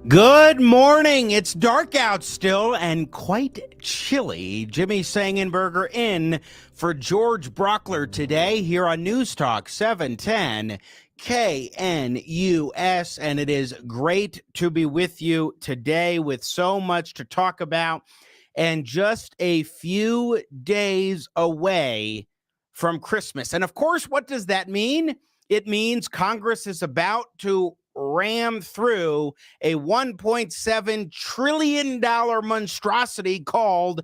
Good morning. It's dark out still and quite chilly. Jimmy Sengenberger in for George Brauchler today here on News Talk 710 KNUS. And it is great to be with you today with so much to talk about and just a few days away from Christmas. And of course, what does that mean? It means Congress is about to ram through a $1.7 trillion monstrosity called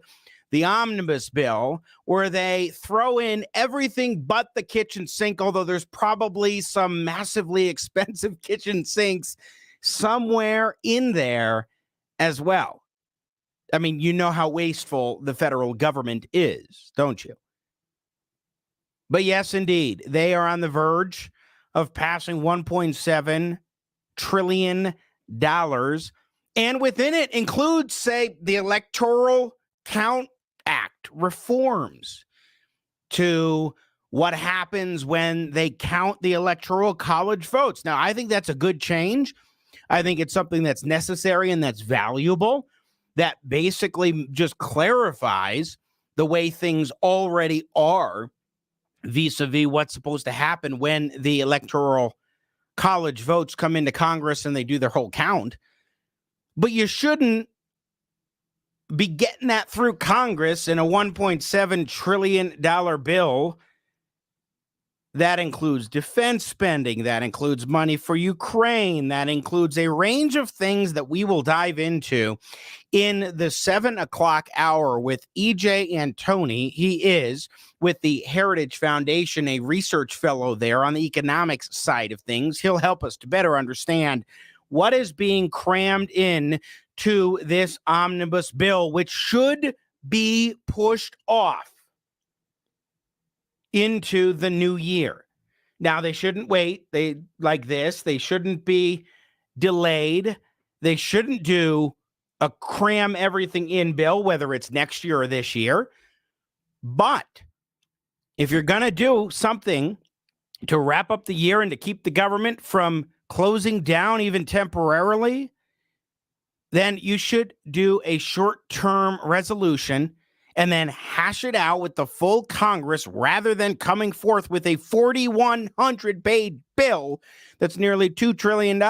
the Omnibus Bill, where they throw in everything but the kitchen sink, although there's probably some massively expensive kitchen sinks somewhere in there as well. I mean, you know how wasteful the federal government is, don't you? But yes, indeed, they are on the verge of passing $1.7 trillion. And within it includes, say, the Electoral Count Act reforms to what happens when they count the Electoral College votes. Now, I think that's a good change. I think it's something that's necessary and that's valuable, that basically just clarifies the way things already are vis-a-vis what's supposed to happen when the electoral college votes come into Congress and they do their whole count. But you shouldn't be getting that through Congress in a $1.7 trillion bill. That includes defense spending. That includes money for Ukraine. That includes a range of things that we will dive into in the 7 o'clock hour with EJ Antoni. He is with the Heritage Foundation, a research fellow there on the economics side of things. He'll help us to better understand what is being crammed in to this omnibus bill, which should be pushed off into the new year. Now, they shouldn't wait. They shouldn't be delayed. They shouldn't do a cram everything in bill, whether it's next year or this year. But if you're going to do something to wrap up the year and to keep the government from closing down even temporarily, then you should do a short-term resolution and then hash it out with the full Congress rather than coming forth with a 4,100-page bill that's nearly $2 trillion.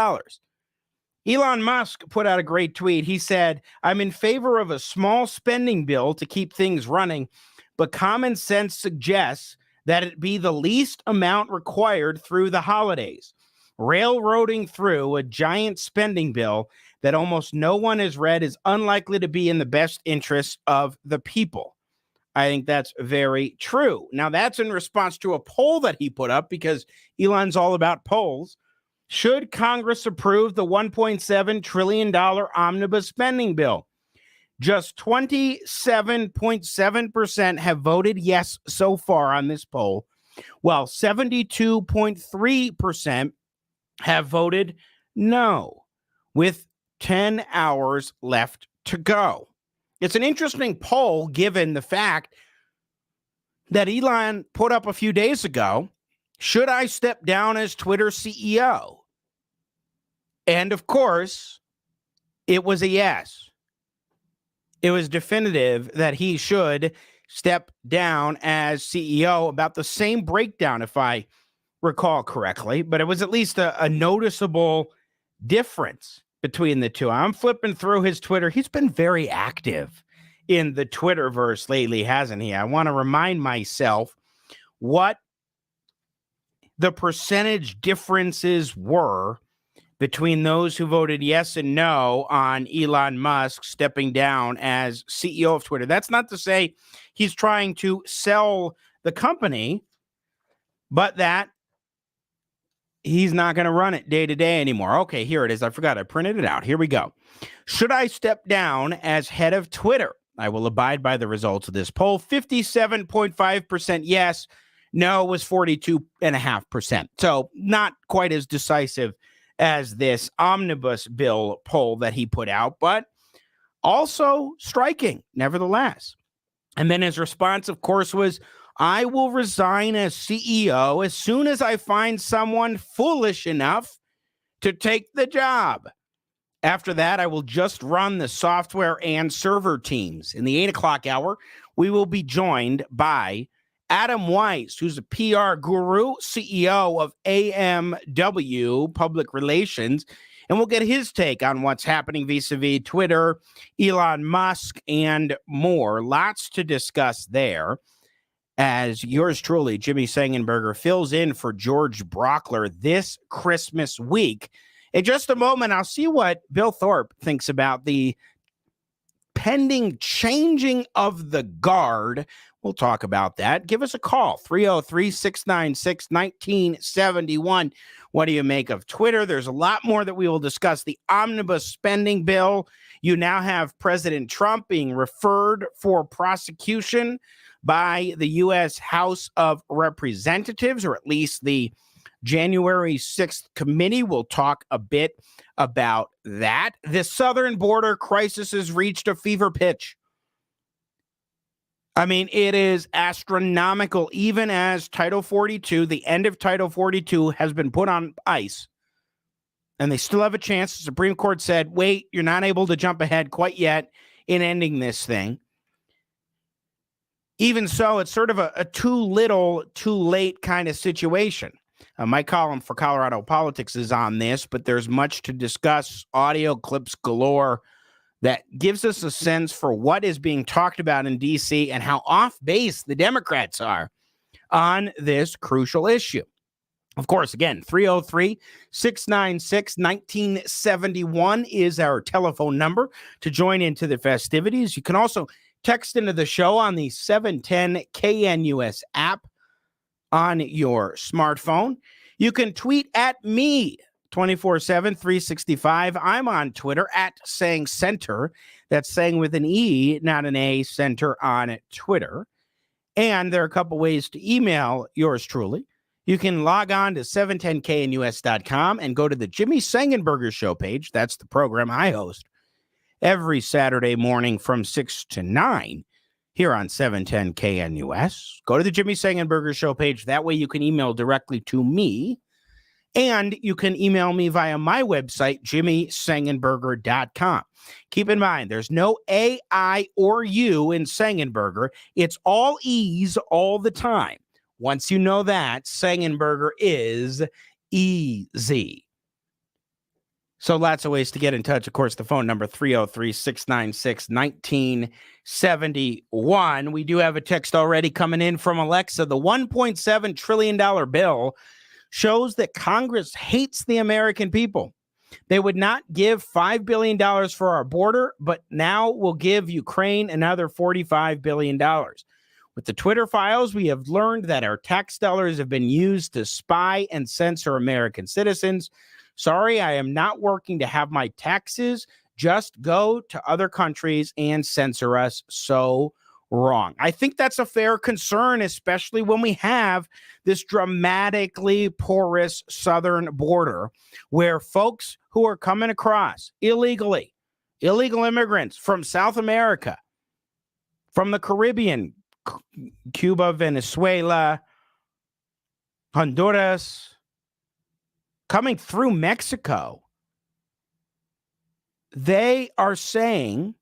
Elon Musk put out a great tweet. He said, "I'm in favor of a small spending bill to keep things running, but common sense suggests that it be the least amount required through the holidays. Railroading through a giant spending bill that almost no one has read is unlikely to be in the best interests of the people." I think that's very true. Now, that's in response to a poll that he put up because Elon's all about polls. Should Congress approve the $1.7 trillion omnibus spending bill? Just 27.7% have voted yes so far on this poll, while 72.3% have voted no, with 10 hours left to go. It's an interesting poll given the fact that Elon put up a few days ago, should I step down as Twitter CEO? And of course, it was a yes. It was definitive that he should step down as CEO, about the same breakdown, if I recall correctly, but it was at least a noticeable difference between the two. I'm flipping through his Twitter. He's been very active in the Twitterverse lately, hasn't he? I want to remind myself what the percentage differences were between those who voted yes and no on Elon Musk stepping down as CEO of Twitter. That's not to say he's trying to sell the company, but that he's not going to run it day to day anymore. Okay, here it is. I forgot. I printed it out. Here we go. Should I step down as head of Twitter? I will abide by the results of this poll. 57.5% yes. No was 42.5%. So not quite as decisive as this omnibus bill poll that he put out, but also striking nevertheless. And then his response, of course, was, I will resign as CEO as soon as I find someone foolish enough to take the job. After that, I will just run the software and server teams. In the 8 o'clock hour, we will be joined by Adam Weiss, who's a PR guru, CEO of AWMPR Public Relations, and we'll get his take on what's happening vis-a-vis Twitter, Elon Musk, and more. Lots to discuss there, as yours truly, Jimmy Sengenberger, fills in for George Brauchler this Christmas week. In just a moment, I'll see what Bill Thorpe thinks about the pending changing of the guard. We'll talk about that. Give us a call, 303-696-1971. What do you make of Twitter? There's a lot more that we will discuss. The omnibus spending bill. You now have President Trump being referred for prosecution by the U.S. House of Representatives, or at least the January 6th committee. We'll talk a bit about that. The southern border crisis has reached a fever pitch. I mean, it is astronomical, even as Title 42, the end of Title 42, has been put on ice. and they still have a chance. The Supreme Court said, wait, you're not able to jump ahead quite yet in ending this thing. Even so, it's sort of a too little, too late kind of situation. My column for Colorado Politics is on this, but there's much to discuss, audio clips galore that gives us a sense for what is being talked about in D.C. and how off base the Democrats are on this crucial issue. Of course, again, 303-696-1971 is our telephone number to join into the festivities. You can also text into the show on the 710 KNUS app on your smartphone. You can tweet at me 24/7, 365. I'm on Twitter at Sang Center. That's Sang with an E, not an A, Center on Twitter. And there are a couple ways to email yours truly. You can log on to 710knus.com and go to the Jimmy Sengenberger Show page. That's the program I host every Saturday morning from 6 to 9 here on 710 KNUS. Go to the Jimmy Sengenberger Show page. That way you can email directly to me. And you can email me via my website, jimmysengenberger.com. Keep in mind, there's no A, I, or U in Sengenberger. It's all E's all the time. Once you know that, Sengenberger is easy. So lots of ways to get in touch. Of course, the phone number 303-696-1971. We do have a text already coming in from Alexa. The $1.7 trillion bill shows that Congress hates the American people. They would not give $5 billion for our border, but now will give Ukraine another $45 billion. With the Twitter files, we have learned that our tax dollars have been used to spy and censor American citizens. Sorry, I am not working to have my taxes just go to other countries and censor us. So wrong. I think that's a fair concern, especially when we have this dramatically porous southern border where folks who are coming across illegally, illegal immigrants from South America, from the Caribbean, Cuba, Venezuela, Honduras, coming through Mexico, they are saying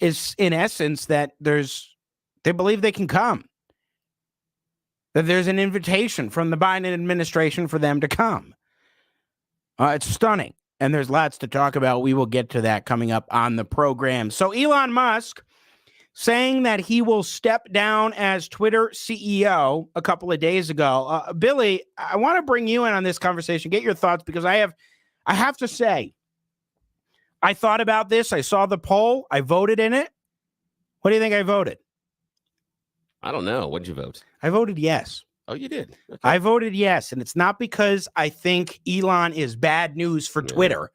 is in essence that they believe they can come, that there's an invitation from the Biden administration for them to come. It's stunning, and there's lots to talk about. We will get to that coming up on the program. So Elon Musk saying that he will step down as Twitter CEO a couple of days ago. Billy, I want to bring you in on this conversation, get your thoughts, because I have to say, I thought about this. I saw the poll. I voted in it. What do you think I voted? I don't know. What'd you vote? I voted yes. Oh, you did? Okay. I voted yes, and it's not because I think Elon is bad news for Twitter.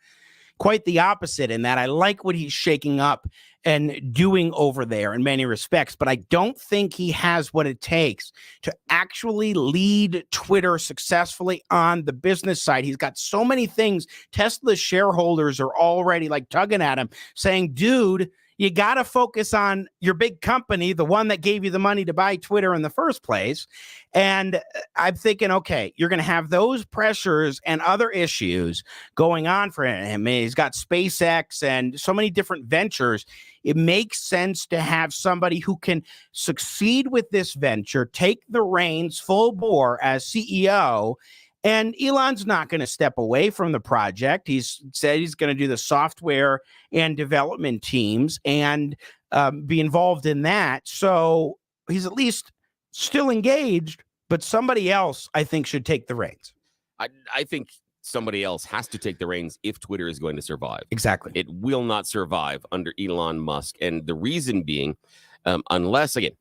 Quite the opposite, in that I like what he's shaking up and doing over there in many respects, but I don't think he has what it takes to actually lead Twitter successfully on the business side. He's got so many things. Tesla's shareholders are already like tugging at him, saying, dude, you got to focus on your big company, the one that gave you the money to buy Twitter in the first place. And I'm thinking, okay, you're going to have those pressures and other issues going on for him. I mean, he's got SpaceX and so many different ventures. It makes sense to have somebody who can succeed with this venture, take the reins full bore as CEO. And Elon's not going to step away from the project. He's said he's going to do the software and development teams and be involved in that. So he's at least still engaged, but somebody else, I think, should take the reins. I think somebody else has to take the reins if Twitter is going to survive. Exactly. It will not survive under Elon Musk. And the reason being, unless, again,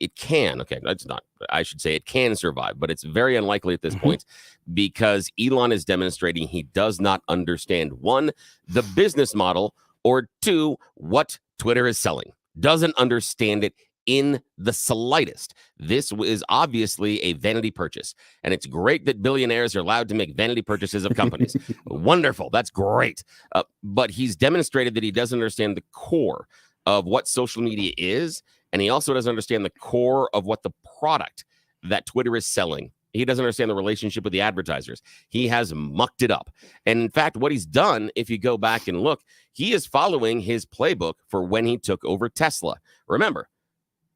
it can, okay, that's not, I should say it can survive, but it's very unlikely at this point because Elon is demonstrating he does not understand, one, the business model, or two, what Twitter is selling. Doesn't understand it in the slightest. This is obviously a vanity purchase, and it's great that billionaires are allowed to make vanity purchases of companies. Wonderful. That's great. But he's demonstrated that he doesn't understand the core of what social media is, and he also doesn't understand the core of what the product that Twitter is selling He doesn't understand the relationship with the advertisers. He has mucked it up. And in fact, what he's done, if you go back and look, he is following his playbook for when he took over Tesla. Remember,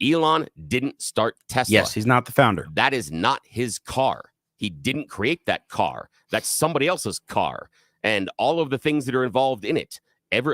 Elon didn't start Tesla. Yes, he's not the founder. That is not his car. He didn't create that car. That's somebody else's car. And all of the things that are involved in it,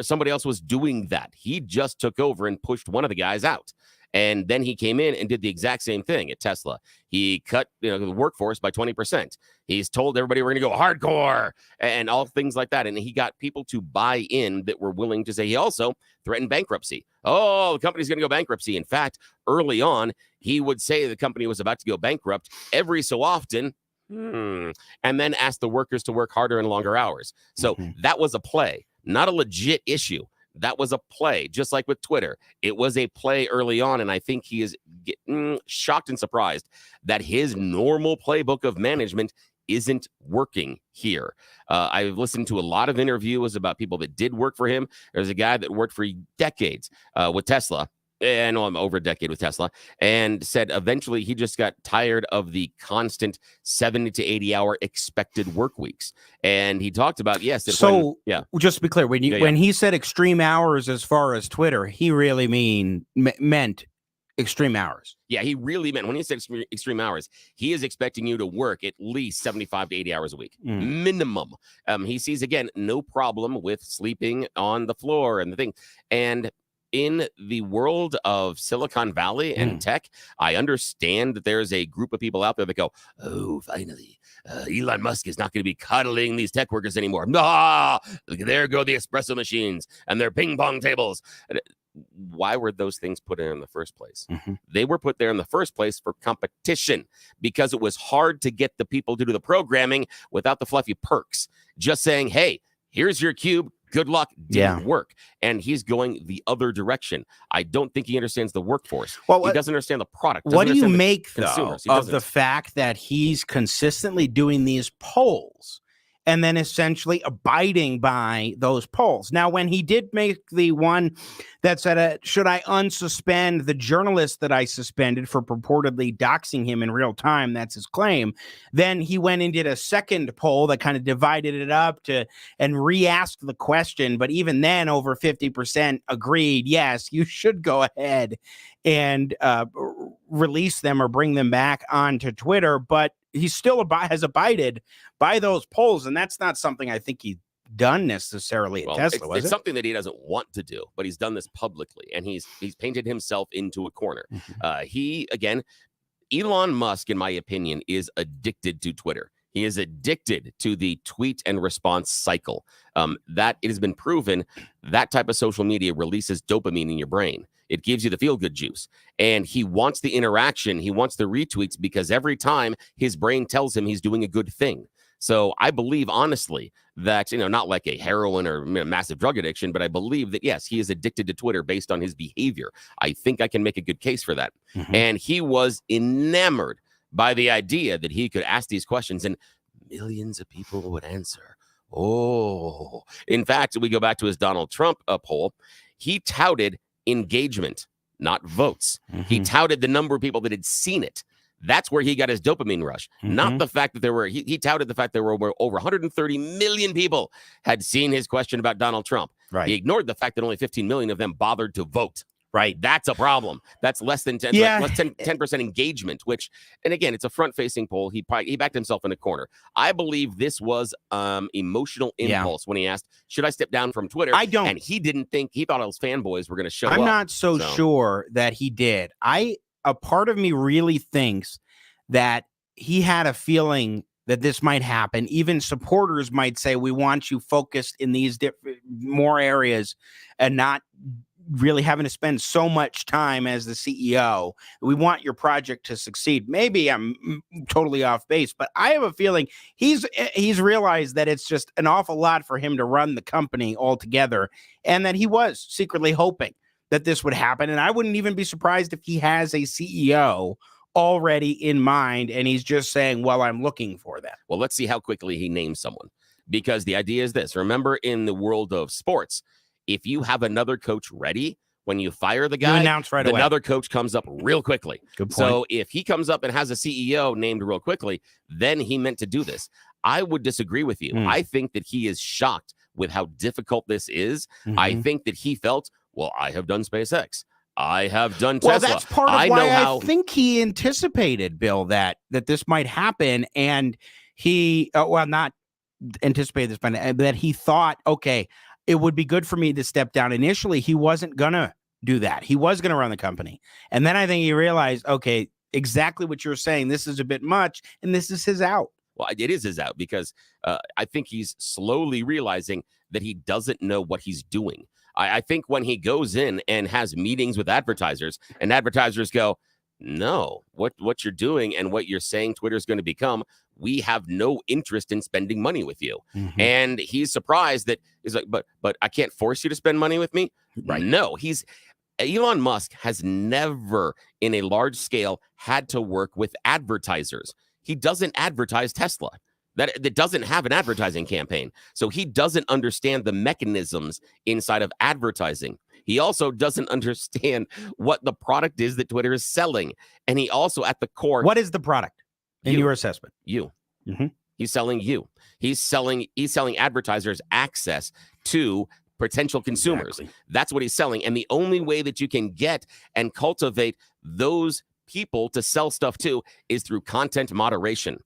somebody else was doing that. He just took over and pushed one of the guys out. And then he came in and did the exact same thing at Tesla. He cut the workforce by 20%. He's told everybody we're going to go hardcore and all things like that. And he got people to buy in that were willing to say. He also threatened bankruptcy. Oh, the company's going to go bankruptcy. In fact, early on, he would say the company was about to go bankrupt every so often. And then ask the workers to work harder and longer hours. So that was a play, not a legit issue. That was a play, just like with Twitter. It was a play early on, and I think he is getting shocked and surprised that his normal playbook of management isn't working here. I've listened to a lot of interviews about people that did work for him. There's a guy that worked for decades with Tesla. And I'm over a decade with Tesla, and said eventually he just got tired of the constant 70 to 80 hour expected work weeks. And he talked about, yes. Just to be clear, when he said extreme hours as far as Twitter, he really meant extreme hours. Yeah, he really meant when he said extreme hours, he is expecting you to work at least 75 to 80 hours a week, minimum. He sees, again, no problem with sleeping on the floor and the thing. And in the world of Silicon Valley and tech, I understand that there's a group of people out there that go, oh, finally, Elon Musk is not going to be coddling these tech workers anymore. Ah, there go the espresso machines and their ping pong tables. Why were those things put in the first place? They were put there in the first place for competition, because it was hard to get the people to do the programming without the fluffy perks. Just saying, hey, here's your cube. Good luck. Didn't work. And he's going the other direction. I don't think he understands the workforce. Well, he doesn't understand the product. What do you make, though, of the fact that he's consistently doing these polls and then essentially abiding by those polls? Now, when he did make the one that said, should I unsuspend the journalist that I suspended for purportedly doxing him in real time, that's his claim, then he went and did a second poll that kind of divided it up and re-asked the question. But even then, over 50% agreed, yes, you should go ahead and release them or bring them back onto Twitter. But he still has abided by those polls, and that's not something I think he's done necessarily at Tesla. It's something that he doesn't want to do, but he's done this publicly, and he's painted himself into a corner. Elon Musk, in my opinion, is addicted to Twitter. He is addicted to the tweet and response cycle. That it has been proven that type of social media releases dopamine in your brain. It gives you the feel-good juice. And he wants the interaction. He wants the retweets, because every time his brain tells him he's doing a good thing. So I believe, honestly, that, not like a heroin or massive drug addiction, but I believe that, yes, he is addicted to Twitter based on his behavior. I think I can make a good case for that. And he was enamored by the idea that he could ask these questions and millions of people would answer. Oh, in fact, we go back to his Donald Trump poll. He touted engagement, not votes. He touted the number of people that had seen it. That's where he got his dopamine rush. Not the fact that he touted the fact there were over 130 million people had seen his question about Donald Trump. Right. He ignored the fact that only 15 million of them bothered to vote. Right. That's a problem. That's less than 10% engagement, which, and again, it's a front-facing poll. He backed himself in a corner. I believe this was emotional impulse when he asked, should I step down from Twitter? I don't. And he didn't think, he thought his fanboys were going to show up. I'm not so sure that he did. A part of me really thinks that he had a feeling that this might happen. Even supporters might say, we want you focused in these more areas and not really having to spend so much time as the CEO. We want your project to succeed. Maybe I'm totally off base, but I have a feeling he's realized that it's just an awful lot for him to run the company altogether, and that he was secretly hoping that this would happen. And I wouldn't even be surprised if he has a CEO already in mind, and he's just saying, well, I'm looking for that. Well, let's see how quickly he names someone, because the idea is this. Remember, in the world of sports, if you have another coach ready, when you fire the You guy, announce right away. another coach comes up real quickly. Good point. So if he comes up and has a CEO named real quickly, then he meant to do this. I would disagree with you. I think that he is shocked with how difficult this is. I think that he felt, well, I have done SpaceX. I have done Tesla. Well, that's part of I why know how... I think he anticipated, Bill, that this might happen. And he, not anticipated this, but that he thought, okay, it would be good for me to step down. Initially, he wasn't going to do that. He was going to run the company. And then I think he realized, okay, exactly what you're saying. This is a bit much. And this is his out. Well, it is his out because I think he's slowly realizing that he doesn't know what he's doing. I think when he goes in and has meetings with advertisers and advertisers go, no, what you're doing and what you're saying Twitter is going to become, we have no interest in spending money with you. And he's surprised that he's like, but I can't force you to spend money with me. Right. No, Elon Musk has never in a large scale had to work with advertisers. He doesn't advertise Tesla. That doesn't have an advertising campaign. So he doesn't understand the mechanisms inside of advertising. He also doesn't understand what the product is that Twitter is selling. And he also, at the core... What is the product in your assessment? You. He's selling you. He's selling advertisers access to potential consumers. Exactly. That's what he's selling. And the only way that you can get and cultivate those people to sell stuff to is through content moderation.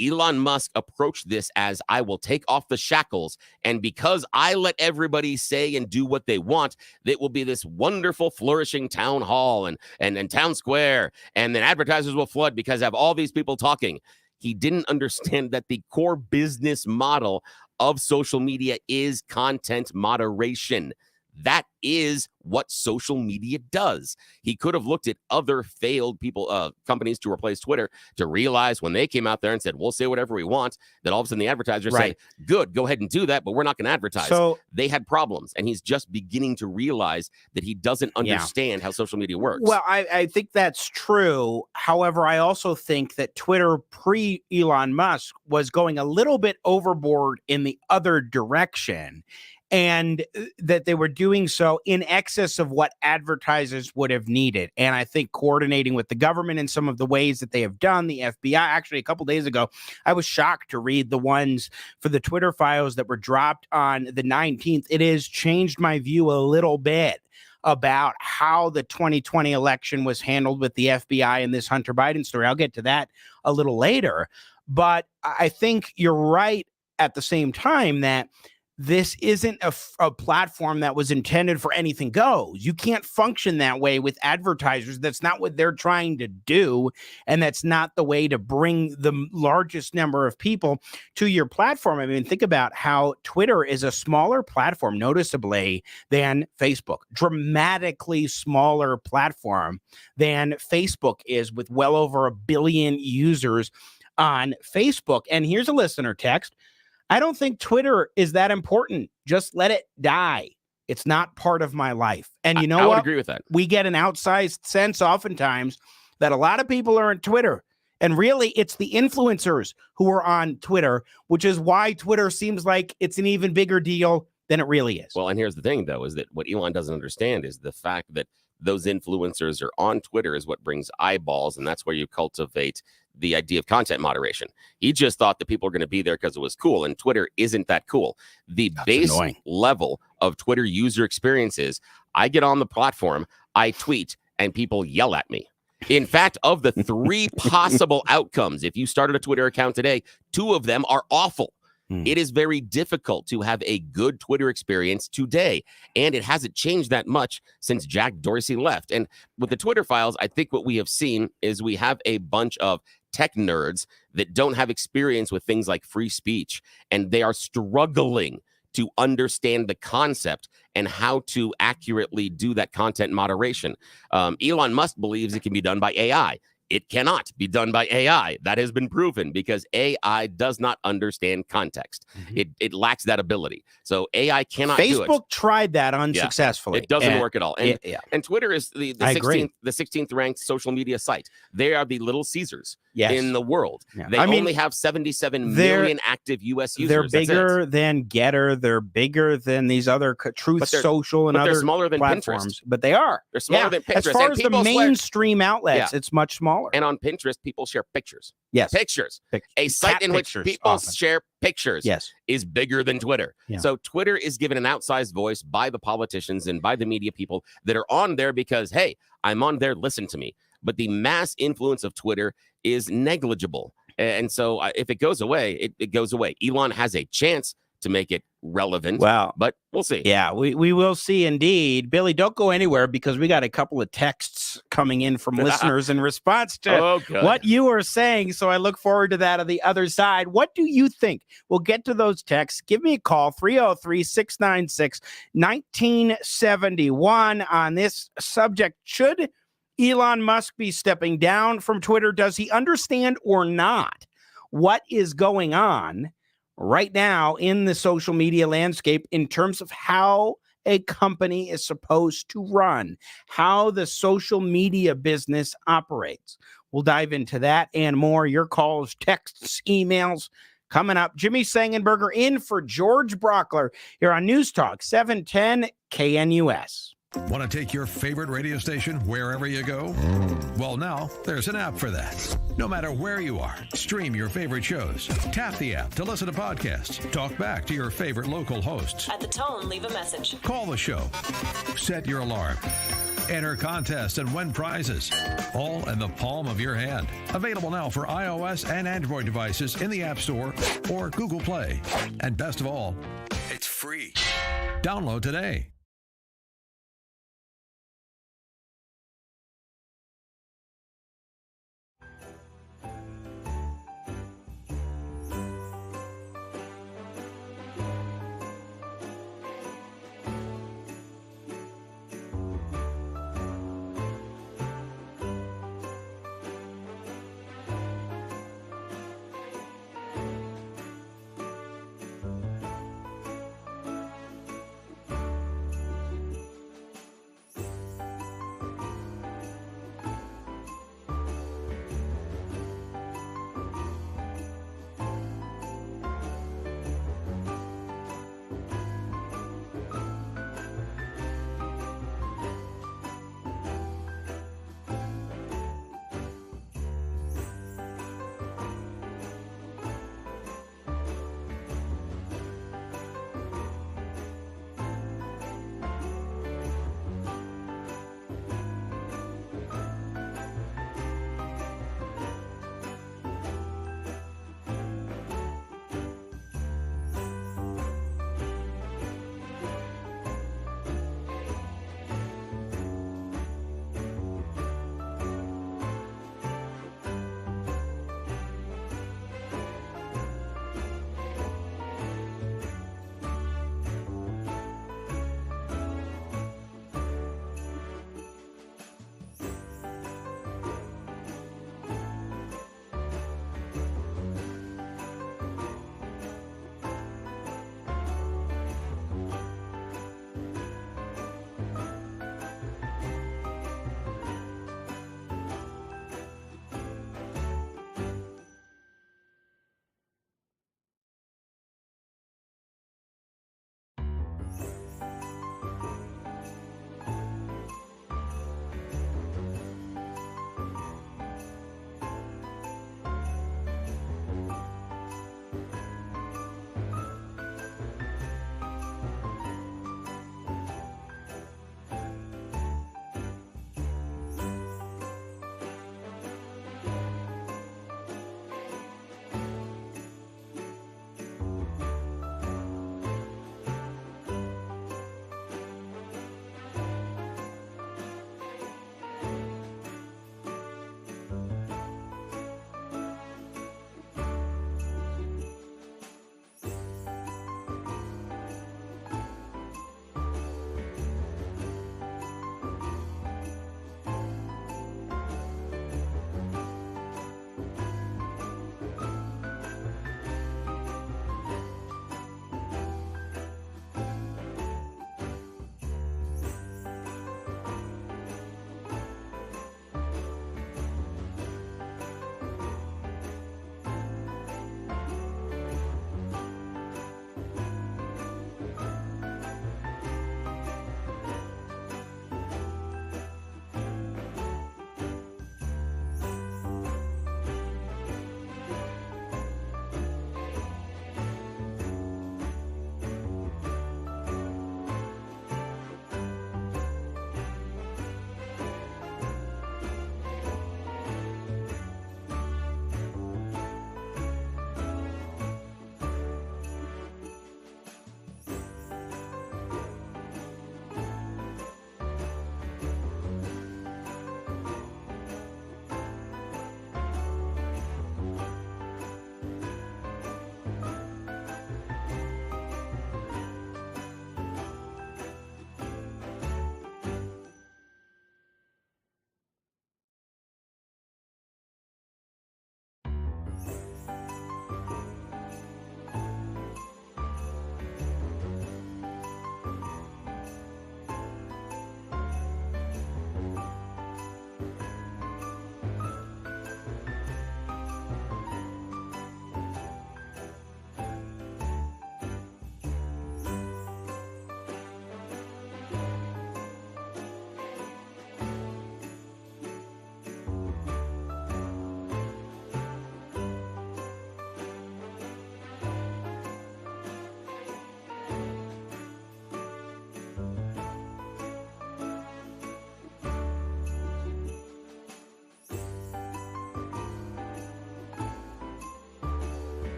Elon Musk approached this as, I will take off the shackles, and because I let everybody say and do what they want, it will be this wonderful, flourishing town hall and town square, and then advertisers will flood because I have all these people talking. He didn't understand that the core business model of social media is content moderation. That is what social media does. He could have looked at other failed companies to replace Twitter to realize when they came out there and said, we'll say whatever we want, that all of a sudden the advertisers say, good, go ahead and do that, but we're not going to advertise. So they had problems, and he's just beginning to realize that he doesn't understand how social media works. Well, I think that's true. However, I also think that Twitter pre-Elon Musk was going a little bit overboard in the other direction, and that they were doing so in excess of what advertisers would have needed. And I think coordinating with the government in some of the ways that they have done, the FBI, actually a couple days ago, I was shocked to read the ones for the Twitter files that were dropped on the 19th. It has changed my view a little bit about how the 2020 election was handled with the FBI and this Hunter Biden story. I'll get to that a little later. But I think you're right at the same time that this isn't a platform that was intended for anything goes. You can't function that way with advertisers. That's not what they're trying to do. And that's not the way to bring the largest number of people to your platform. I mean, think about how Twitter is a smaller platform, noticeably, than Facebook. Dramatically smaller platform than Facebook is, with well over 1 billion users on Facebook. And here's a listener text. I don't think Twitter is that important. Just let it die. It's not part of my life. And you know what? I would agree with that. We get an outsized sense oftentimes that a lot of people are on Twitter. And really, it's the influencers who are on Twitter, which is why Twitter seems like it's an even bigger deal than it really is. Well, and here's the thing, though, is that what Elon doesn't understand is the fact that those influencers are on Twitter is what brings eyeballs, and that's where you cultivate the idea of content moderation. He just thought that people are going to be there because it was cool, and Twitter isn't that cool. That's base level of Twitter user experiences, I get on the platform, I tweet, and people yell at me. In fact, of the 3 possible outcomes, if you started a Twitter account today, 2 of them are awful. It is very difficult to have a good Twitter experience today, and it hasn't changed that much since Jack Dorsey left. And with the Twitter files, I think what we have seen is we have a bunch of tech nerds that don't have experience with things like free speech, and they are struggling to understand the concept and how to accurately do that content moderation. Elon Musk believes it can be done by AI. It cannot be done by AI. That has been proven because AI does not understand context. It lacks that ability. So AI cannot do it. Facebook tried that unsuccessfully. It doesn't work at all. And and Twitter is the I agree. 16th ranked social media site. They are the Little Caesars Yes. in the world. Yeah. They only have 77 million active US users. They're bigger than Getter. They're bigger than these other Truth Social and other smaller than platforms. Pinterest. But they are. They're smaller than Pinterest. As far as the mainstream outlets, it's much smaller. And on Pinterest, people share pictures. Yes. Pictures. A site in which people share pictures is bigger than Twitter. Yeah. So Twitter is given an outsized voice by the politicians and by the media people that are on there because, hey, I'm on there, listen to me. But the mass influence of Twitter is negligible. And so if it goes away, it goes away. Elon has a chance to make it relevant. Well, but we'll see. Yeah, we will see indeed. Billy, don't go anywhere because we got a couple of texts coming in from listeners in response to what you are saying. So I look forward to that on the other side. What do you think? We'll get to those texts. Give me a call, 303-696-1971 on this subject. Should Elon Musk be stepping down from Twitter? Does he understand or not what is going on right now in the social media landscape in terms of how a company is supposed to run, how the social media business operates? We'll dive into that and more. Your calls, texts, emails coming up. Jimmy Sengenberger in for George Brauchler here on News Talk 710 KNUS. Want to take your favorite radio station wherever you go? Well, now there's an app for that. No matter where you are, stream your favorite shows. Tap the app to listen to podcasts. Talk back to your favorite local hosts. At the tone, leave a message. Call the show. Set your alarm. Enter contests and win prizes. All in the palm of your hand. Available now for iOS and Android devices in the App Store or Google Play. And best of all, it's free. Download today.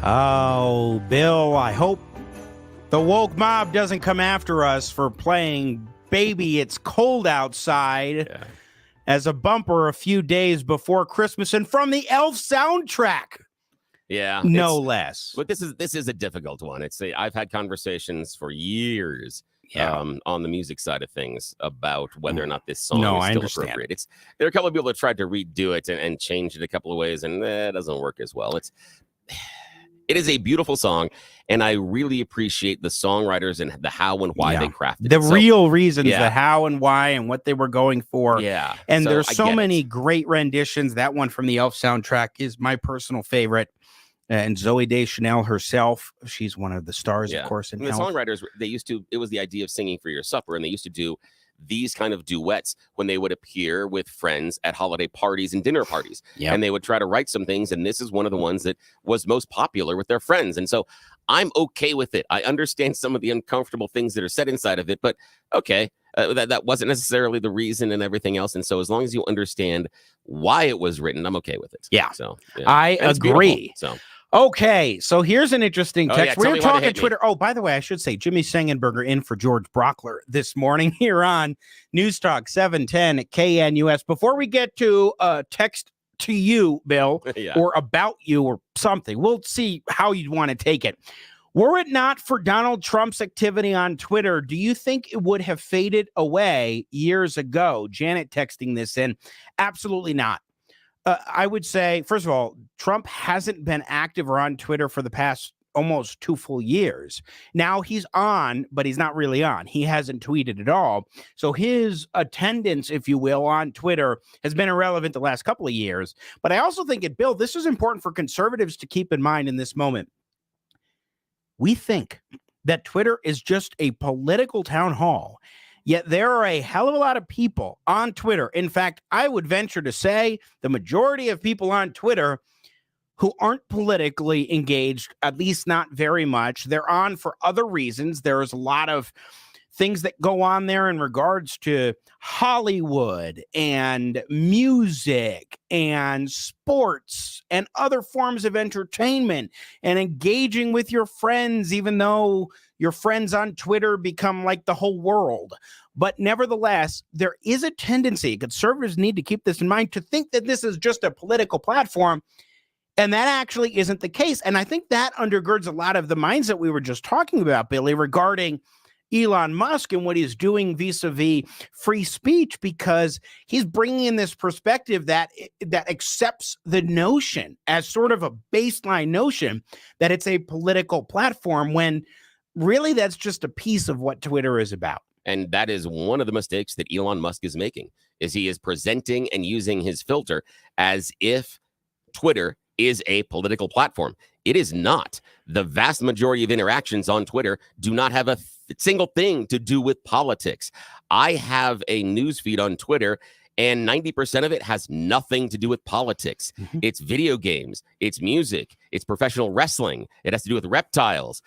Oh, Bill, I hope the woke mob doesn't come after us for playing Baby It's Cold Outside as a bumper a few days before Christmas and from the Elf soundtrack. Yeah. No less. But this is a difficult one. I've had conversations for years on the music side of things about whether or not this song is still appropriate. There are a couple of people that tried to redo it and change it a couple of ways, and it doesn't work as well. It is a beautiful song, and I really appreciate the songwriters and the how and why they crafted it. The real reasons, the how and why and what they were going for. Yeah. And there's so many great renditions. That one from the Elf soundtrack is my personal favorite. And Zooey Deschanel herself, she's one of the stars, of course. And the songwriters, it was the idea of singing for your supper, and they used to do these kind of duets when they would appear with friends at holiday parties and dinner parties. And they would try to write some things, and this is one of the ones that was most popular with their friends. And so I'm okay with it. I understand some of the uncomfortable things that are said inside of it, but okay, that wasn't necessarily the reason and everything else. And so as long as you understand why it was written, I'm okay with it. Yeah. So I agree. So. Okay, so here's an interesting text. We're talking Twitter. Me. Oh, by the way, I should say Jimmy Sengenberger in for George Brauchler this morning here on News Talk 710 KNUS. Before we get to text to you, Bill, or about you or something, we'll see how you'd want to take it. Were it not for Donald Trump's activity on Twitter, do you think it would have faded away years ago? Janet texting this in. Absolutely not. I would say, first of all, Trump hasn't been active or on Twitter for the past almost 2 full years. Now he's on, but he's not really on. He hasn't tweeted at all. So his attendance, if you will, on Twitter has been irrelevant the last couple of years. But I also think, Bill, this is important for conservatives to keep in mind in this moment. We think that Twitter is just a political town hall. Yet there are a hell of a lot of people on Twitter. In fact, I would venture to say the majority of people on Twitter who aren't politically engaged, at least not very much. They're on for other reasons. There's a lot of things that go on there in regards to Hollywood and music and sports and other forms of entertainment and engaging with your friends, even though your friends on Twitter become like the whole world. But nevertheless, there is a tendency, conservatives need to keep this in mind, to think that this is just a political platform. And that actually isn't the case. And I think that undergirds a lot of the mindset we were just talking about, Billy, regarding Elon Musk and what he's doing vis-a-vis free speech, because he's bringing in this perspective that accepts the notion as sort of a baseline notion that it's a political platform, when really that's just a piece of what Twitter is about. And that is one of the mistakes that Elon Musk is making, is he is presenting and using his filter as if Twitter is a political platform. It is not. The vast majority of interactions on Twitter do not have a single thing to do with politics. I have a news feed on Twitter, and 90% of it has nothing to do with politics. It's video games, it's music, it's professional wrestling. It has to do with reptiles.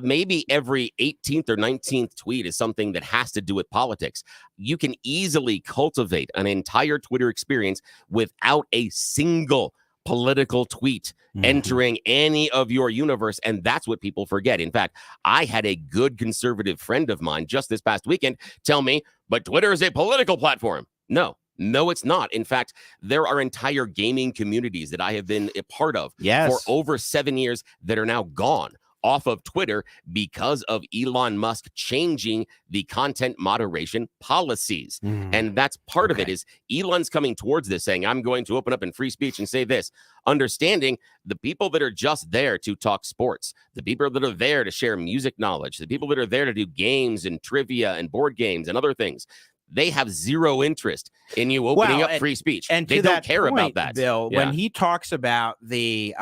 Maybe every 18th or 19th tweet is something that has to do with politics. You can easily cultivate an entire Twitter experience without a single political tweet entering any of your universe. And that's what people forget. In fact, I had a good conservative friend of mine just this past weekend tell me, but Twitter is a political platform. No, it's not. In fact, there are entire gaming communities that I have been a part of for over 7 years that are now gone off of Twitter because of Elon Musk changing the content moderation policies. And that's part of it, is Elon's coming towards this saying, I'm going to open up in free speech and say this, understanding the people that are just there to talk sports, the people that are there to share music knowledge, the people that are there to do games and trivia and board games and other things. They have zero interest in you opening up free speech. And they don't care about that. Bill, when he talks about the,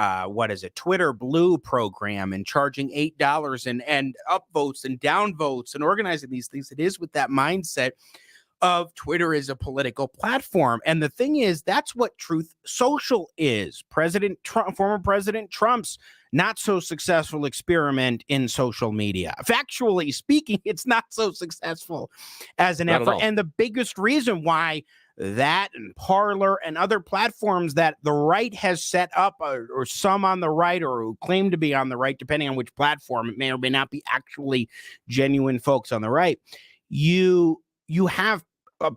Twitter Blue program and charging $8 and upvotes and downvotes and organizing these things, it is with that mindset of Twitter is a political platform. And the thing is, that's what Truth Social is. Former President Trump's not so successful experiment in social media. Factually speaking, it's not so successful as an effort. And the biggest reason why that and Parler and other platforms that the right has set up, or some on the right, or who claim to be on the right, depending on which platform. It may or may not be actually genuine folks on the right. You have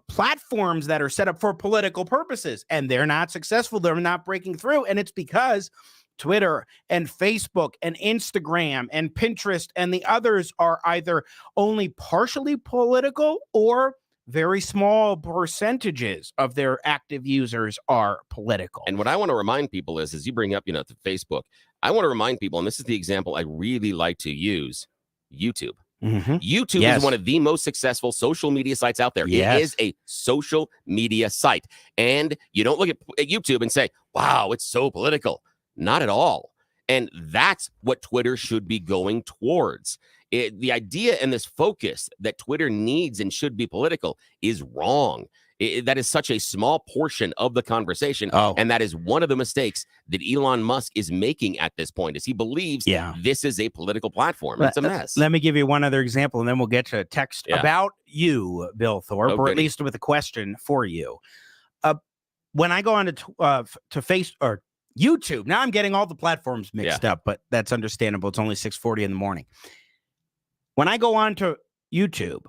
platforms that are set up for political purposes, and they're not successful. They're not breaking through. And it's because Twitter and Facebook and Instagram and Pinterest and the others are either only partially political, or very small percentages of their active users are political. And what I want to remind people is, as you bring up, the Facebook, I want to remind people, and this is the example I really like to use, YouTube. Mm-hmm. YouTube Yes. is one of the most successful social media sites out there. Yes. It is a social media site. And you don't look at YouTube and say, wow, it's so political. Not at all. And that's what Twitter should be going towards. The idea and this focus that Twitter needs and should be political is wrong. That is such a small portion of the conversation. And that is one of the mistakes that Elon Musk is making at this point, is he believes this is a political platform. It's a mess. Let me give you one other example, and then we'll get to a text about you, Bill Thorpe, or at least with a question for you. When I go on to Face or YouTube, now I'm getting all the platforms mixed up, but that's understandable. It's only 6:40 in the morning. When I go on to YouTube,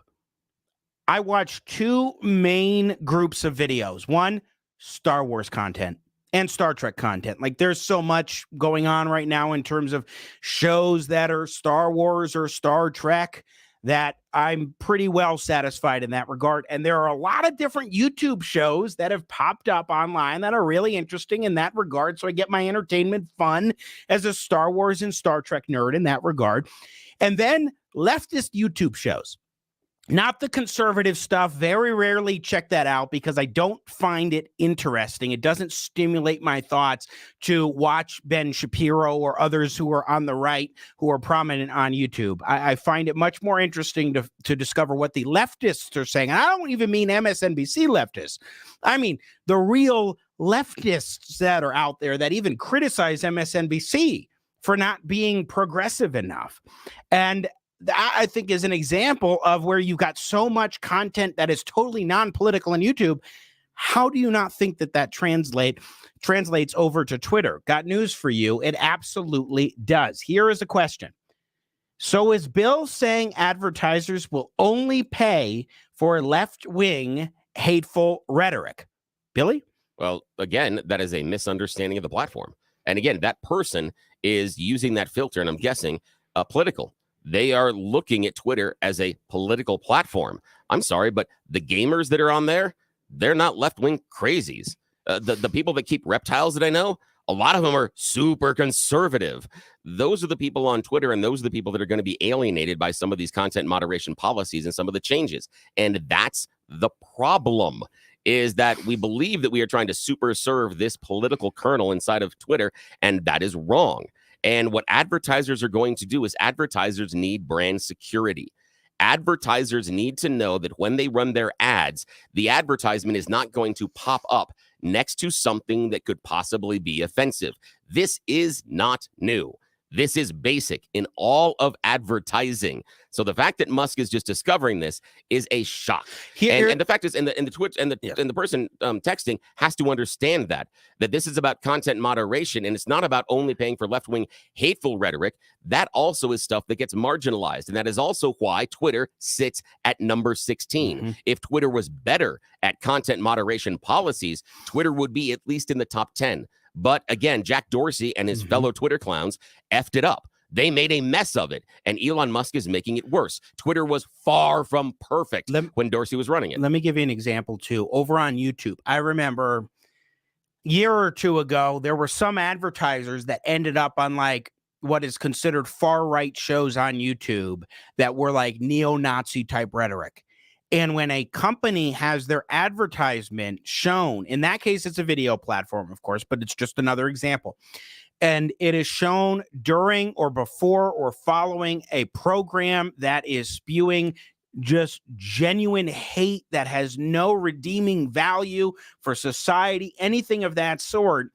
I watch two main groups of videos. One, Star Wars content and Star Trek content. Like, there's so much going on right now in terms of shows that are Star Wars or Star Trek that I'm pretty well satisfied in that regard. And there are a lot of different YouTube shows that have popped up online that are really interesting in that regard. So I get my entertainment fun as a Star Wars and Star Trek nerd in that regard. And then leftist YouTube shows. Not the conservative stuff. Very rarely check that out because I don't find it interesting. It doesn't stimulate my thoughts to watch Ben Shapiro or others who are on the right, who are prominent on YouTube. I find it much more interesting to discover what the leftists are saying. And I don't even mean MSNBC leftists. I mean the real leftists that are out there that even criticize MSNBC for not being progressive enough. And that, I think, is an example of where you've got so much content that is totally non-political on YouTube. How do you not think that translates over to Twitter? Got news for you. It absolutely does. Here is a question. So is Bill saying advertisers will only pay for left-wing hateful rhetoric? Billy? Well, again, that is a misunderstanding of the platform. And again, that person is using that filter, and I'm guessing political. They are looking at Twitter as a political platform. I'm sorry, but the gamers that are on there, they're not left-wing crazies. The people that keep reptiles that I know, a lot of them are super conservative. Those are the people on Twitter, and those are the people that are going to be alienated by some of these content moderation policies and some of the changes. And that's the problem, is that we believe that we are trying to super serve this political kernel inside of Twitter, and that is wrong. And what advertisers are going to do is advertisers need brand security. Advertisers need to know that when they run their ads, the advertisement is not going to pop up next to something that could possibly be offensive. This is not new. This is basic in all of advertising. So the fact that Musk is just discovering this is a shock. And the fact is, and the Twitch and the person texting has to understand that this is about content moderation, and it's not about only paying for left-wing hateful rhetoric. That also is stuff that gets marginalized, and that is also why Twitter sits at number 16. Mm-hmm. If Twitter was better at content moderation policies, Twitter would be at least in the top 10. But again, Jack Dorsey and his fellow Twitter clowns effed it up. They made a mess of it, and Elon Musk is making it worse. Twitter was far from perfect when Dorsey was running it. Let me give you an example, too. Over on YouTube, I remember a year or two ago, there were some advertisers that ended up on like what is considered far-right shows on YouTube that were like neo-Nazi type rhetoric. And when a company has their advertisement shown, in that case, it's a video platform, of course, but it's just another example. And it is shown during or before or following a program that is spewing just genuine hate that has no redeeming value for society, anything of that sort.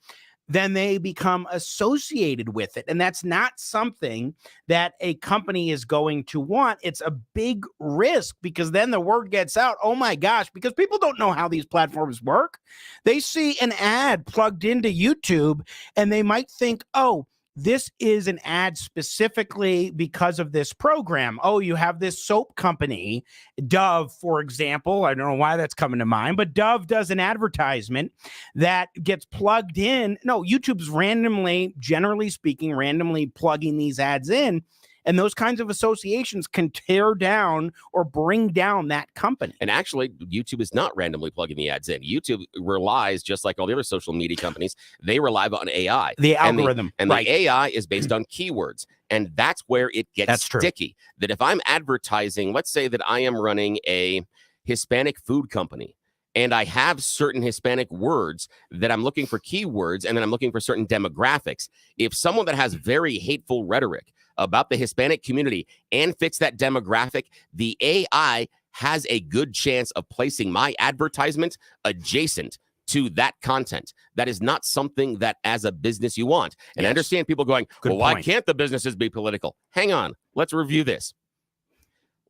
then they become associated with it. And that's not something that a company is going to want. It's a big risk because then the word gets out, oh my gosh, because people don't know how these platforms work. They see an ad plugged into YouTube and they might think, oh, this is an ad specifically because of this program. Oh, you have this soap company, Dove, for example. I don't know why that's coming to mind, but Dove does an advertisement that gets plugged in. No, YouTube's randomly, generally speaking, randomly plugging these ads in. And those kinds of associations can tear down or bring down that company. And actually, YouTube is not randomly plugging the ads in. YouTube relies, just like all the other social media companies, they rely on AI. The algorithm. And right. the AI is based on keywords. And that's where it gets sticky. That if I'm advertising, let's say that I am running a Hispanic food company, and I have certain Hispanic words that I'm looking for keywords, and then I'm looking for certain demographics. If someone that has very hateful rhetoric about the Hispanic community and fits that demographic, the AI has a good chance of placing my advertisement adjacent to that content. That is not something that as a business you want. And I understand people going, why can't the businesses be political? Hang on, let's review this.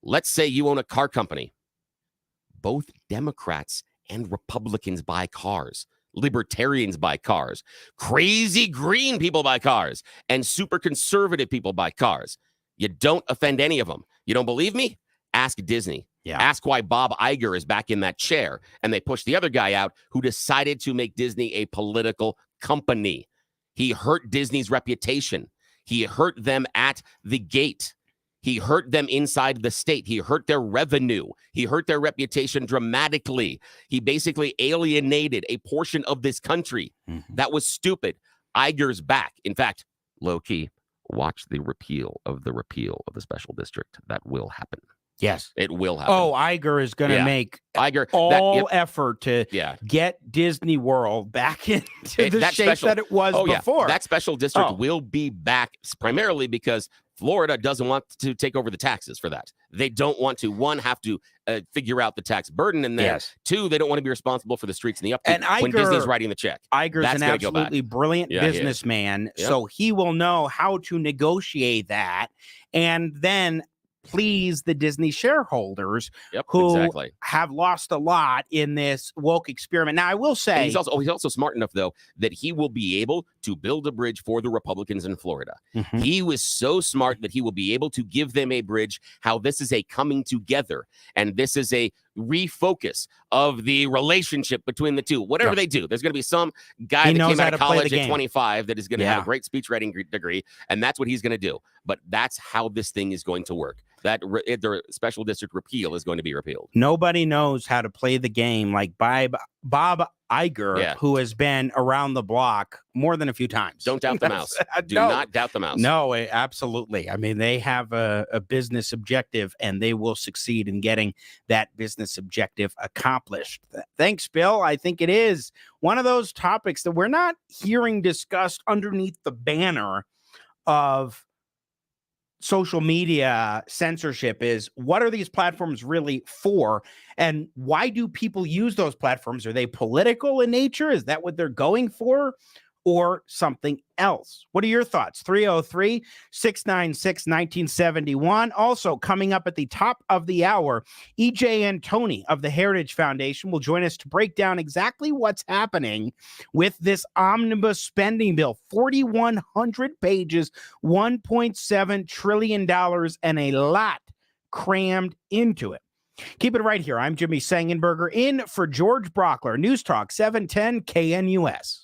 Let's say you own a car company. Both Democrats and Republicans buy cars. Libertarians buy cars. Crazy green people buy cars. And super conservative people buy cars. You don't offend any of them. You don't believe me? Ask Disney. Yeah. Ask why Bob Iger is back in that chair. And they pushed the other guy out who decided to make Disney a political company. He hurt Disney's reputation. He hurt them at the gate. He hurt them inside the state. He hurt their revenue. He hurt their reputation dramatically. He basically alienated a portion of this country. Mm-hmm. That was stupid. Iger's back. In fact, low key, watch the repeal of the special district. That will happen. Yes. It will happen. Oh, Iger is going to make effort to get Disney World back into the shape that it was before. That special district will be back primarily because Florida doesn't want to take over the taxes for that. They don't want to, one, have to figure out the tax burden in there. Yes. Two, they don't want to be responsible for the streets and the upkeep when Disney's writing the check. Iger's an absolutely brilliant businessman, so he will know how to negotiate that and then please the Disney shareholders who have lost a lot in this woke experiment. Now, I will say he's also smart enough, though, that he will be able to build a bridge for the Republicans in Florida. Mm-hmm. He was so smart that he will be able to give them a bridge, how this is a coming together, and this is a refocus of the relationship between the two. Whatever they do, there's going to be some guy that came out of college at 25 that is going to have a great speech writing degree, and that's what he's going to do. But that's how this thing is going to work. That the special district repeal is going to be repealed. Nobody knows how to play the game like Bob Iger, who has been around the block more than a few times. Don't doubt the mouse. Do not doubt the mouse. No, absolutely. I mean, they have a business objective, and they will succeed in getting that business objective accomplished. Thanks, Bill. I think it is one of those topics that we're not hearing discussed underneath the banner of social media censorship. Is what are these platforms really for, and why do people use those platforms? Are they political in nature? Is that what they're going for, or something else? What are your thoughts? 303-696-1971. Also coming up at the top of the hour, EJ Antoni of the Heritage Foundation will join us to break down exactly what's happening with this omnibus spending bill. 4,100 pages, $1.7 trillion, and a lot crammed into it. Keep it right here. I'm Jimmy Sengenberger in for George Brauchler, News Talk 710 KNUS.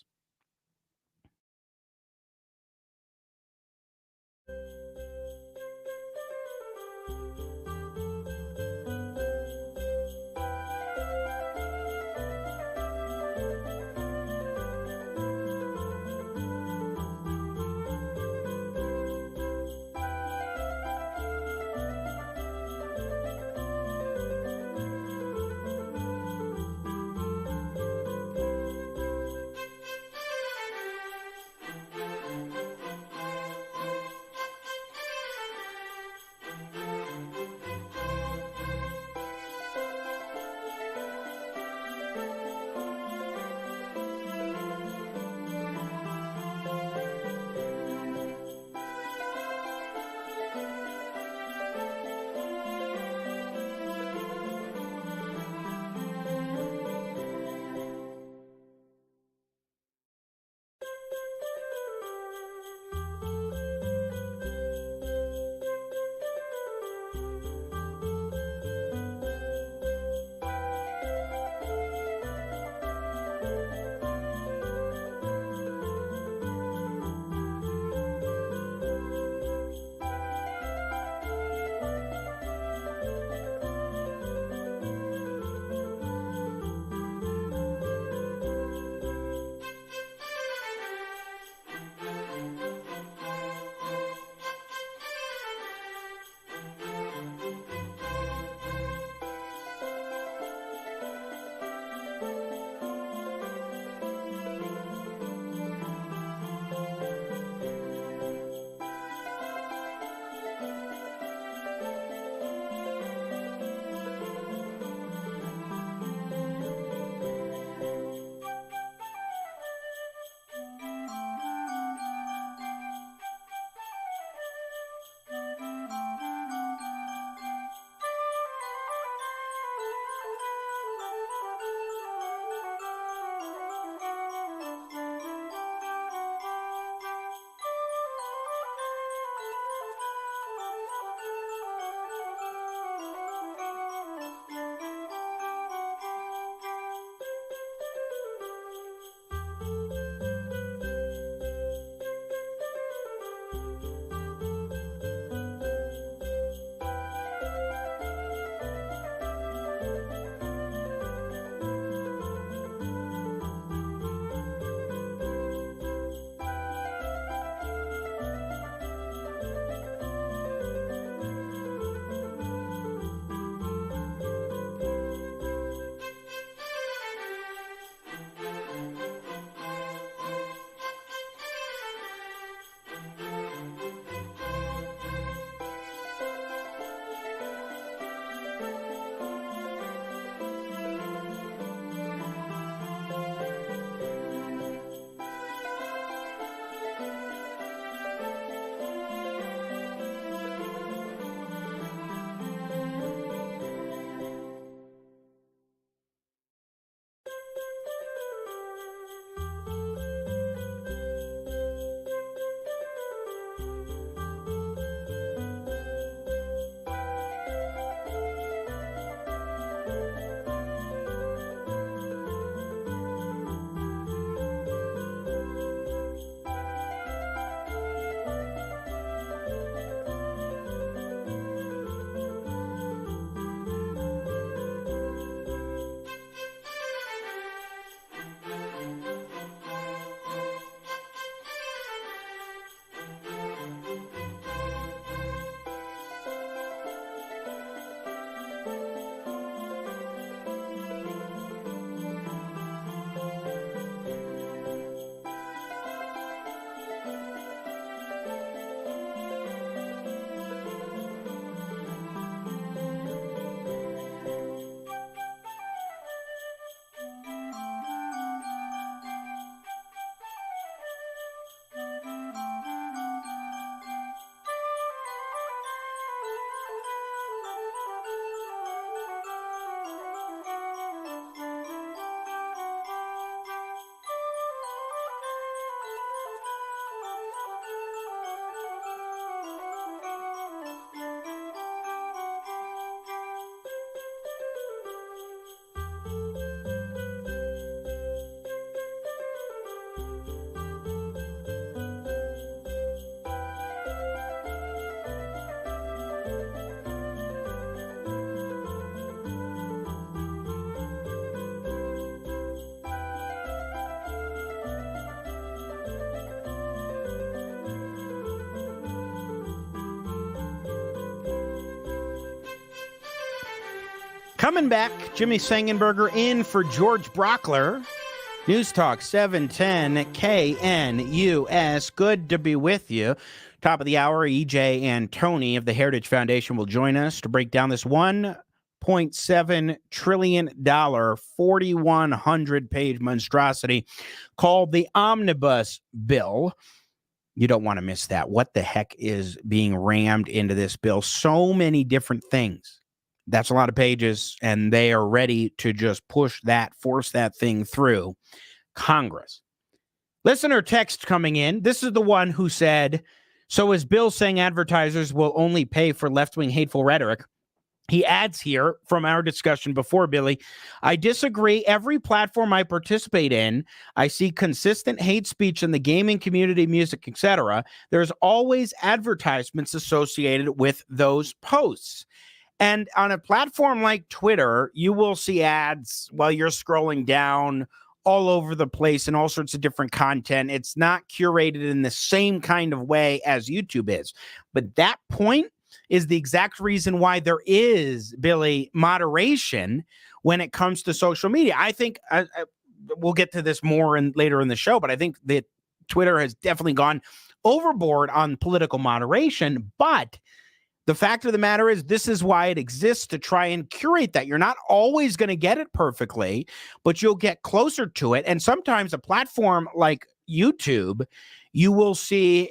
Coming back, Jimmy Sengenberger in for George Brauchler. News Talk 710 KNUS. Good to be with you. Top of the hour, EJ Antoni of the Heritage Foundation will join us to break down this $1.7 trillion, 4,100-page monstrosity called the Omnibus Bill. You don't want to miss that. What the heck is being rammed into this bill? So many different things. That's a lot of pages, and they are ready to just force that thing through Congress. Listener text coming in. This is the one who said, so is Bill saying advertisers will only pay for left-wing hateful rhetoric? He adds here from our discussion before, Billy, I disagree. Every platform I participate in, I see consistent hate speech in the gaming community, music, etc. There's always advertisements associated with those posts. And on a platform like Twitter, you will see ads while you're scrolling down all over the place and all sorts of different content. It's not curated in the same kind of way as YouTube is. But that point is the exact reason why there is, Billy, moderation when it comes to social media. I think we'll get to this more later in the show, but I think that Twitter has definitely gone overboard on political moderation. But the fact of the matter is, this is why it exists, to try and curate that. You're not always going to get it perfectly, but you'll get closer to it. And sometimes a platform like YouTube, you will see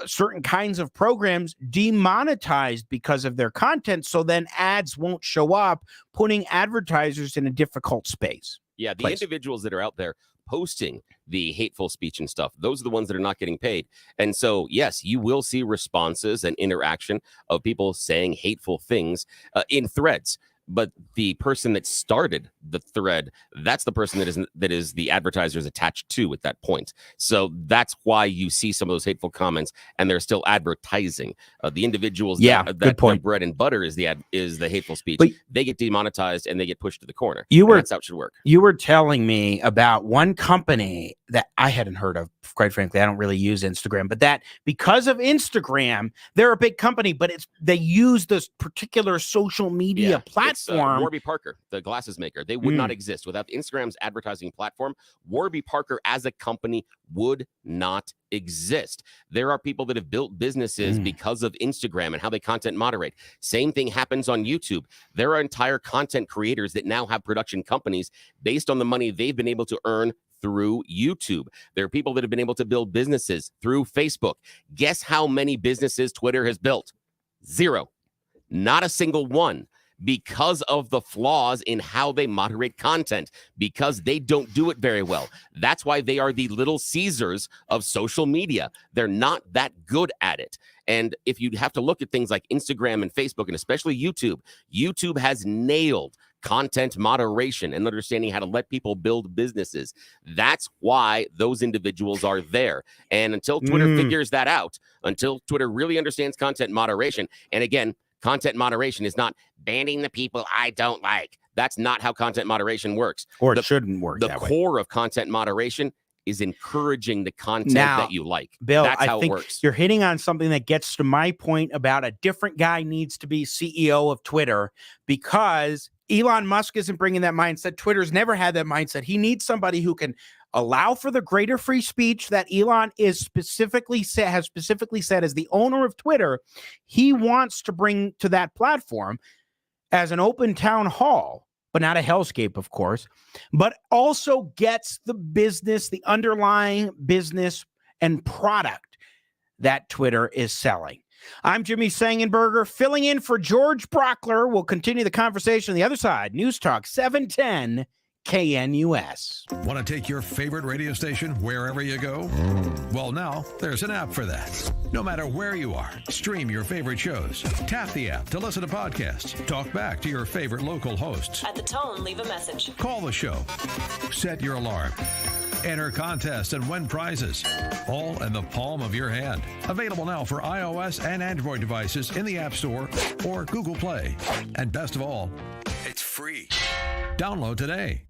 certain kinds of programs demonetized because of their content. So then ads won't show up, putting advertisers in a difficult space. Yeah, the individuals that are out there posting the hateful speech and stuff, those are the ones that are not getting paid. And so, yes, you will see responses and interaction of people saying hateful things in threads. But the person that started the thread, that's the person that is the advertisers attached to at that point. So that's why you see some of those hateful comments, and they're still advertising. The individuals that their bread and butter is the hateful speech. But they get demonetized and they get pushed to the corner. That's how it should work. You were telling me about one company that I hadn't heard of. Quite frankly, I don't really use Instagram, but that because of Instagram, they're a big company, but they use this particular social media platform. Warby Parker, the glasses maker, they would not exist without Instagram's advertising platform. Warby Parker as a company would not exist. There are people that have built businesses because of Instagram and how they content moderate. Same thing happens on YouTube. There are entire content creators that now have production companies based on the money they've been able to earn through YouTube. There are people that have been able to build businesses through Facebook. Guess how many businesses Twitter has built? 0. Not a single one. Because of the flaws in how they moderate content, because they don't do it very well. That's why they are the Little Caesars of social media. They're not that good at it. And if you have to look at things like Instagram and Facebook, and especially YouTube, YouTube has nailed content moderation and understanding how to let people build businesses. That's why those individuals are there. And until Twitter figures that out, until Twitter really understands content moderation, and again, content moderation is not banning the people I don't like. That's not how content moderation works. Or it shouldn't work. The core of content moderation is encouraging the content that you like. Bill, that's how I think it works. You're hitting on something that gets to my point about a different guy needs to be CEO of Twitter, because Elon Musk isn't bringing that mindset. Twitter's never had that mindset. He needs somebody who can allow for the greater free speech that Elon has specifically said as the owner of Twitter. He wants to bring to that platform as an open town hall, but not a hellscape, of course, but also gets the business, the underlying business and product that Twitter is selling. I'm Jimmy Sengenberger, filling in for George Brauchler. We'll continue the conversation on the other side. News Talk 710 KNUS. Want to take your favorite radio station wherever you go? Well, now there's an app for that. No matter where you are, stream your favorite shows. Tap the app to listen to podcasts. Talk back to your favorite local hosts. At the tone, leave a message. Call the show. Set your alarm. Enter contests and win prizes. All in the palm of your hand. Available now for iOS and Android devices in the App Store or Google Play. And best of all, it's free. Download today.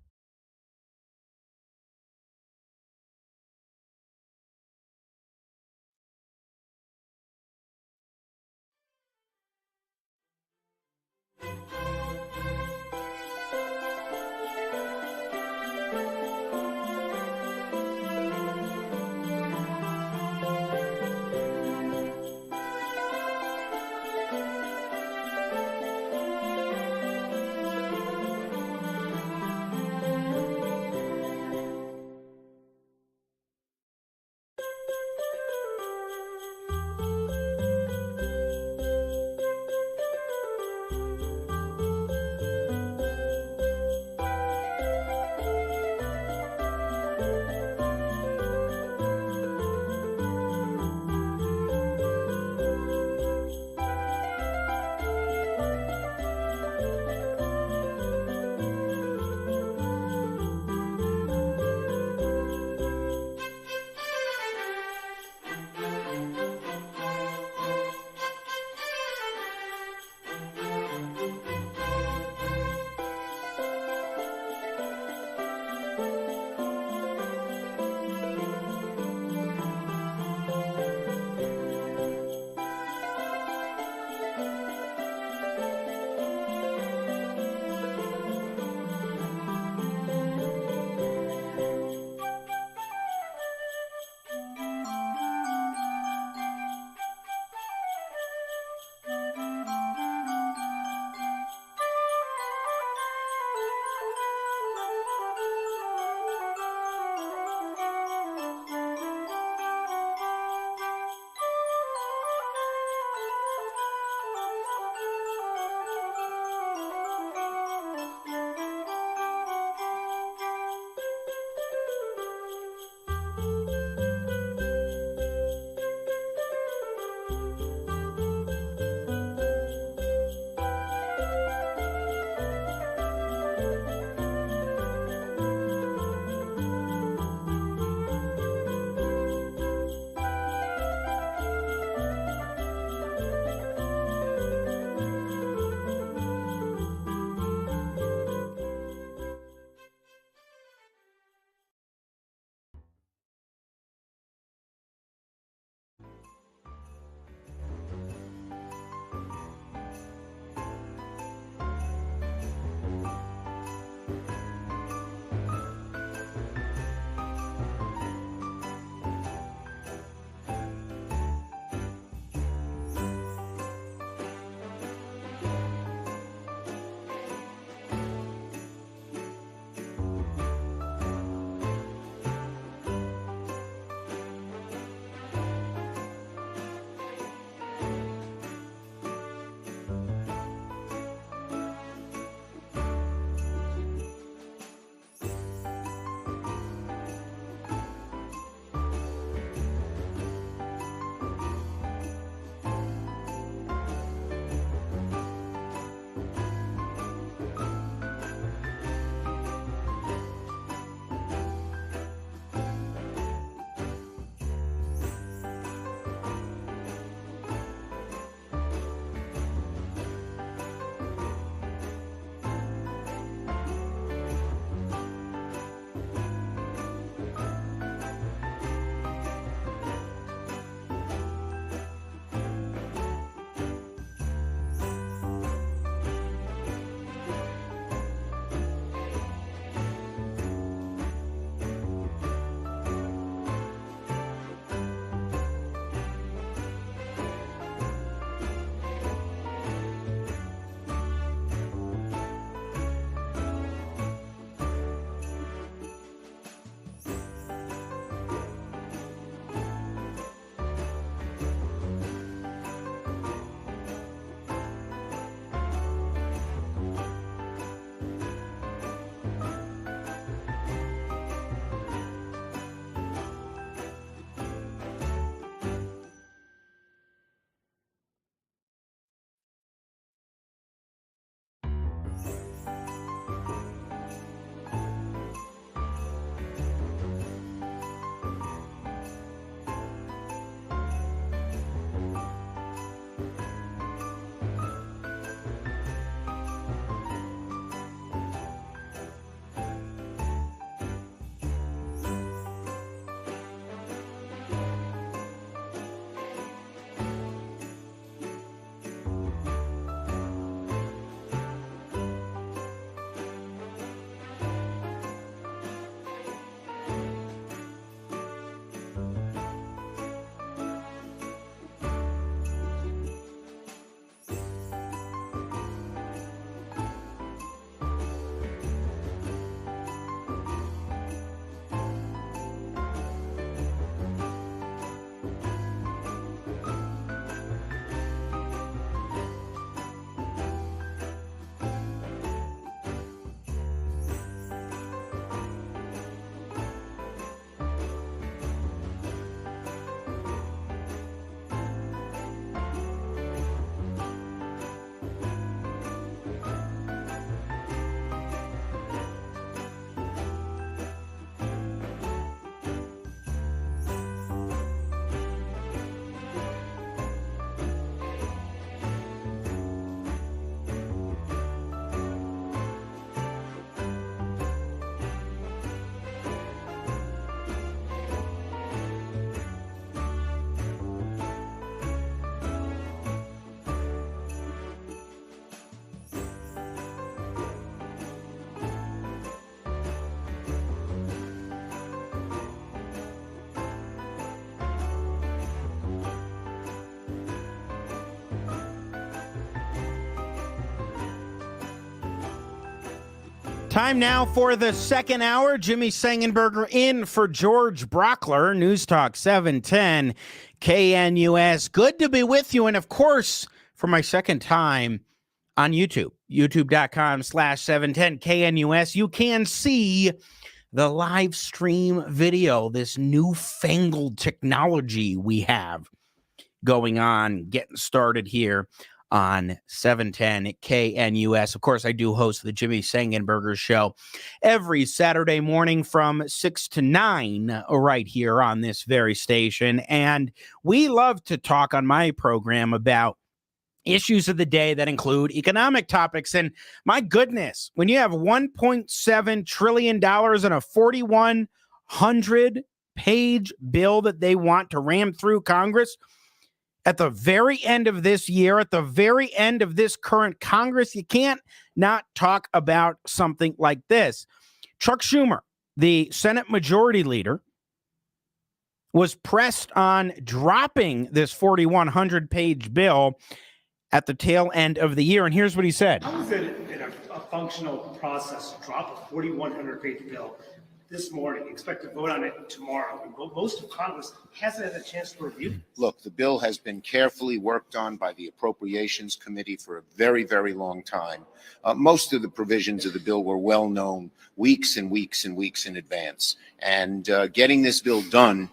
Time now for the second hour. Jimmy Sengenberger in for George Brauchler, News Talk 710 KNUS. Good to be with you. And of course, for my second time on YouTube, youtube.com/710 KNUS, you can see the live stream video, this newfangled technology we have going on, getting started here on 710 KNUS. Of course, I do host the Jimmy Sengenberger Show every Saturday morning from 6 to 9 right here on this very station. And we love to talk on my program about issues of the day that include economic topics. And my goodness, when you have $1.7 trillion in a 4,100-page bill that they want to ram through Congress, at the very end of this year, at the very end of this current Congress, you can't not talk about something like this. Chuck Schumer, the Senate Majority Leader, was pressed on dropping this 4,100-page bill at the tail end of the year. And here's what he said. How is it in a functional process to drop a 4,100-page bill this morning, expect to vote on it tomorrow? Most of Congress hasn't had a chance to review. Look, the bill has been carefully worked on by the Appropriations Committee for a very, very long time. Most of the provisions of the bill were well known weeks and weeks and weeks in advance. And getting this bill done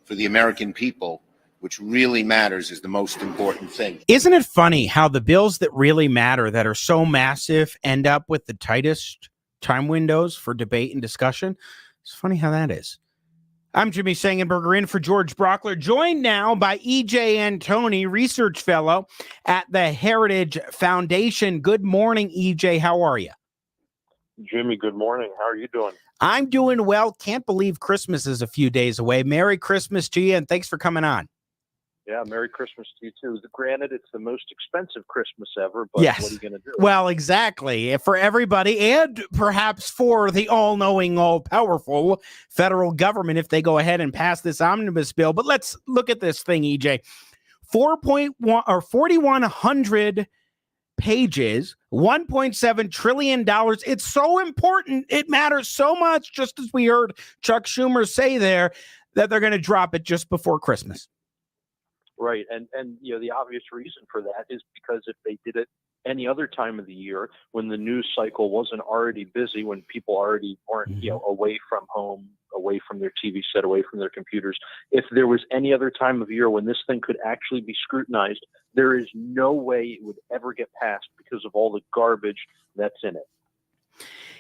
for the American people, which really matters, is the most important thing. Isn't it funny how the bills that really matter, that are so massive, end up with the tightest time windows for debate and discussion? It's funny how that is. I'm Jimmy Sengenberger in for George Brauchler, joined now by E.J. Antoni, research fellow at the Heritage Foundation. Good morning, E.J. How are you? Jimmy, good morning. How are you doing? I'm doing well. Can't believe Christmas is a few days away. Merry Christmas to you, and thanks for coming on. Yeah, Merry Christmas to you, too. Granted, it's the most expensive Christmas ever, but yes. What are you going to do? Well, exactly. For everybody, and perhaps for the all-knowing, all-powerful federal government, if they go ahead and pass this omnibus bill. But let's look at this thing, EJ. 4,100 pages, $1.7 trillion. It's so important. It matters so much, just as we heard Chuck Schumer say there, that they're going to drop it just before Christmas. Right. And you know, the obvious reason for that is because if they did it any other time of the year, when the news cycle wasn't already busy, when people already weren't, away from home, away from their TV set, away from their computers, if there was any other time of year when this thing could actually be scrutinized, there is no way it would ever get passed because of all the garbage that's in it.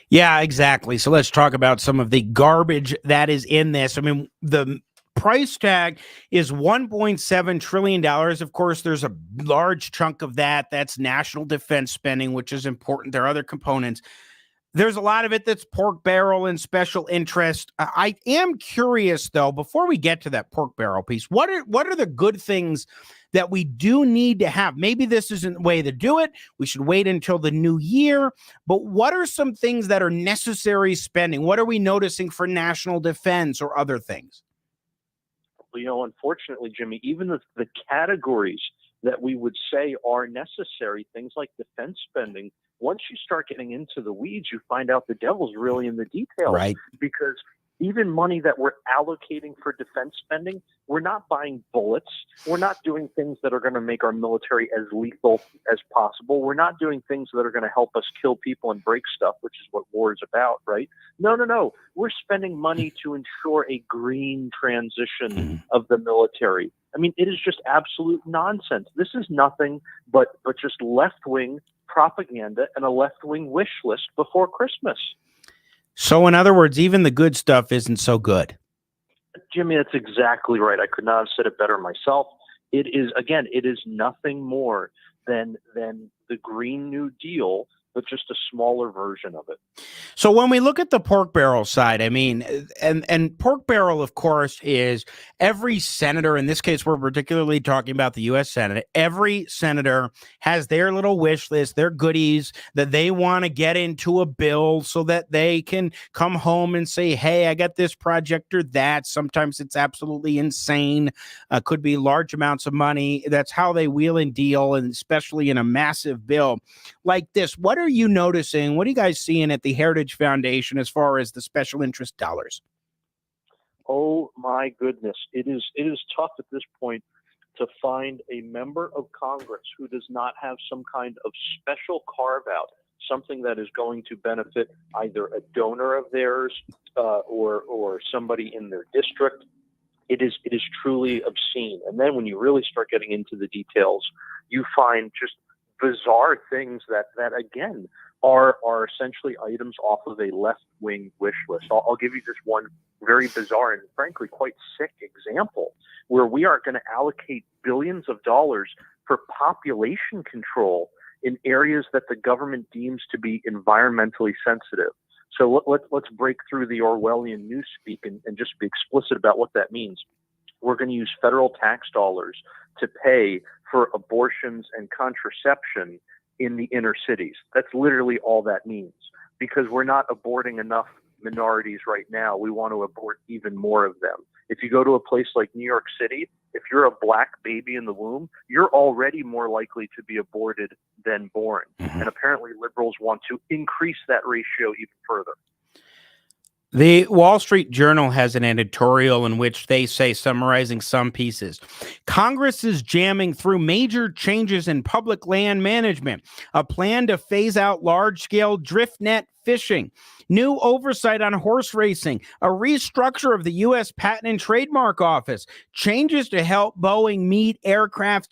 Yeah, exactly. So let's talk about some of the garbage that is in this. I mean, the price tag is $1.7 trillion. Of course, there's a large chunk of that that's national defense spending, which is important. There are other components. There's a lot of it that's pork barrel and special interest. I am curious, though, before we get to that pork barrel piece, what are the good things that we do need to have? Maybe this isn't the way to do it. We should wait until the new year. But what are some things that are necessary spending? What are we noticing for national defense or other things? You know, unfortunately, Jimmy, even the categories that we would say are necessary, things like defense spending, once you start getting into the weeds, you find out the devil's really in the details. Right. Because even money that we're allocating for defense spending, we're not buying bullets. We're not doing things that are going to make our military as lethal as possible. We're not doing things that are going to help us kill people and break stuff, which is what war is about, right? No. We're spending money to ensure a green transition of the military. I mean, it is just absolute nonsense. This is nothing but just left-wing propaganda and a left-wing wish list before Christmas. So in other words, even the good stuff isn't so good. Jimmy, that's exactly right. I could not have said it better myself. It is nothing more than the Green New Deal, but just a smaller version of it. So when we look at the pork barrel side, I mean, and pork barrel, of course, is every senator, in this case, we're particularly talking about the U.S. Senate, every senator has their little wish list, their goodies that they want to get into a bill so that they can come home and say, hey, I got this project or that. Sometimes it's absolutely insane. Could be large amounts of money. That's how they wheel and deal, and especially in a massive bill like this. What are are you noticing? What are you guys seeing at the Heritage Foundation as far as the special interest dollars? Oh my goodness. It is tough at this point to find a member of Congress who does not have some kind of special carve out, something that is going to benefit either a donor of theirs or somebody in their district. It is truly obscene. And then when you really start getting into the details, you find just bizarre things that again are essentially items off of a left-wing wish list. I'll give you just one very bizarre and frankly quite sick example where we are going to allocate billions of dollars for population control in areas that the government deems to be environmentally sensitive. So let's break through the Orwellian newspeak and just be explicit about what that means. We're going to use federal tax dollars to pay for abortions and contraception in the inner cities. That's literally all that means, because we're not aborting enough minorities right now. We want to abort even more of them. If you go to a place like New York City, if you're a black baby in the womb, you're already more likely to be aborted than born. And apparently liberals want to increase that ratio even further. The Wall Street Journal has an editorial in which they say, summarizing some pieces, Congress is jamming through major changes in public land management, a plan to phase out large-scale drift net fishing, new oversight on horse racing, a restructure of the U.S. Patent and Trademark Office, changes to help Boeing meet aircraft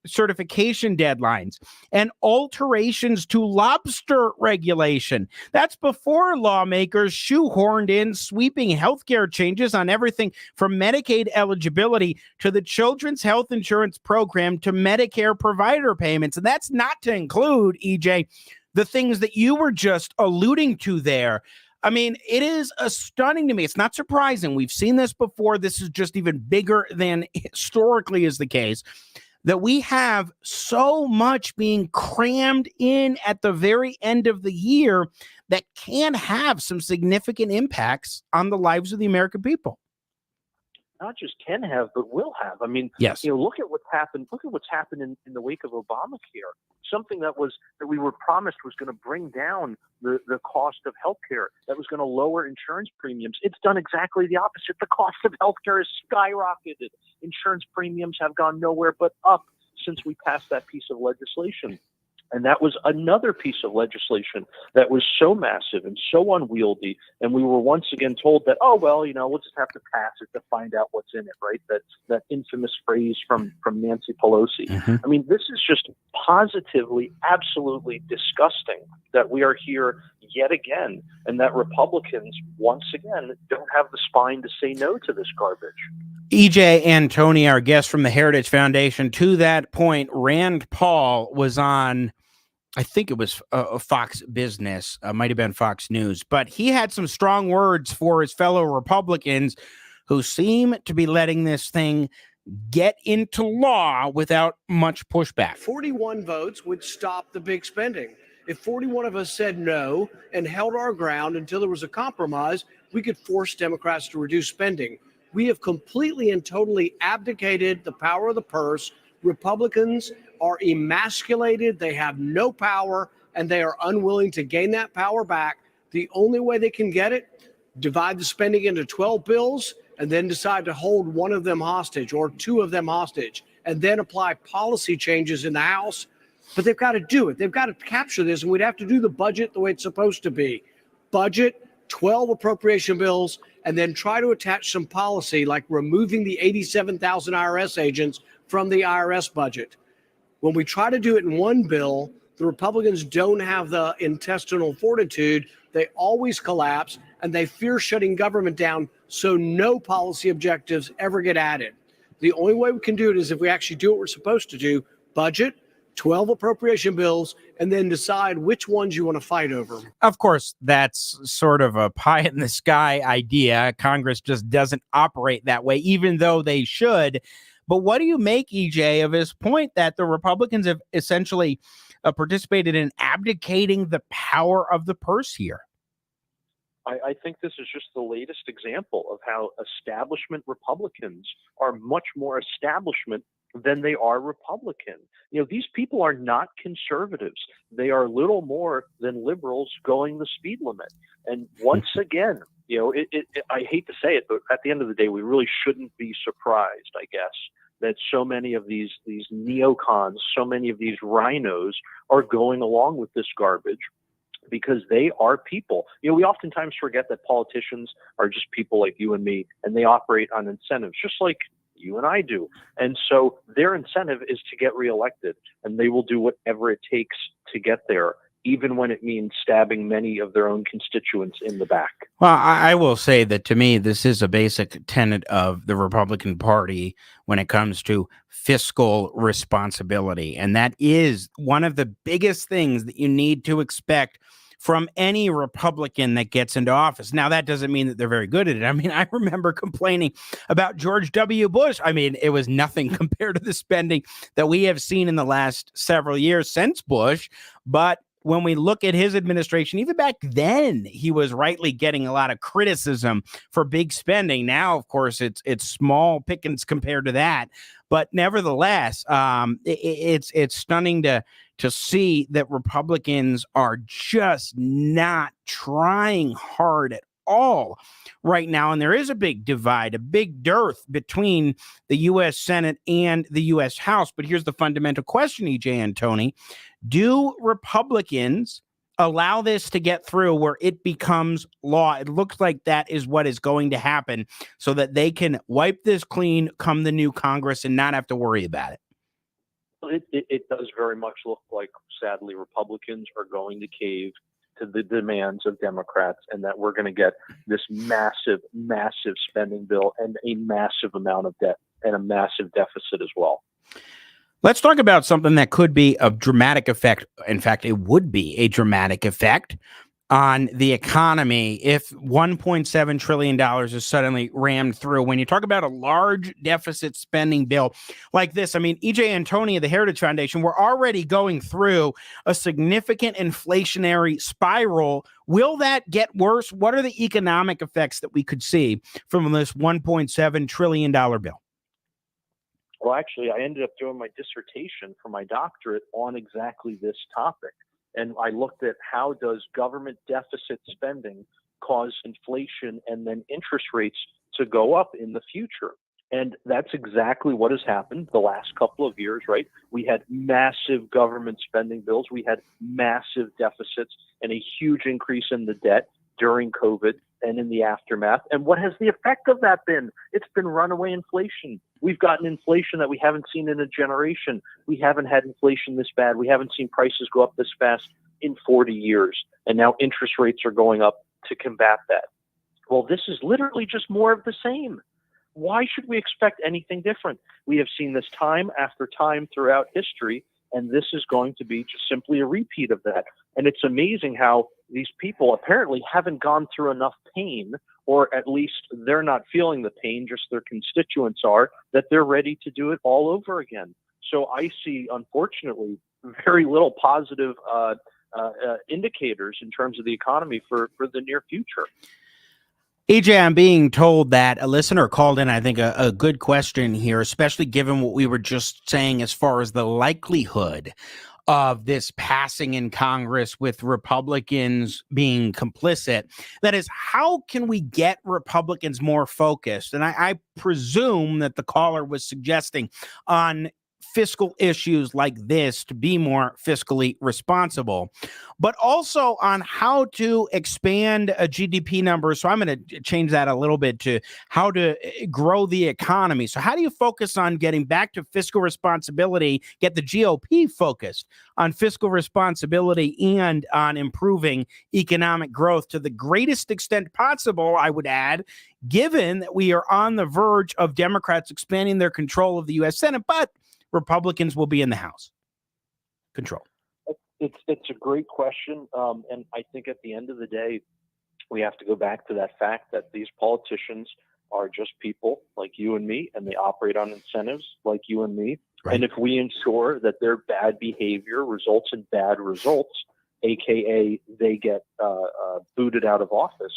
certification deadlines, and alterations to lobster regulation. That's before lawmakers shoehorned in sweeping healthcare changes on everything from Medicaid eligibility to the Children's Health Insurance Program to Medicare provider payments. And that's not to include, EJ, the things that you were just alluding to there. I mean, it is stunning to me. It's not surprising. We've seen this before. This is just even bigger than historically is the case, that we have so much being crammed in at the very end of the year that can have some significant impacts on the lives of the American people. Not just can have, but will have. I mean, yes. Look at what's happened. Look at what's happened in the wake of Obamacare. Something that we were promised was going to bring down the cost of healthcare, that was going to lower insurance premiums. It's done exactly the opposite. The cost of healthcare has skyrocketed. Insurance premiums have gone nowhere but up since we passed that piece of legislation. And that was another piece of legislation that was so massive and so unwieldy. And we were once again told that, oh, well, we'll just have to pass it to find out what's in it, right? That infamous phrase from Nancy Pelosi. I mean, this is just positively, absolutely disgusting that we are here yet again, and that Republicans, once again, don't have the spine to say no to this garbage. EJ Antoni, our guest from the Heritage Foundation. To that point, Rand Paul was on, I think it was Fox Business, might have been Fox News, but he had some strong words for his fellow Republicans who seem to be letting this thing get into law without much pushback. 41 votes would stop the big spending. If 41 of us said no and held our ground until there was a compromise, we could force Democrats to reduce spending. We have completely and totally abdicated the power of the purse. Republicans are emasculated. They have no power, and they are unwilling to gain that power back. The only way they can get it, divide the spending into 12 bills and then decide to hold one of them hostage or two of them hostage, and then apply policy changes in the House. But they've got to do it. They've got to capture this, and we'd have to do the budget the way it's supposed to be. Budget, 12 appropriation bills, and then try to attach some policy like removing the 87,000 IRS agents from the IRS budget. When we try to do it in one bill, the Republicans don't have the intestinal fortitude. They always collapse, and they fear shutting government down, so no policy objectives ever get added. The only way we can do it is if we actually do what we're supposed to do: budget, 12 appropriation bills, and then decide which ones you want to fight over. Of course, that's sort of a pie-in-the-sky idea. Congress just doesn't operate that way, even though they should. But what do you make, EJ, of his point that the Republicans have essentially participated in abdicating the power of the purse here? I think this is just the latest example of how establishment Republicans are much more establishment than they are Republican. These people are not conservatives. They are little more than liberals going the speed limit. And once again, I hate to say it, but at the end of the day, we really shouldn't be surprised, I guess, that so many of these neocons, so many of these rhinos are going along with this garbage, because they are people. We oftentimes forget that politicians are just people like you and me, and they operate on incentives, just like you and I do. And so their incentive is to get reelected, and they will do whatever it takes to get there, even when it means stabbing many of their own constituents in the back. Well, I will say that to me, this is a basic tenet of the Republican Party when it comes to fiscal responsibility. And that is one of the biggest things that you need to expect from any Republican that gets into office. Now, that doesn't mean that they're very good at it. I mean, I remember complaining about George W. Bush. I mean, it was nothing compared to the spending that we have seen in the last several years since Bush. But when we look at his administration, even back then, he was rightly getting a lot of criticism for big spending. Now, of course, it's small pickings compared to that. But nevertheless, it's stunning to see that Republicans are just not trying hard at all right now. And there is a big divide, a big dearth between the U.S. Senate and the U.S. House. But here's the fundamental question, EJ Antoni. Do Republicans allow this to get through where it becomes law? It looks like that is what is going to happen, so that they can wipe this clean come the new Congress and not have to worry about it. It does very much look like, sadly, Republicans are going to cave to the demands of Democrats, and that we're going to get this massive, massive spending bill and a massive amount of debt and a massive deficit as well. Let's talk about something that could be a dramatic effect. In fact, it would be a dramatic effect on the economy if $1.7 trillion is suddenly rammed through. When you talk about a large deficit spending bill like this, I mean, EJ Antoni of the Heritage Foundation, we're already going through a significant inflationary spiral. Will that get worse? What are the economic effects that we could see from this $1.7 trillion bill? Well, actually, I ended up doing my dissertation for my doctorate on exactly this topic. And I looked at how does government deficit spending cause inflation and then interest rates to go up in the future. And that's exactly what has happened the last couple of years, right? We had massive government spending bills. We had massive deficits and a huge increase in the debt during COVID and in the aftermath. And what has the effect of that been? It's been runaway inflation. We've gotten inflation that we haven't seen in a generation. We haven't had inflation this bad. We haven't seen prices go up this fast in 40 years. And now interest rates are going up to combat that. Well, this is literally just more of the same. Why should we expect anything different? We have seen this time after time throughout history, and this is going to be just simply a repeat of that. And it's amazing how these people apparently haven't gone through enough pain, or at least they're not feeling the pain, just their constituents are, that they're ready to do it all over again. So I see, unfortunately, very little positive indicators in terms of the economy for the near future. EJ, I'm being told that a listener called in, I think, a good question here, especially given what we were just saying as far as the likelihood of this passing in Congress with Republicans being complicit. That is, how can we get Republicans more focused? And I presume that the caller was suggesting on fiscal issues like this to be more fiscally responsible, but also on how to expand a GDP number. So I'm going to change that a little bit to how to grow the economy. So how do you focus on getting back to fiscal responsibility, get the GOP focused on fiscal responsibility and on improving economic growth to the greatest extent possible, I would add, given that we are on the verge of Democrats expanding their control of the U.S. Senate, but Republicans will be in the House. Control. It's a great question, and I think at the end of the day, we have to go back to that fact that these politicians are just people like you and me, and they operate on incentives like you and me. Right. And if we ensure that their bad behavior results in bad results, aka they get booted out of office,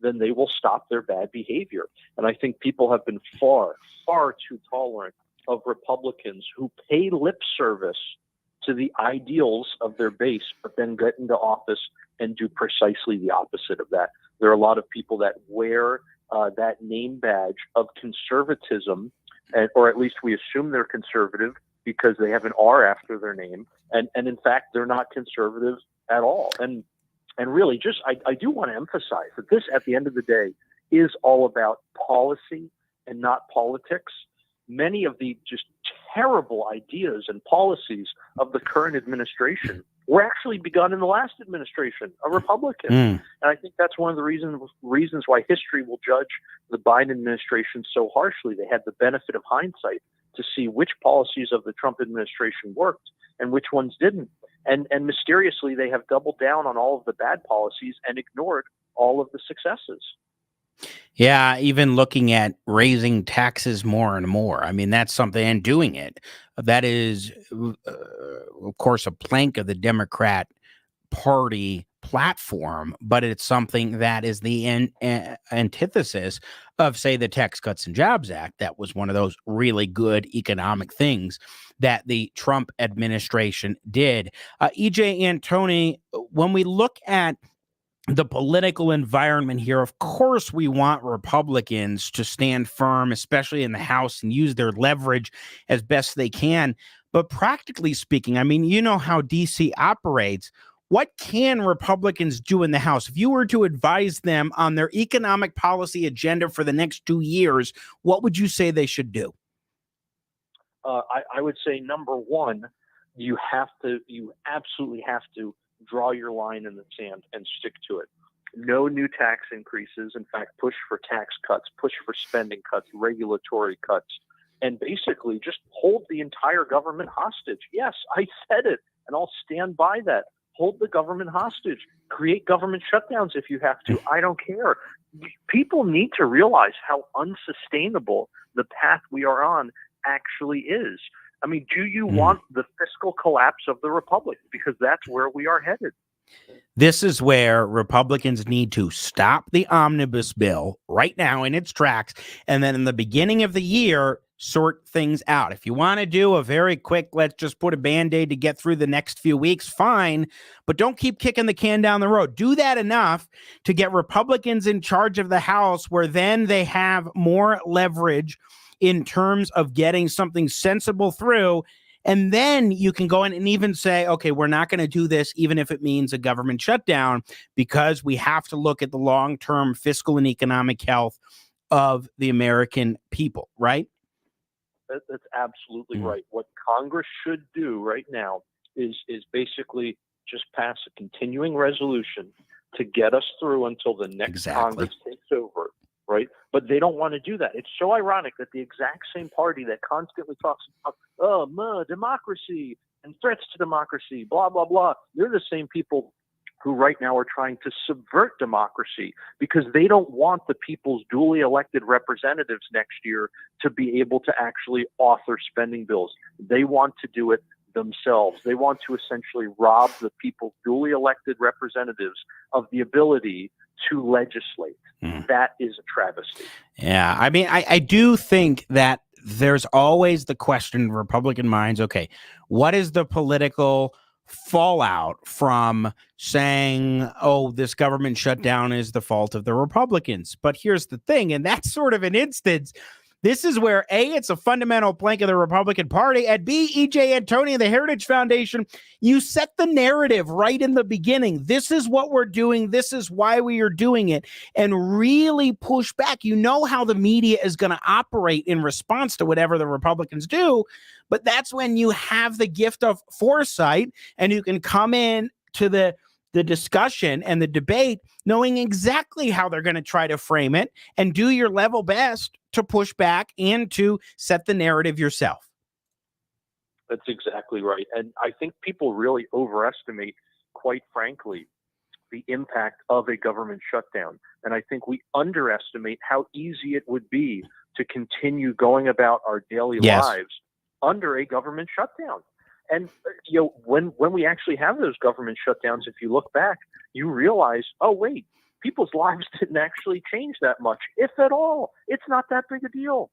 then they will stop their bad behavior. And I think people have been far, far too tolerant of Republicans who pay lip service to the ideals of their base, but then get into office and do precisely the opposite of that. There are a lot of people that wear that name badge of conservatism, or at least we assume they're conservative because they have an R after their name, and in fact they're not conservative at all. And really, just I do want to emphasize that this, at the end of the day, is all about policy and not politics. Many of the just terrible ideas and policies of the current administration were actually begun in the last administration, a Republican. And I think that's one of the reasons why history will judge the Biden administration so harshly. They had the benefit of hindsight to see which policies of the Trump administration worked and which ones didn't. And mysteriously, they have doubled down on all of the bad policies and ignored all of the successes. Yeah, even looking at raising taxes more and more. I mean, that's something, and doing it. That is, of course, a plank of the Democrat Party platform, but it's something that is the antithesis of, say, the Tax Cuts and Jobs Act. That was one of those really good economic things that the Trump administration did. EJ Antoni, when we look at the political environment here, of course, we want Republicans to stand firm, especially in the House, and use their leverage as best they can. But practically speaking, I mean, you know how DC operates. What can Republicans do in the House? If you were to advise them on their economic policy agenda for the next 2 years, what would you say they should do? I would say, number one, you absolutely have to draw your line in the sand and stick to it. No new tax increases. In fact, push for tax cuts, push for spending cuts, regulatory cuts, and basically just hold the entire government hostage. Yes, I said it, and I'll stand by that. Hold the government hostage. Create government shutdowns if you have to. I don't care. People need to realize how unsustainable the path we are on actually is. I mean, do you want the fiscal collapse of the republic? Because that's where we are headed. This is where Republicans need to stop the omnibus bill right now in its tracks, and then in the beginning of the year, sort things out. If you want to do a very quick, let's just put a Band-Aid to get through the next few weeks, fine, but don't keep kicking the can down the road. Do that enough to get Republicans in charge of the House, where then they have more leverage in terms of getting something sensible through. And then you can go in and even say, okay, we're not going to do this, even if it means a government shutdown, because we have to look at the long-term fiscal and economic health of the American people, right? That's absolutely right. What Congress should do right now is basically just pass a continuing resolution to get us through until the next Congress takes over. Right? But they don't want to do that. It's so ironic that the exact same party that constantly talks about, democracy and threats to democracy, blah, blah, blah. They're the same people who right now are trying to subvert democracy because they don't want the people's duly elected representatives next year to be able to actually author spending bills. They want to do it themselves. They want to essentially rob the people's duly elected representatives of the ability to legislate. That is a travesty. Yeah, I mean, I do think that there's always the question in Republican minds, okay, what is the political fallout from saying, oh, this government shutdown is the fault of the Republicans? But here's the thing, and that's sort of an instance. This is where, A, it's a fundamental plank of the Republican Party, and B, EJ Antoni and the Heritage Foundation, you set the narrative right in the beginning. This is what we're doing. This is why we are doing it, and really push back. You know how the media is going to operate in response to whatever the Republicans do, but that's when you have the gift of foresight, and you can come in to the discussion and the debate knowing exactly how they're going to try to frame it and do your level best to push back and to set the narrative yourself. That's exactly right. And I think people really overestimate, quite frankly, the impact of a government shutdown. And I think we underestimate how easy it would be to continue going about our daily lives under a government shutdown. And when we actually have those government shutdowns, if you look back, you realize, oh, wait, people's lives didn't actually change that much, if at all. It's not that big a deal.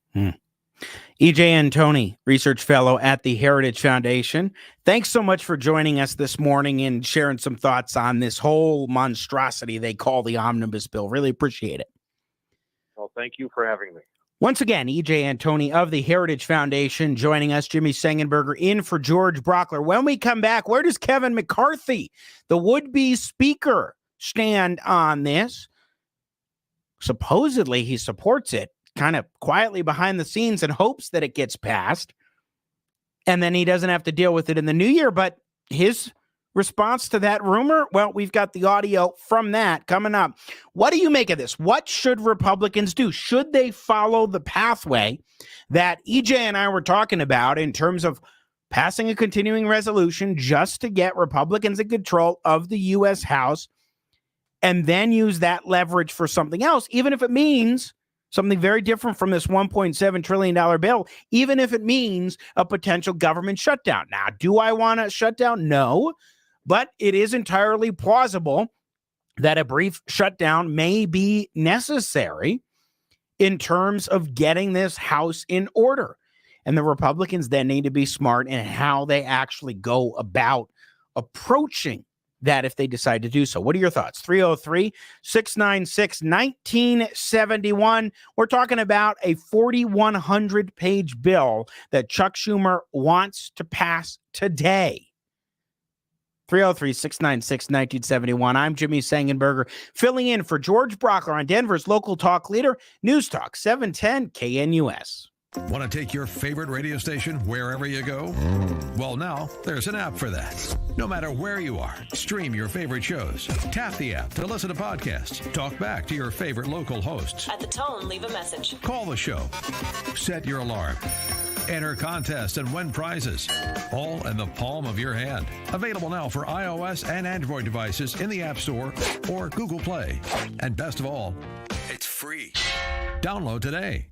EJ Antoni, Research Fellow at the Heritage Foundation. Thanks so much for joining us this morning and sharing some thoughts on this whole monstrosity they call the omnibus bill. Really appreciate it. Well, thank you for having me. Once again, EJ Antoni of the Heritage Foundation joining us. Jimmy Sengenberger in for George Brauchler. When we come back, where does Kevin McCarthy, the would-be speaker, stand on this? Supposedly, he supports it kind of quietly behind the scenes and hopes that it gets passed. And then he doesn't have to deal with it in the new year. But his response to that rumor, well, we've got the audio from that coming up. What do you make of this? What should Republicans do? Should they follow the pathway that EJ and I were talking about in terms of passing a continuing resolution just to get Republicans in control of the U.S. House and then use that leverage for something else, even if it means something very different from this $1.7 trillion bill, even if it means a potential government shutdown? Now, do I want a shutdown? No, but it is entirely plausible that a brief shutdown may be necessary in terms of getting this House in order. And the Republicans then need to be smart in how they actually go about approaching that if they decide to do so. What are your thoughts? 303-696-1971. We're talking about a 4,100-page bill that Chuck Schumer wants to pass today. 303-696-1971. I'm Jimmy Sengenberger, filling in for George Brauchler on Denver's local talk leader, News Talk 710 KNUS. Want to take your favorite radio station wherever you go? Well, now there's an app for that. No matter where you are, stream your favorite shows. Tap the app to listen to podcasts. Talk back to your favorite local hosts. At the tone, leave a message. Call the show. Set your alarm. Enter contests and win prizes. All in the palm of your hand. Available now for iOS and Android devices in the App Store or Google Play. And best of all, it's free. Download today.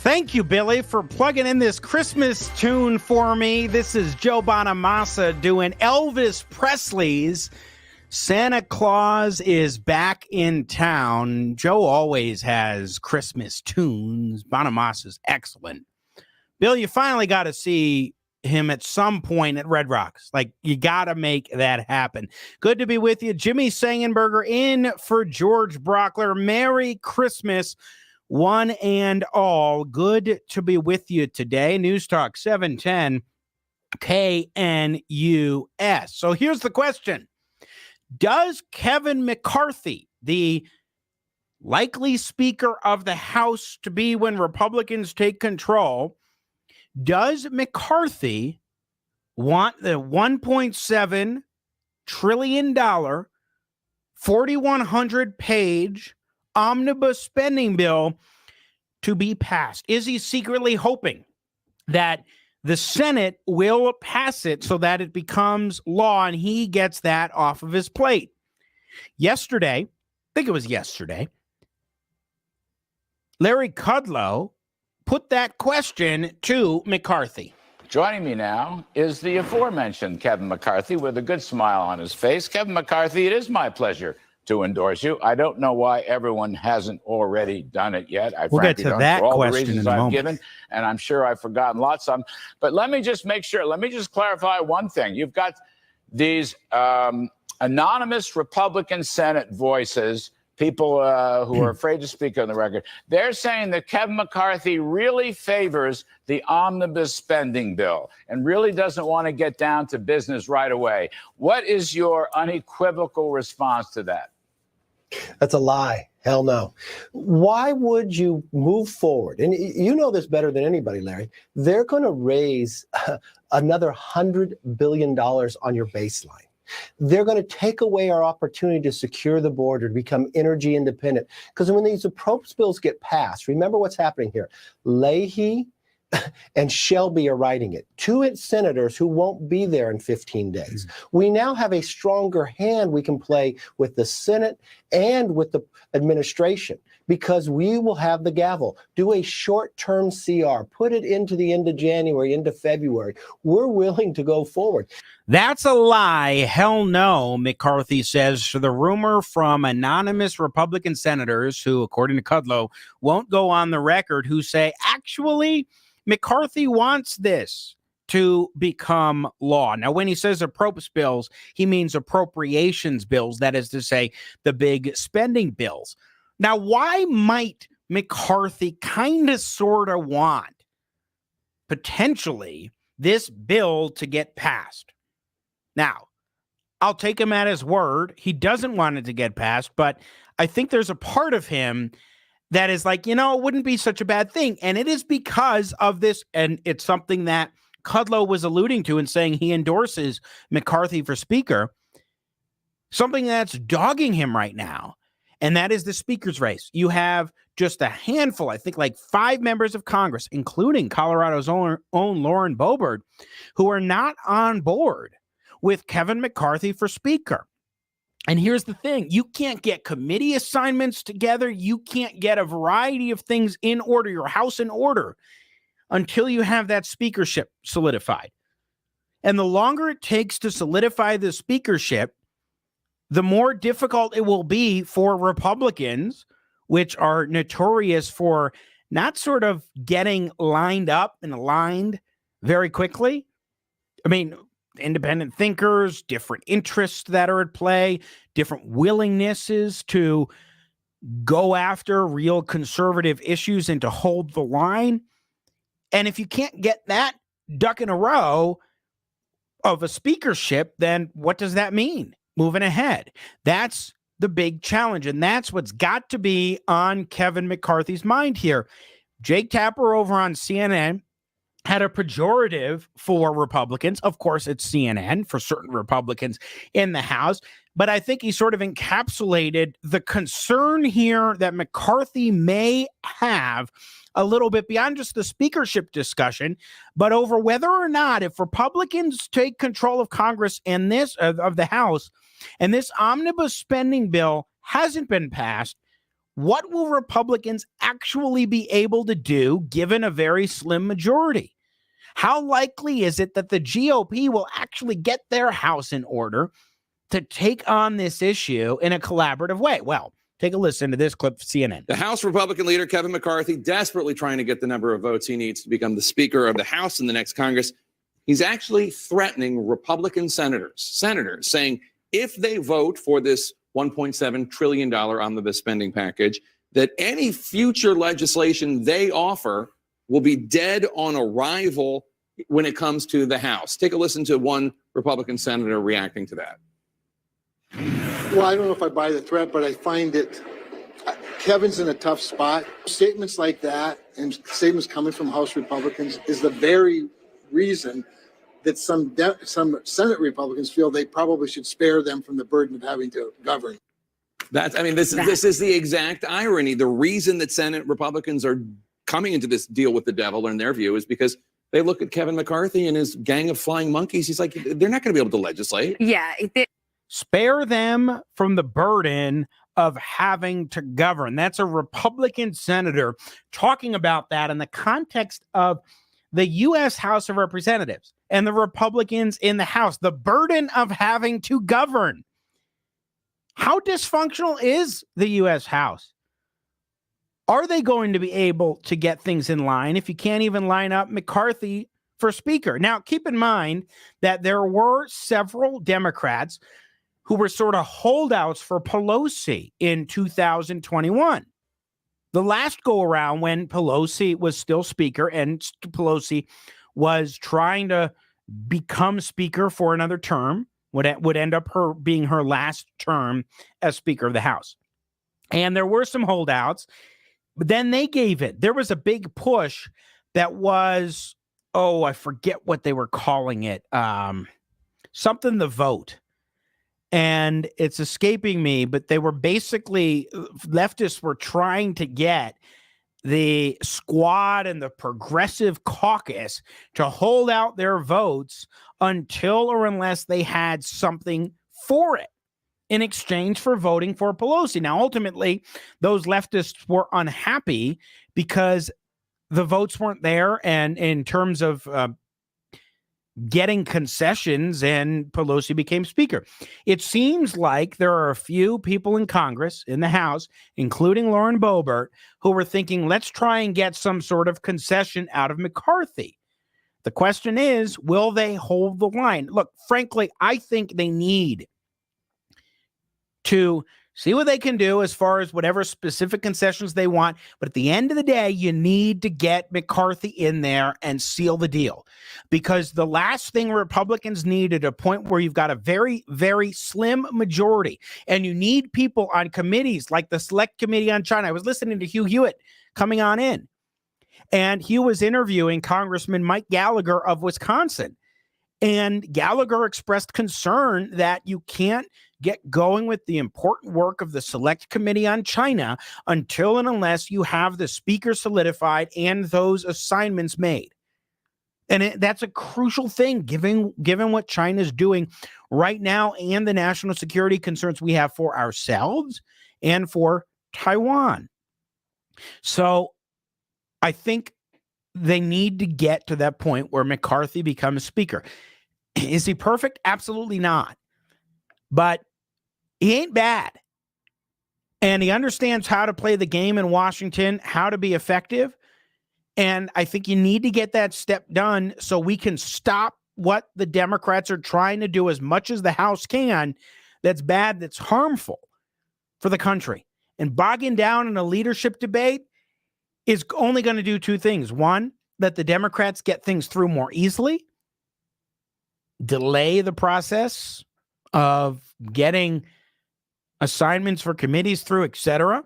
Thank you, Billy, for plugging in this Christmas tune for me. This is Joe Bonamassa doing Elvis Presley's Santa Claus is Back in Town. Joe always has Christmas tunes. Bonamassa's excellent. Bill, you finally got to see him at some point at Red Rocks. Like, you got to make that happen. Good to be with you. Jimmy Sengenberger in for George Brauchler. Merry Christmas, one and all. Good to be with you today. News Talk 710 KNUS. So here's the question. Does Kevin McCarthy, the likely Speaker of the House to be when Republicans take control, does McCarthy want the $1.7 trillion, 4,100-page omnibus spending bill to be passed? Is he secretly hoping that the Senate will pass it so that it becomes law and he gets that off of his plate? Yesterday, I think it was yesterday, Larry Kudlow put that question to McCarthy. Joining me now is the aforementioned Kevin McCarthy with a good smile on his face. Kevin McCarthy, it is my pleasure to endorse you. I don't know why everyone hasn't already done it yet. We'll get to that question in a moment. Given, and I'm sure I've forgotten lots of them. But let me just make sure. Let me just clarify one thing. You've got these anonymous Republican Senate voices, people who are afraid to speak on the record. They're saying that Kevin McCarthy really favors the omnibus spending bill and really doesn't want to get down to business right away. What is your unequivocal response to that? That's a lie. Hell no. Why would you move forward? And you know this better than anybody, Larry. They're going to raise another $100 billion on your baseline. They're going to take away our opportunity to secure the border, to become energy independent. Because when these approach bills get passed, remember what's happening here. Leahy and Shelby are writing it. Two senators who won't be there in 15 days. We now have a stronger hand we can play with the Senate and with the administration because we will have the gavel. Do a short-term CR. Put it into the end of January, into February. We're willing to go forward. That's a lie. Hell no, McCarthy says to the rumor from anonymous Republican senators who, according to Kudlow, won't go on the record, who say, actually, McCarthy wants this to become law. Now, when he says appropriations bills, he means appropriations bills. That is to say, the big spending bills. Now, why might McCarthy kind of sort of want potentially this bill to get passed? Now, I'll take him at his word. He doesn't want it to get passed, but I think there's a part of him that is like, it wouldn't be such a bad thing. And it is because of this, and it's something that Kudlow was alluding to and saying he endorses McCarthy for Speaker, something that's dogging him right now, and that is the Speaker's race. You have just a handful, I think like 5 members of Congress, including Colorado's own Lauren Boebert, who are not on board with Kevin McCarthy for Speaker. And here's the thing. You can't get committee assignments together. You can't get a variety of things in order, your house in order, until you have that speakership solidified. And the longer it takes to solidify the speakership, the more difficult it will be for Republicans, which are notorious for not sort of getting lined up and aligned very quickly. I mean, independent thinkers, different interests that are at play, different willingnesses to go after real conservative issues and to hold the line. And if you can't get that duck in a row of a speakership, then what does that mean moving ahead? That's the big challenge. And that's what's got to be on Kevin McCarthy's mind here. Jake Tapper over on CNN had a pejorative for Republicans. Of course, it's CNN for certain Republicans in the House. But I think he sort of encapsulated the concern here that McCarthy may have a little bit beyond just the speakership discussion, but over whether or not, if Republicans take control of Congress and this of the House, and this omnibus spending bill hasn't been passed, What will Republicans actually be able to do given a very slim majority? How likely is it that the GOP will actually get their house in order to take on this issue in a collaborative way? Well, take a listen to this clip from CNN. The House Republican leader, Kevin McCarthy, desperately trying to get the number of votes he needs to become the Speaker of the House in the next Congress. He's actually threatening Republican senators, saying if they vote for this $1.7 trillion omnibus spending package, that any future legislation they offer will be dead on arrival when it comes to the House. Take a listen to one Republican senator reacting to that. Well, I don't know if I buy the threat, but I find it, Kevin's in a tough spot. Statements like that and statements coming from House Republicans is the very reason that some Senate Republicans feel they probably should spare them from the burden of having to govern. This is the exact irony. The reason that Senate Republicans are coming into this deal with the devil, in their view, is because they look at Kevin McCarthy and his gang of flying monkeys. He's like, they're not going to be able to legislate. Yeah. Spare them from the burden of having to govern. That's a Republican senator talking about that in the context of the U.S. House of Representatives and the Republicans in the House, the burden of having to govern. How dysfunctional is the U.S. House? Are they going to be able to get things in line if you can't even line up McCarthy for Speaker? Now, keep in mind that there were several Democrats who were sort of holdouts for Pelosi in 2021. The last go around when Pelosi was still Speaker and Pelosi was trying to become Speaker for another term, would end up being her last term as Speaker of the House. And there were some holdouts, but then they gave it. There was a big push that was, I forget what they were calling it, something the vote. And it's escaping me, but they were basically, leftists were trying to get the Squad and the Progressive Caucus to hold out their votes until or unless they had something for it in exchange for voting for Pelosi. Now, ultimately, those leftists were unhappy because the votes weren't there, and in terms of getting concessions, and Pelosi became Speaker. It seems like there are a few people in Congress, in the House, including Lauren Boebert, who were thinking, let's try and get some sort of concession out of McCarthy. The question is, will they hold the line? Look, frankly, I think they need to see what they can do as far as whatever specific concessions they want. But at the end of the day, you need to get McCarthy in there and seal the deal. Because the last thing Republicans need at a point where you've got a very, very slim majority and you need people on committees like the Select Committee on China. I was listening to Hugh Hewitt coming on in, and Hugh was interviewing Congressman Mike Gallagher of Wisconsin. And Gallagher expressed concern that you can't get going with the important work of the Select Committee on China until and unless you have the Speaker solidified and those assignments made. And that's a crucial thing, given what China's doing right now and the national security concerns we have for ourselves and for Taiwan. So I think they need to get to that point where McCarthy becomes Speaker. Is he perfect? Absolutely not. But he ain't bad. And he understands how to play the game in Washington, how to be effective. And I think you need to get that step done so we can stop what the Democrats are trying to do as much as the House can. That's bad, that's harmful for the country. And bogging down in a leadership debate is only going to do two things. One, that the Democrats get things through more easily, delay the process of getting assignments for committees through, etc.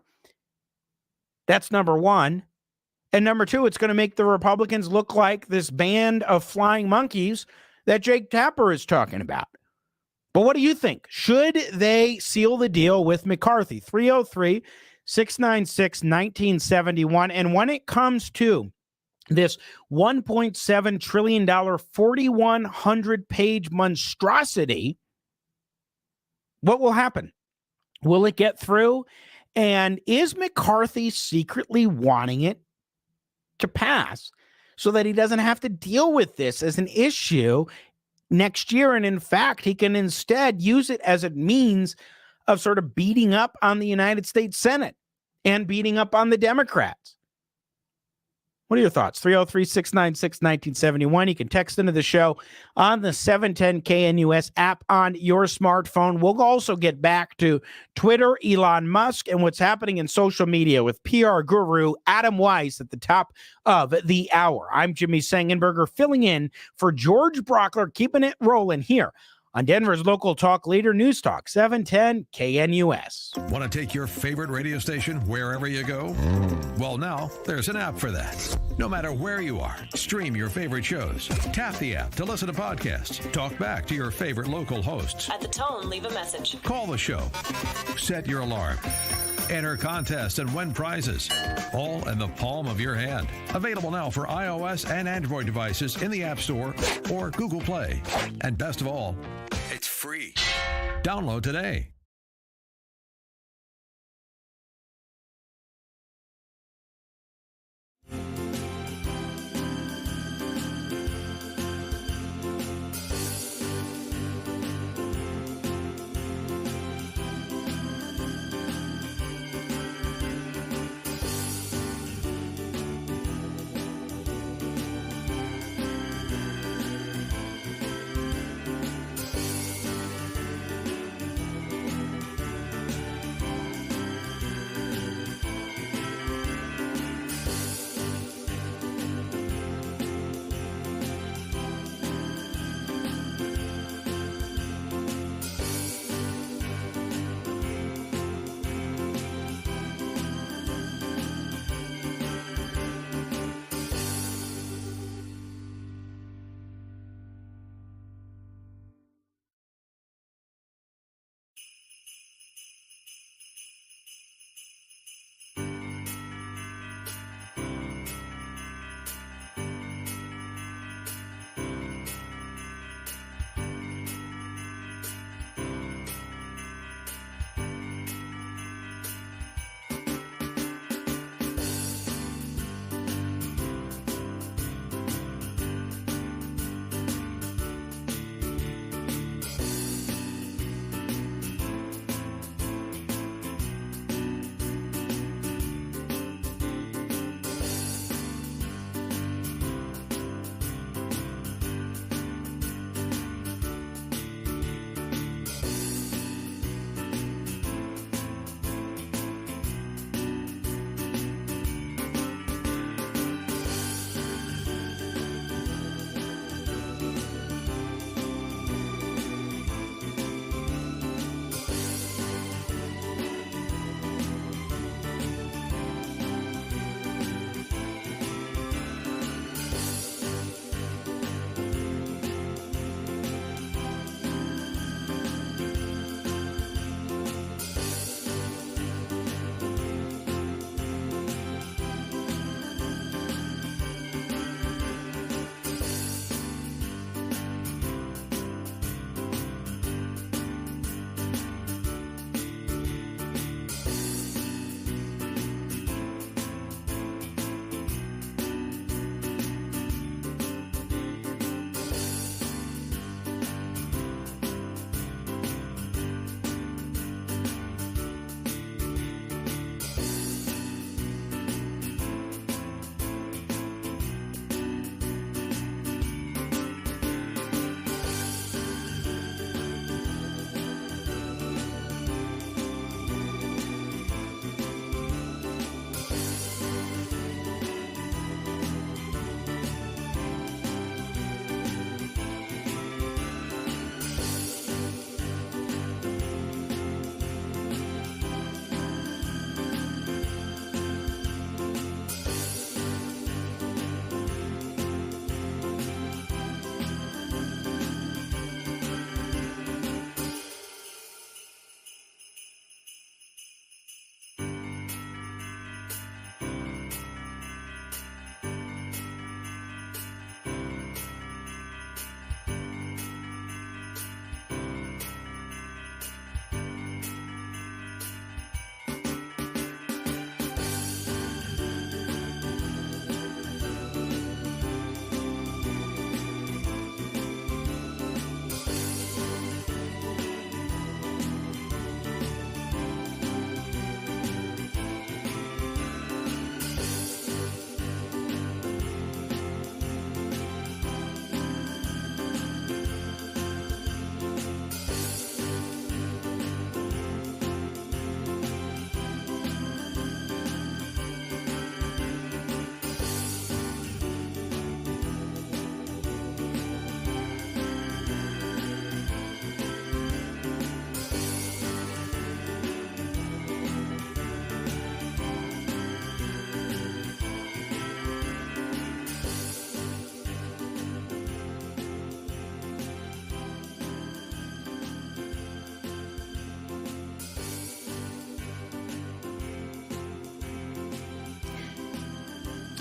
That's number one. And number two, it's going to make the Republicans look like this band of flying monkeys that Jake Tapper is talking about. But what do you think? Should they seal the deal with McCarthy? 303-696-1971. And when it comes to this $1.7 trillion, 4,100-page monstrosity, what will happen? Will it get through? And is McCarthy secretly wanting it to pass so that he doesn't have to deal with this as an issue next year? And in fact, he can instead use it as a means of sort of beating up on the United States Senate and beating up on the Democrats. What are your thoughts? 303-696-1971. You can text into the show on the 710 KNUS app on your smartphone. We'll also get back to Twitter, Elon Musk, and what's happening in social media with PR guru Adam Weiss at the top of the hour. I'm Jimmy Sengenberger, filling in for George Brauchler, keeping it rolling here on Denver's local talk leader, News Talk 710 KNUS. Want to take your favorite radio station wherever you go? Well, now there's an app for that. No matter where you are, stream your favorite shows. Tap the app to listen to podcasts. Talk back to your favorite local hosts. At the tone, leave a message. Call the show. Set your alarm. Enter contests and win prizes, all in the palm of your hand. Available now for iOS and Android devices in the App Store or Google Play. And best of all, it's free. Download today.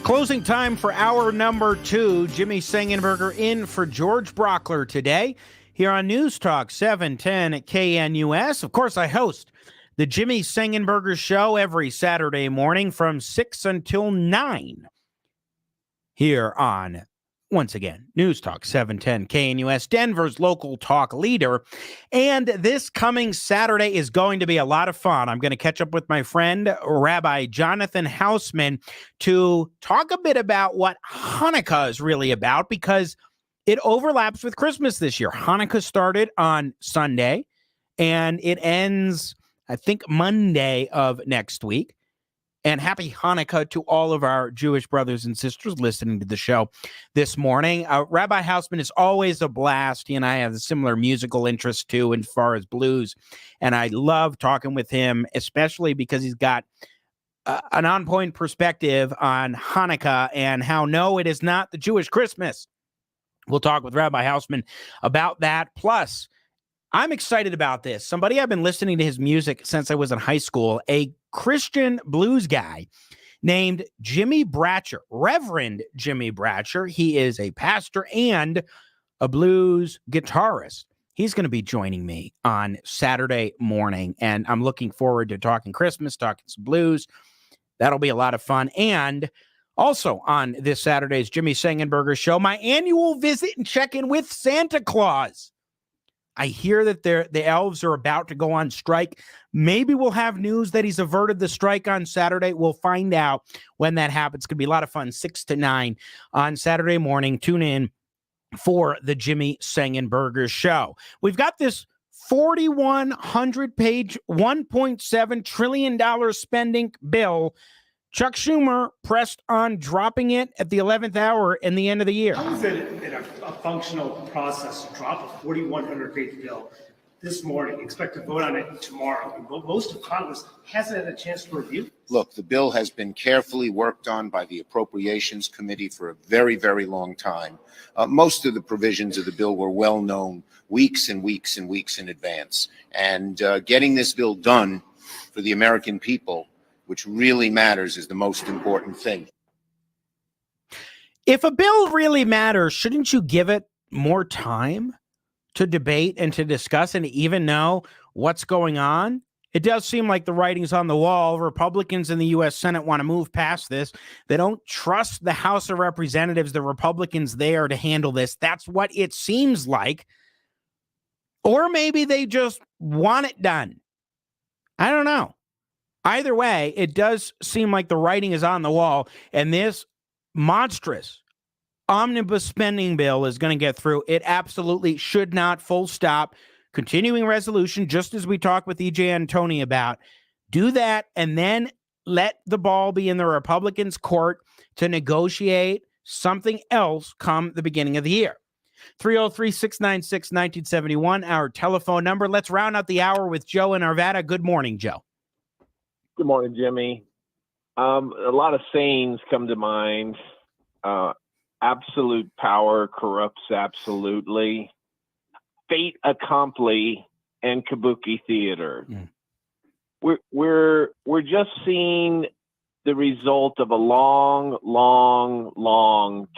Closing time for hour number 2. Jimmy Sengenberger in for George Brauchler today here on News Talk 710 at KNUS. Of course, I host the Jimmy Sengenberger Show every Saturday morning from 6 until 9 here on, once again, News Talk 710 KNUS, Denver's local talk leader. And this coming Saturday is going to be a lot of fun. I'm going to catch up with my friend, Rabbi Jonathan Hausman, to talk a bit about what Hanukkah is really about, because it overlaps with Christmas this year. Hanukkah started on Sunday, and it ends, I think, Monday of next week. And happy Hanukkah to all of our Jewish brothers and sisters listening to the show this morning. Rabbi Hausman is always a blast. He and I have a similar musical interest, too, as far as blues. And I love talking with him, especially because he's got an on-point perspective on Hanukkah and how, no, it is not the Jewish Christmas. We'll talk with Rabbi Hausman about that. Plus, I'm excited about this. Somebody I've been listening to his music since I was in high school, a Christian blues guy named Jimmy Bratcher, Reverend Jimmy Bratcher. He is a pastor and a blues guitarist. He's going to be joining me on Saturday morning, and I'm looking forward to talking Christmas, talking some blues. That'll be a lot of fun. And also on this Saturday's Jimmy Sengenberger Show, my annual visit and check-in with Santa Claus. I hear that the elves are about to go on strike. Maybe we'll have news that he's averted the strike on Saturday. We'll find out when that happens. It's going to be a lot of fun, 6 to 9 on Saturday morning. Tune in for the Jimmy Sengenberger Show. We've got this 4,100-page, $1.7 trillion spending bill. Chuck Schumer pressed on dropping it at the 11th hour in the end of the year. How is it in a functional process to drop a 4,100-page bill this morning? Expect to vote on it tomorrow. Most of Congress hasn't had a chance to review. Look, the bill has been carefully worked on by the Appropriations Committee for a very, very long time. Most of the provisions of the bill were well known weeks and weeks and weeks in advance. And getting this bill done for the American people, which really matters, is the most important thing. If a bill really matters, shouldn't you give it more time to debate and to discuss and to even know what's going on? It does seem like the writing's on the wall. Republicans in the U.S. Senate want to move past this. They don't trust the House of Representatives, the Republicans there, to handle this. That's what it seems like. Or maybe they just want it done. I don't know. Either way, it does seem like the writing is on the wall, and this monstrous omnibus spending bill is going to get through. It absolutely should not, full stop. Continuing resolution, just as we talked with EJ Antoni about, do that and then let the ball be in the Republicans' court to negotiate something else come the beginning of the year. 303-696-1971, our telephone number. Let's round out the hour with Joe in Arvada. Good morning, Joe. Good morning, Jimmy. A lot of sayings come to mind. Absolute power corrupts absolutely. Fait accompli and kabuki theater. We're just seeing the result of a long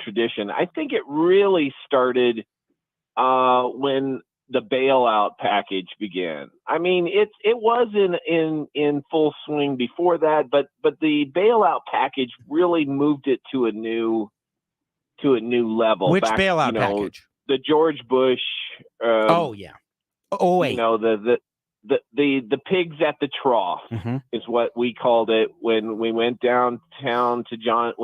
tradition. I think it really started when the bailout package began. I mean, it was in full swing before that, but the bailout package really moved it to a new level. Which bailout package? The George Bush. Oh yeah. Oh wait. You know, the pigs at the trough is what we called it when we went downtown to John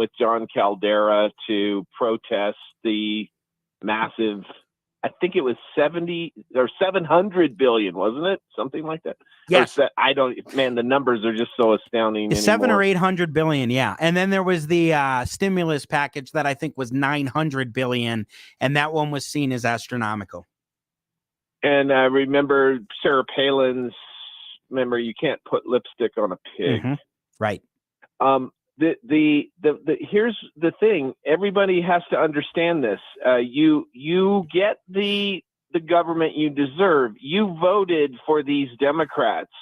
Caldera to protest the massive. I think it was 70 or 700 billion, wasn't it? Something like that. Yes. The numbers are just so astounding. 700 or 800 billion. Yeah. And then there was the stimulus package that I think was 900 billion. And that one was seen as astronomical. And I remember Sarah Palin's, you can't put lipstick on a pig. Right. Here's the thing. Everybody has to understand this. You get the government you deserve. You voted for these Democrats.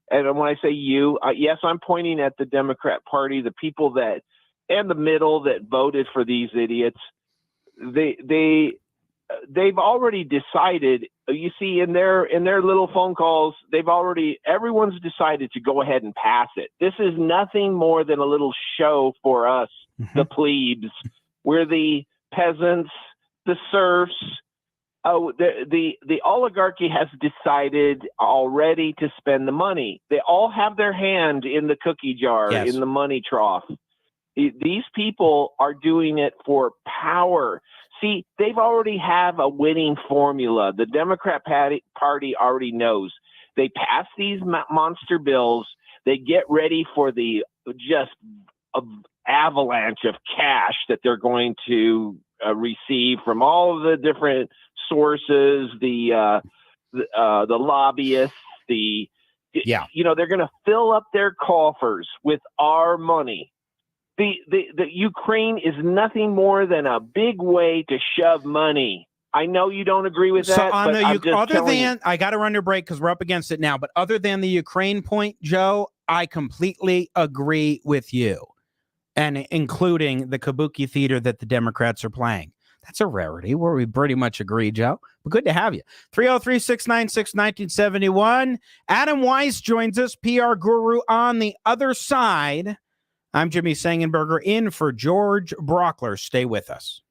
And when I say you, yes, I'm pointing at the Democrat Party, the people that and the middle that voted for these idiots, they've already decided. You see, in their little phone calls, everyone's decided to go ahead and pass it. This is nothing more than a little show for us, the plebes. We're the peasants, the serfs. Oh, the oligarchy has decided already to spend the money. They all have their hand in the cookie jar, Yes. in the money trough. These people are doing it for power. See, they've already have a winning formula. The Democrat Party already knows. They pass these monster bills. They get ready for the just avalanche of cash that they're going to receive from all of the different sources, the lobbyists, they're going to fill up their coffers with our money. The Ukraine is nothing more than a big way to shove money. I know you don't agree with that, but I'm just telling you. I got to run to break because we're up against it now. But other than the Ukraine point, Joe, I completely agree with you, and including the kabuki theater that the Democrats are playing. That's a rarity where we pretty much agree, Joe. But good to have you. 303-696-1971. Adam Weiss joins us, PR guru on the other side. I'm Jimmy Sengenberger in for George Brauchler. Stay with us.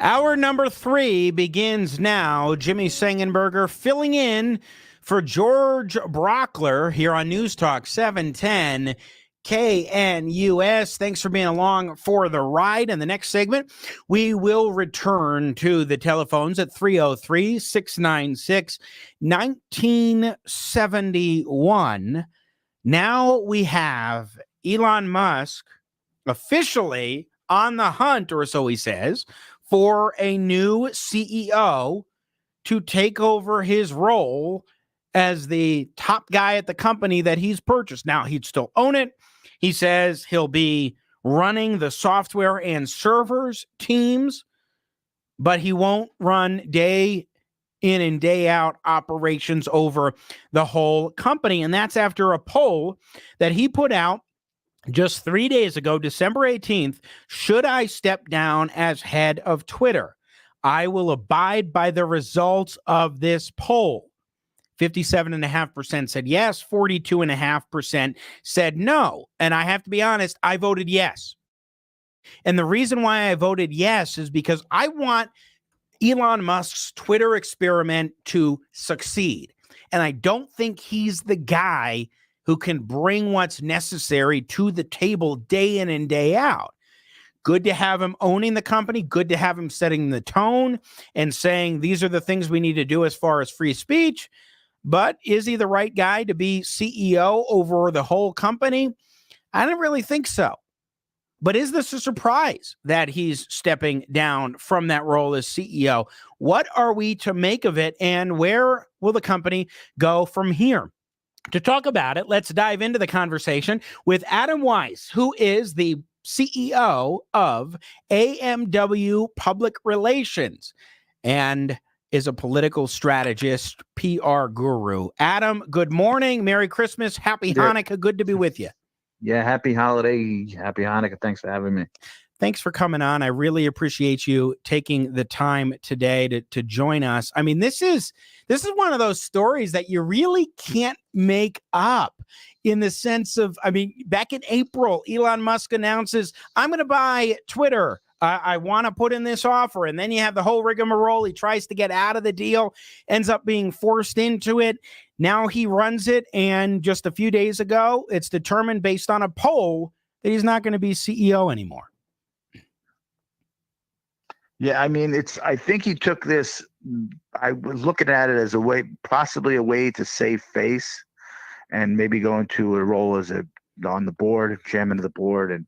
Hour number 3 begins now. Jimmy Sengenberger filling in for George Brauchler here on News Talk 710 KNUS. Thanks for being along for the ride. In the next segment, we will return to the telephones at 303-696-1971. Now we have Elon Musk officially on the hunt, or so he says, for a new CEO to take over his role as the top guy at the company that he's purchased. Now, he'd still own it. He says he'll be running the software and servers teams, but he won't run day in and day out operations over the whole company. And that's after a poll that he put out just 3 days ago, December 18th. Should I step down as head of Twitter? I will abide by the results of this poll. 57.5% said yes, 42.5% said no. And I have to be honest, I voted yes. And the reason why I voted yes is because I want Elon Musk's Twitter experiment to succeed. And I don't think he's the guy who can bring what's necessary to the table day in and day out. Good to have him owning the company. Good to have him setting the tone and saying these are the things we need to do as far as free speech. But is he the right guy to be CEO over the whole company? I don't really think so. But is this a surprise that he's stepping down from that role as CEO? What are we to make of it, and where will the company go from here? To talk about it, let's dive into the conversation with Adam Weiss, who is the CEO of AWMPR Public Relations and is a political strategist, PR guru. Adam, good morning. Merry Christmas. Happy Hanukkah. Good to be with you. Yeah, happy holiday. Happy Hanukkah. Thanks for having me. Thanks for coming on. I really appreciate you taking the time today to join us. I mean, this is one of those stories that you really can't make up, in the sense of, I mean, back in April, Elon Musk announces, I'm going to buy Twitter. I want to put in this offer. And then you have the whole rigmarole. He tries to get out of the deal, ends up being forced into it. Now he runs it. And just a few days ago, it's determined based on a poll that he's not going to be CEO anymore. Yeah, I mean, I think he took this, I was looking at it as a way, possibly a way to save face and maybe go into a role as on the board, chairman of the board, and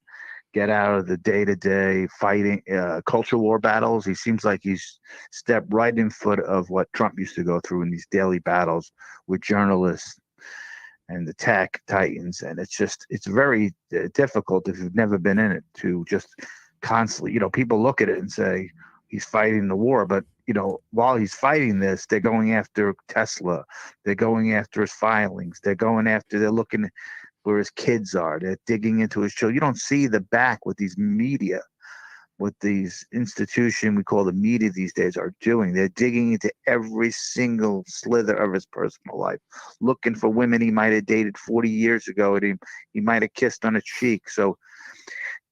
get out of the day-to-day fighting, culture war battles. He seems like he's stepped right in foot of what Trump used to go through in these daily battles with journalists and the tech titans. And it's very difficult, if you've never been in it, to just constantly, people look at it and say he's fighting the war, but while he's fighting this, they're going after Tesla, they're going after his filings, they're looking where his kids are, they're digging into his children. You don't see the back with these media, what these institutions we call the media these days are doing. They're digging into every single slither of his personal life, looking for women he might have dated 40 years ago and he might have kissed on a cheek. So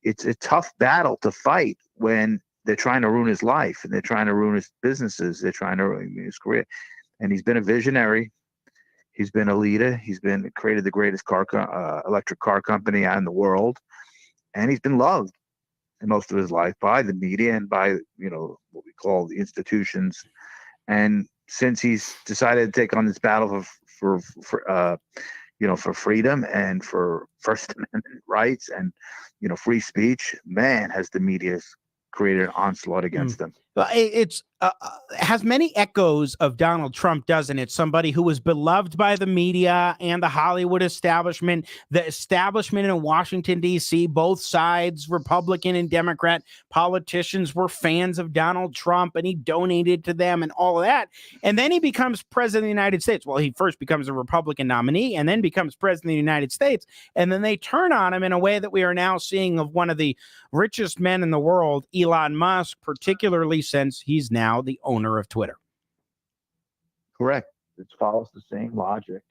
it's a tough battle to fight when they're trying to ruin his life and they're trying to ruin his businesses. They're trying to ruin his career. And he's been a visionary. He's been a leader. He's created the greatest electric car company in the world. And he's been loved in most of his life by the media and by, what we call the institutions. And since he's decided to take on this battle for freedom and for First Amendment rights and, free speech, man, has the media created an onslaught against them. It's has many echoes of Donald Trump, doesn't it? Somebody who was beloved by the media and the Hollywood establishment, the establishment in Washington, D.C., both sides, Republican and Democrat politicians were fans of Donald Trump, and he donated to them and all of that. And then he becomes president of the United States. Well, he first becomes a Republican nominee and then becomes president of the United States. And then they turn on him in a way that we are now seeing of one of the richest men in the world, Elon Musk, particularly since he's now the owner of Twitter. Correct. It follows the same logic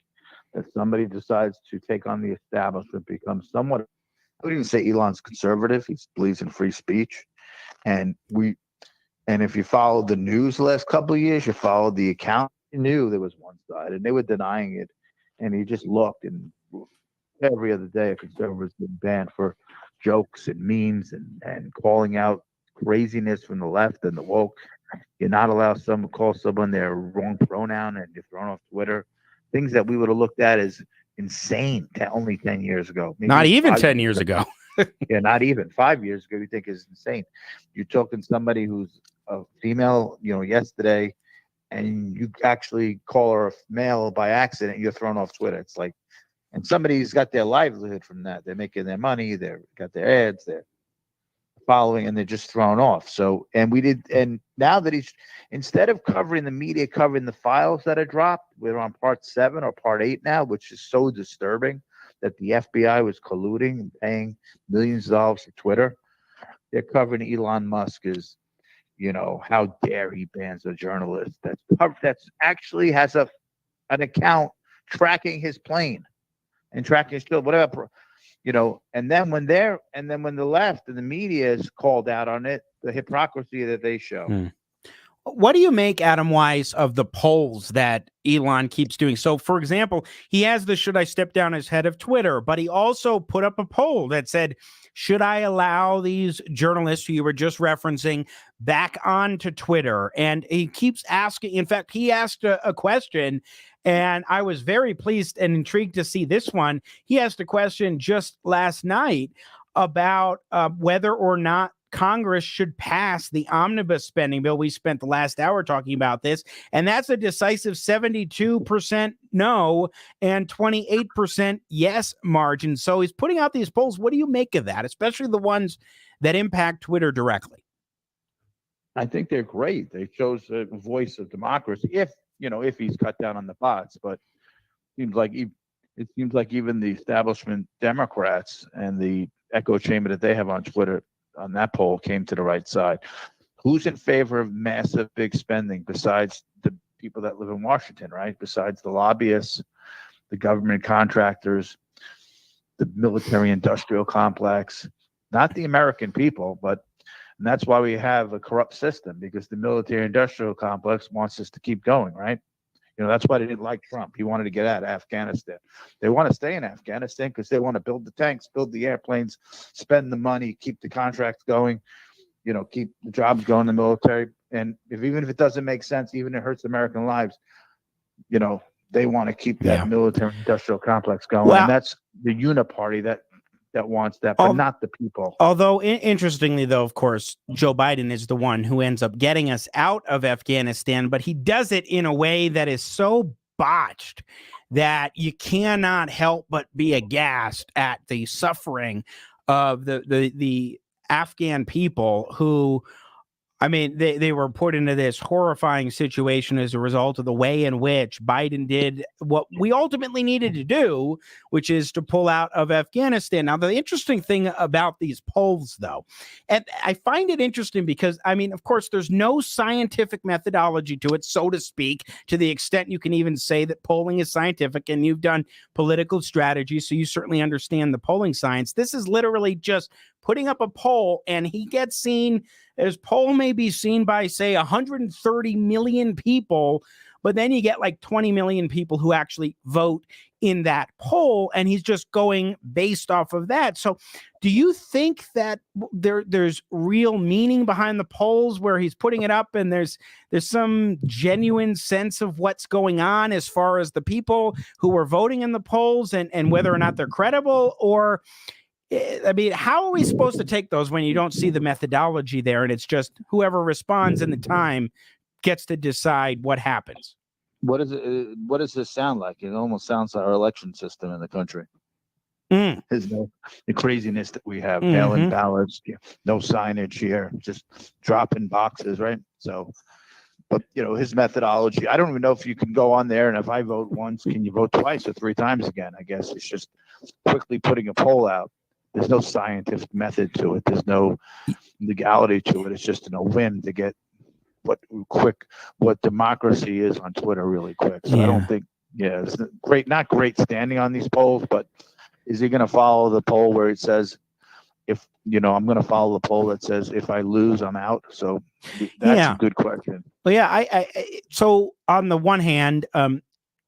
that somebody decides to take on the establishment, becomes somewhat, I wouldn't even say Elon's conservative. He believes in free speech. And And if you followed the news the last couple of years, you followed the account, you knew there was one side, and they were denying it. And you just looked, and every other day, a conservative has been banned for jokes and memes and calling out craziness from the left and the woke. You're not allowed to call someone their wrong pronoun, and you're thrown off Twitter. Things that we would have looked at as insane only 10 years ago. Maybe Not even 10 years ago. Yeah, not even 5 years ago. You think is insane. You're talking somebody who's a female, yesterday, and you actually call her a male by accident, you're thrown off Twitter. It's like, and somebody's got their livelihood from that. They're making their money. They've got their ads. They're following, and they're just thrown off. So, and now that instead of covering the media, covering the files that are dropped, we're on part 7 or part 8 now, which is so disturbing that the FBI was colluding and paying millions of dollars for Twitter. They're covering Elon Musk as, how dare he bans a journalist that's actually has an account tracking his plane and tracking his bill, whatever, and then when the left and the media is called out on it, the hypocrisy that they show. What do you make, Adam Weiss, of the polls that Elon keeps doing? So, for example, he has the should I step down as head of Twitter, but he also put up a poll that said, should I allow these journalists who you were just referencing back onto Twitter? And he keeps asking. In fact, he asked a question, and I was very pleased and intrigued to see this one. He asked a question just last night about whether or not Congress should pass the omnibus spending bill. We spent the last hour talking about this, and that's a decisive 72% no and 28% yes margin. So he's putting out these polls. What do you make of that, especially the ones that impact Twitter directly? I think they're great. They chose a voice of democracy. If he's cut down on the bots, but it seems like even the establishment Democrats and the echo chamber that they have on Twitter on that poll came to the right side. Who's in favor of massive big spending besides the people that live in Washington, right? Besides the lobbyists, the government contractors, the military industrial complex, not the American people, and that's why we have a corrupt system, because the military industrial complex wants us to keep going, right? That's why they didn't like Trump. He wanted to get out of Afghanistan. They want to stay in Afghanistan because they want to build the tanks, build the airplanes, spend the money, keep the contracts going, keep the jobs going in the military. And even if it doesn't make sense, even if it hurts American lives, they want to keep that military industrial complex going. Well, and that's the uniparty that wants that, but not the people. Although, interestingly, though, of course, Joe Biden is the one who ends up getting us out of Afghanistan, but he does it in a way that is so botched that you cannot help but be aghast at the suffering of the Afghan people who, they were put into this horrifying situation as a result of the way in which Biden did what we ultimately needed to do, which is to pull out of Afghanistan. Now, the interesting thing about these polls, though, and I find it interesting because, of course, there's no scientific methodology to it, so to speak, to the extent you can even say that polling is scientific, and you've done political strategy, so you certainly understand the polling science. This is literally just putting up a poll, and he gets seen. His poll may be seen by, say, 130 million people, but then you get like 20 million people who actually vote in that poll, and he's just going based off of that. So do you think that there's real meaning behind the polls where he's putting it up, and there's some genuine sense of what's going on as far as the people who are voting in the polls and whether or not they're credible? Or how are we supposed to take those when you don't see the methodology there, and it's just whoever responds in the time gets to decide what happens? What does this sound like? It almost sounds like our election system in the country. There's the craziness that we have, mail-in ballots, no signage here, just dropping boxes, right? So, but his methodology, I don't even know if you can go on there, and if I vote once, can you vote twice or 3 times again? I guess it's just quickly putting a poll out. There's no scientific method to it. There's no legality to it. It's just a whim to get what democracy is on Twitter really quick. So I don't think, it's not great standing on these polls, but is he going to follow the poll where it says if I'm going to follow the poll that says if I lose, I'm out. So that's a good question. Well, yeah, so on the one hand,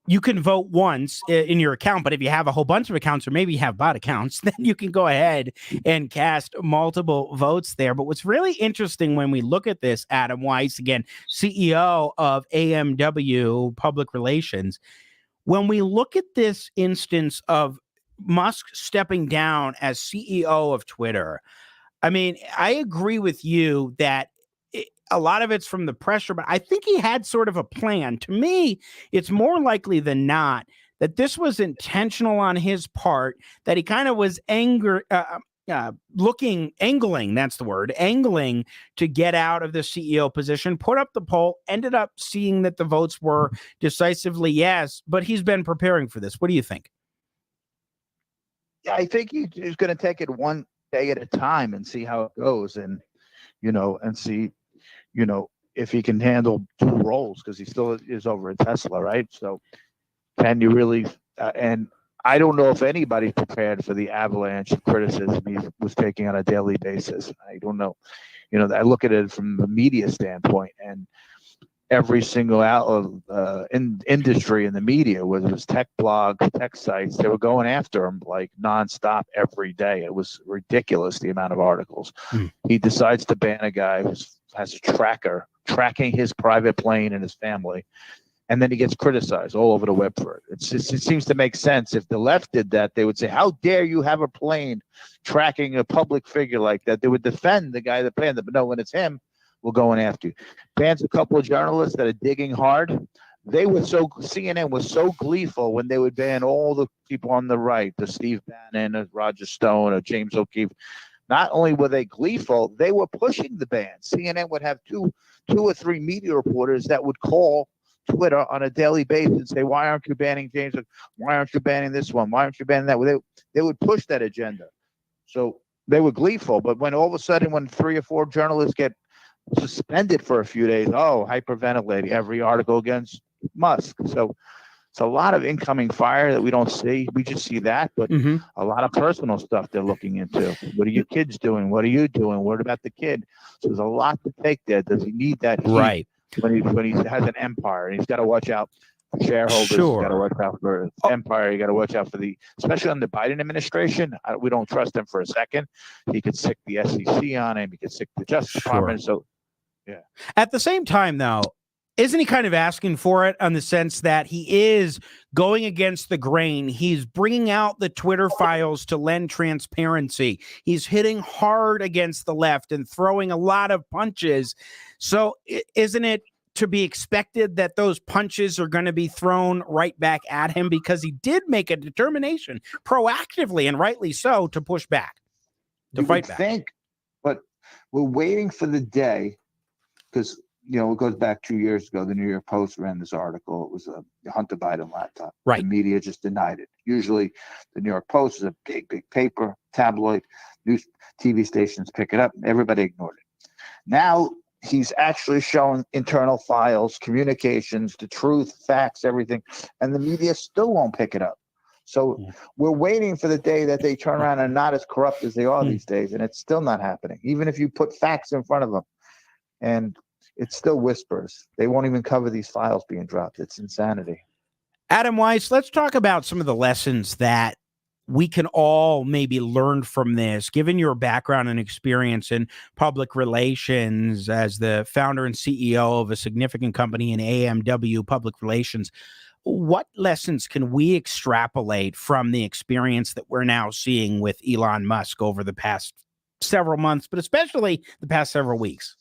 you can vote once in your account, but if you have a whole bunch of accounts, or maybe you have bot accounts, then you can go ahead and cast multiple votes there. But what's really interesting when we look at this, Adam Weiss, again, CEO of AWMPR Public Relations, when we look at this instance of Musk stepping down as CEO of Twitter, I mean, I agree with you that a lot of it's from the pressure, but I think he had sort of a plan. To me, it's more likely than not that this was intentional on his part, that he kind of was angling, that's the word, angling to get out of the CEO position, put up the poll, ended up seeing that the votes were decisively yes, but he's been preparing for this. What do you think? Yeah, I think he's going to take it one day at a time and see how it goes, and see, if he can handle two roles, because he still is over at Tesla, right? So can you really? And I don't know if anybody's prepared for the avalanche of criticism he was taking on a daily basis. I don't know. I look at it from the media standpoint, and every single industry in the media, whether it was tech blogs, tech sites, they were going after him like nonstop every day. It was ridiculous, the amount of articles. He decides to ban a guy who has a tracker tracking his private plane and his family, and then he gets criticized all over the web for it. It seems to make sense. If the left did that, they would say, how dare you have a plane tracking a public figure like that? They would defend the guy that banned it. But no, when it's him, we're going after you. Bans a couple of journalists that are digging hard. CNN was so gleeful when they would ban all the people on the right, the Steve Bannon, or Roger Stone, or James O'Keefe. Not only were they gleeful, they were pushing the ban. CNN would have two or three media reporters that would call Twitter on a daily basis and say, why aren't you banning James? Why aren't you banning this one? Why aren't you banning that? They would push that agenda. So they were gleeful. But when all of a sudden, when 3 or 4 journalists get suspended for a few days, hyperventilating every article against Musk. So it's a lot of incoming fire that we don't see. We just see that, but a lot of personal stuff they're looking into. What are your kids doing? What are you doing? What about the kid? So there's a lot to take there. Does he need that heat? Right. When he has an empire, and he's got to watch out for shareholders. Sure. He's got to watch out for empire. You got to watch out for especially on the Biden administration. We don't trust him for a second. He could sick the SEC on him. He could sick the Justice Department. So, yeah. At the same time, though, isn't he kind of asking for it on the sense that he is going against the grain? He's bringing out the Twitter files to lend transparency. He's hitting hard against the left and throwing a lot of punches. So isn't it to be expected that those punches are going to be thrown right back at him, because he did make a determination proactively, and rightly so, to push back, to fight back? But we're waiting for the day, because it goes back 2 years ago. The New York Post ran this article. It was a Hunter Biden laptop. Right. The media just denied it. Usually the New York Post is a big paper, tabloid, news, TV stations pick it up. Everybody ignored it. Now he's actually showing internal files, communications, the truth, facts, everything, and the media still won't pick it up. So we're waiting for the day that they turn around and not as corrupt as they are these days, and it's still not happening. Even if you put facts in front of them, and it still whispers. They won't even cover these files being dropped. It's insanity. Adam Weiss, let's talk about some of the lessons that we can all maybe learn from this, given your background and experience in public relations as the founder and CEO of a significant company in AWMPR Public Relations. What lessons can we extrapolate from the experience that we're now seeing with Elon Musk over the past several months, but especially the past several weeks?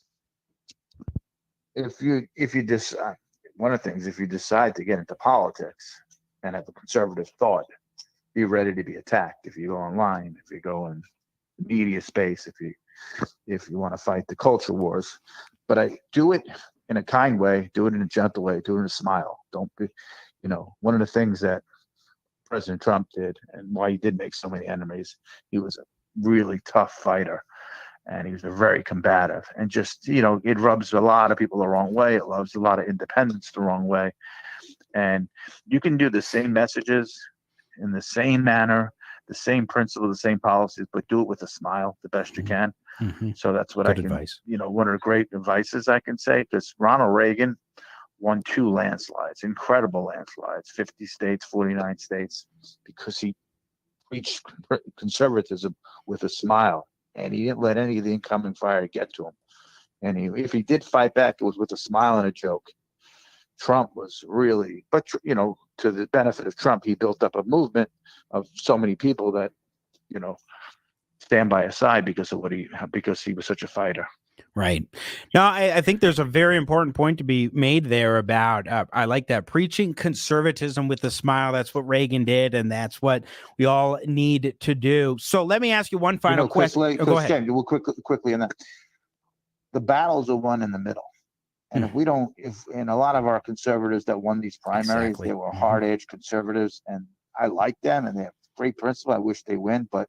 If you decide, one of the things, if you decide to get into politics and have a conservative thought, be ready to be attacked. If you go online, if you go in the media space, if you want to fight the culture wars, but I do it in a kind way, do it in a gentle way, do it in a smile. Don't be, one of the things that President Trump did and why he did make so many enemies, he was a really tough fighter. And he was very combative, and just, it rubs a lot of people the wrong way. It rubs a lot of independents the wrong way. And you can do the same messages in the same manner, the same principle, the same policies, but do it with a smile the best you can. Mm-hmm. So that's what Good I can, advice. one of the great advices I can say, because Ronald Reagan won 2 landslides, incredible landslides, 50 states, 49 states, because he preached conservatism with a smile, and he didn't let any of the incoming fire get to him. And if he did fight back, it was with a smile and a joke. Trump was really, but to the benefit of Trump, he built up a movement of so many people that, stand by his side because he was such a fighter. Right. Now, I think there's a very important point to be made there about, I like that, preaching conservatism with a smile. That's what Reagan did, and that's what we all need to do. So let me ask you one final question. Go ahead. We'll quickly on that. The battles are won in the middle. And and a lot of our conservatives that won these primaries, they were hard-edged conservatives, and I like them, and they have great principle. I wish they win, but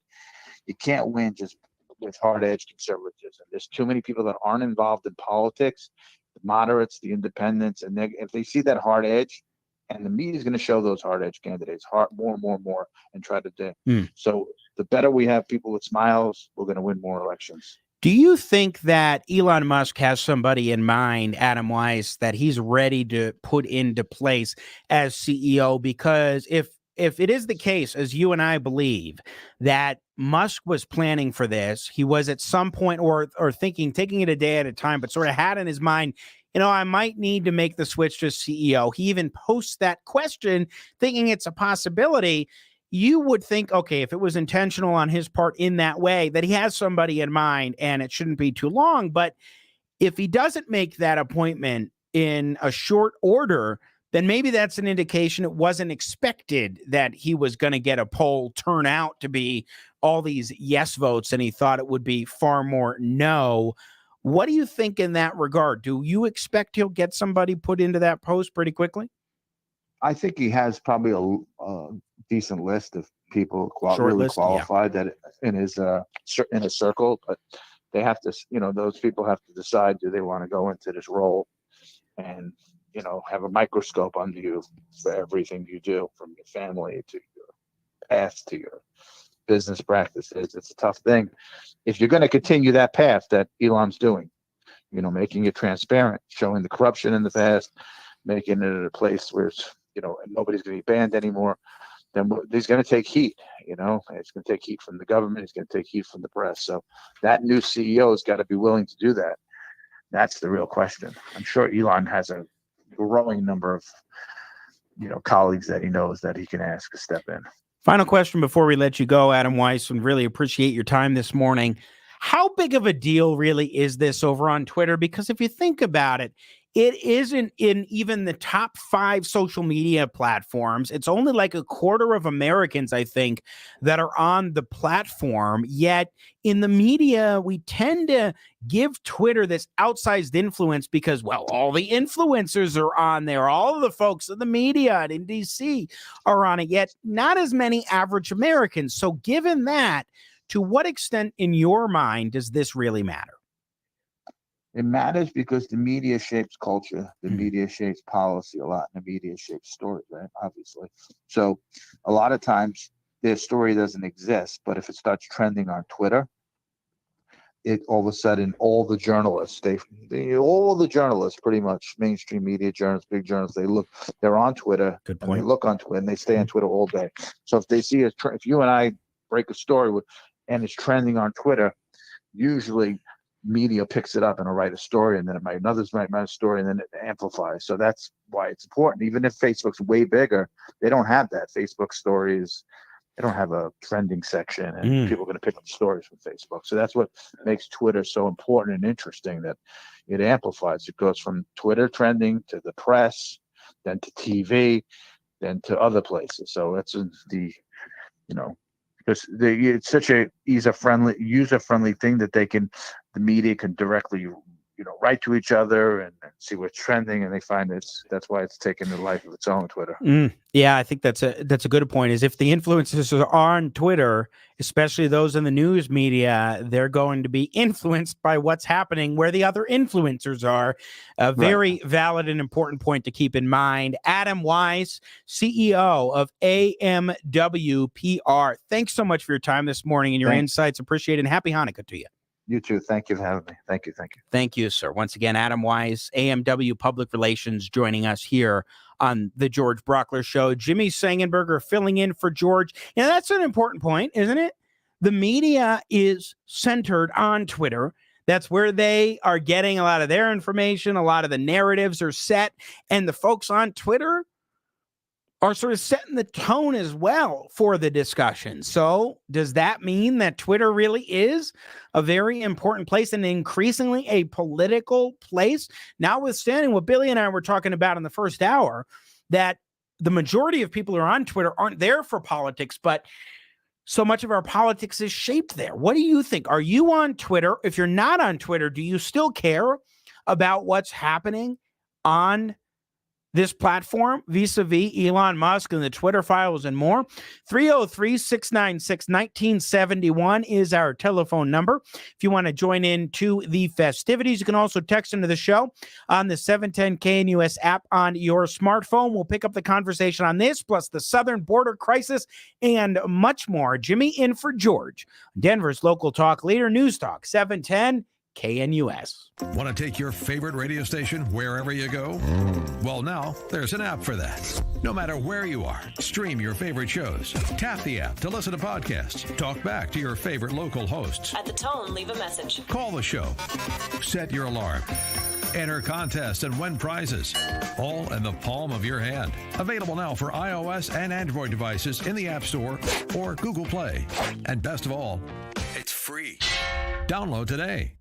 you can't win just with hard-edged conservatism. There's too many people that aren't involved in politics, the moderates, the independents, and if they see that hard edge, and the media is going to show those hard-edged candidates more, and try to do. So the better we have people with smiles, we're going to win more elections. Do you think that Elon Musk has somebody in mind, Adam Weiss, that he's ready to put into place as CEO? Because if it is the case, as you and I believe, that Musk was planning for this, he was at some point or thinking, taking it a day at a time, but sort of had in his mind, I might need to make the switch to CEO. He even posts that question thinking it's a possibility. You would think, okay, if it was intentional on his part in that way, that he has somebody in mind and it shouldn't be too long. But if he doesn't make that appointment in a short order, then maybe that's an indication it wasn't expected that he was going to get a poll turnout to be all these yes votes, and he thought it would be far more no. What do you think in that regard? Do you expect he'll get somebody put into that post pretty quickly? I think he has probably a decent list of people really qualified that in his circle, but they have to, those people have to decide, do they want to go into this role and, have a microscope under you for everything you do, from your family to your path to your business practices. It's a tough thing. If you're going to continue that path that Elon's doing, making it transparent, showing the corruption in the past, making it a place where it's, nobody's going to be banned anymore, then he's going to take heat. It's going to take heat from the government. It's going to take heat from the press. So that new CEO has got to be willing to do that. That's the real question. I'm sure Elon has a growing number of, colleagues that he knows that he can ask to step in. Final question before we let you go, Adam Weiss, and really appreciate your time this morning. How big of a deal really is this over on Twitter? Because if you think about it, it isn't in even the top 5 social media platforms. It's only like a quarter of Americans, I think, that are on the platform. Yet in the media, we tend to give Twitter this outsized influence because, well, all the influencers are on there. All of the folks in the media and in DC are on it, yet not as many average Americans. So given that, to what extent in your mind does this really matter? It matters because the media shapes culture, the media shapes policy a lot, and the media shapes stories, right? Obviously. So a lot of times their story doesn't exist, but if it starts trending on Twitter, it all of a sudden all the journalists, all the journalists, pretty much mainstream media journalists, big journalists, they're on Twitter. Good point. And they look on Twitter and they stay on Twitter all day. So if they see if you and I break a story and it's trending on Twitter, usually media picks it up and will write a story, and then others might write a story, and then it amplifies. So that's why it's important. Even if Facebook's way bigger, they don't have that. Facebook stories, they don't have a trending section, and people are going to pick up stories from Facebook. So that's what makes Twitter so important and interesting, that it amplifies. It goes from Twitter trending to the press, then to TV, then to other places. So that's because it's such a user-friendly thing that the media can directly, write to each other and see what's trending, and they find that's why it's taken a life of its own, Twitter. Yeah, I think that's a good point. Is if the influencers are on Twitter, especially those in the news media, they're going to be influenced by what's happening where the other influencers are. A very valid and important point to keep in mind. Adam Weiss, CEO of AWMPR. Thanks so much for your time this morning and your insights. Appreciate it. And happy Hanukkah to you. You too. Thank you for having me. Thank you. Thank you, sir. Once again, Adam Weiss, AMW Public Relations, joining us here on the George Brauchler Show. Jimmy Sengenberger filling in for George. That's an important point, isn't it? The media is centered on Twitter. That's where they are getting a lot of their information. A lot of the narratives are set. And the folks on Twitter are sort of setting the tone as well for the discussion. So does that mean that Twitter really is a very important place and increasingly a political place? Notwithstanding what Billy and I were talking about in the first hour, that the majority of people who are on Twitter aren't there for politics, but so much of our politics is shaped there. What do you think? Are you on Twitter? If you're not on Twitter, do you still care about what's happening on this platform vis-a-vis Elon Musk and the Twitter files and more? 303-696-1971 is our telephone number. If you want to join in to the festivities, you can also text into the show on the 710 KNUS app on your smartphone. We'll pick up the conversation on this, plus the southern border crisis and much more. Jimmy in for George, Denver's local talk leader, News Talk 710 KNUS. Want to take your favorite radio station wherever you go? Well, now there's an app for that. No matter where you are, stream your favorite shows. Tap the app to listen to podcasts. Talk back to your favorite local hosts. At the tone, leave a message. Call the show. Set your alarm. Enter contests and win prizes. All in the palm of your hand. Available now for iOS and Android devices in the App Store or Google Play. And best of all, it's free. Download today.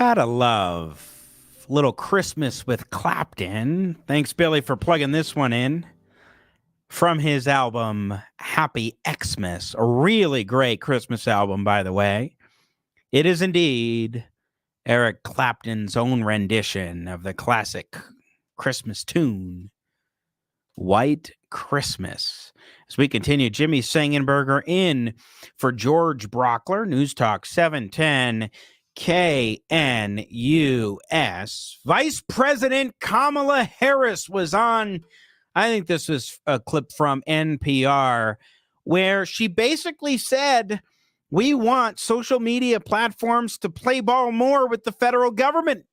Gotta love Little Christmas with Clapton. Thanks, Billy, for plugging this one in from his album Happy Xmas, a really great Christmas album, by the way. It is indeed Eric Clapton's own rendition of the classic Christmas tune, White Christmas. As we continue, Jimmy Sengenberger in for George Brauchler, News Talk 710 KNUS. Vice President Kamala Harris was on, I think this was a clip from NPR, where she basically said, we want social media platforms to play ball more with the federal government.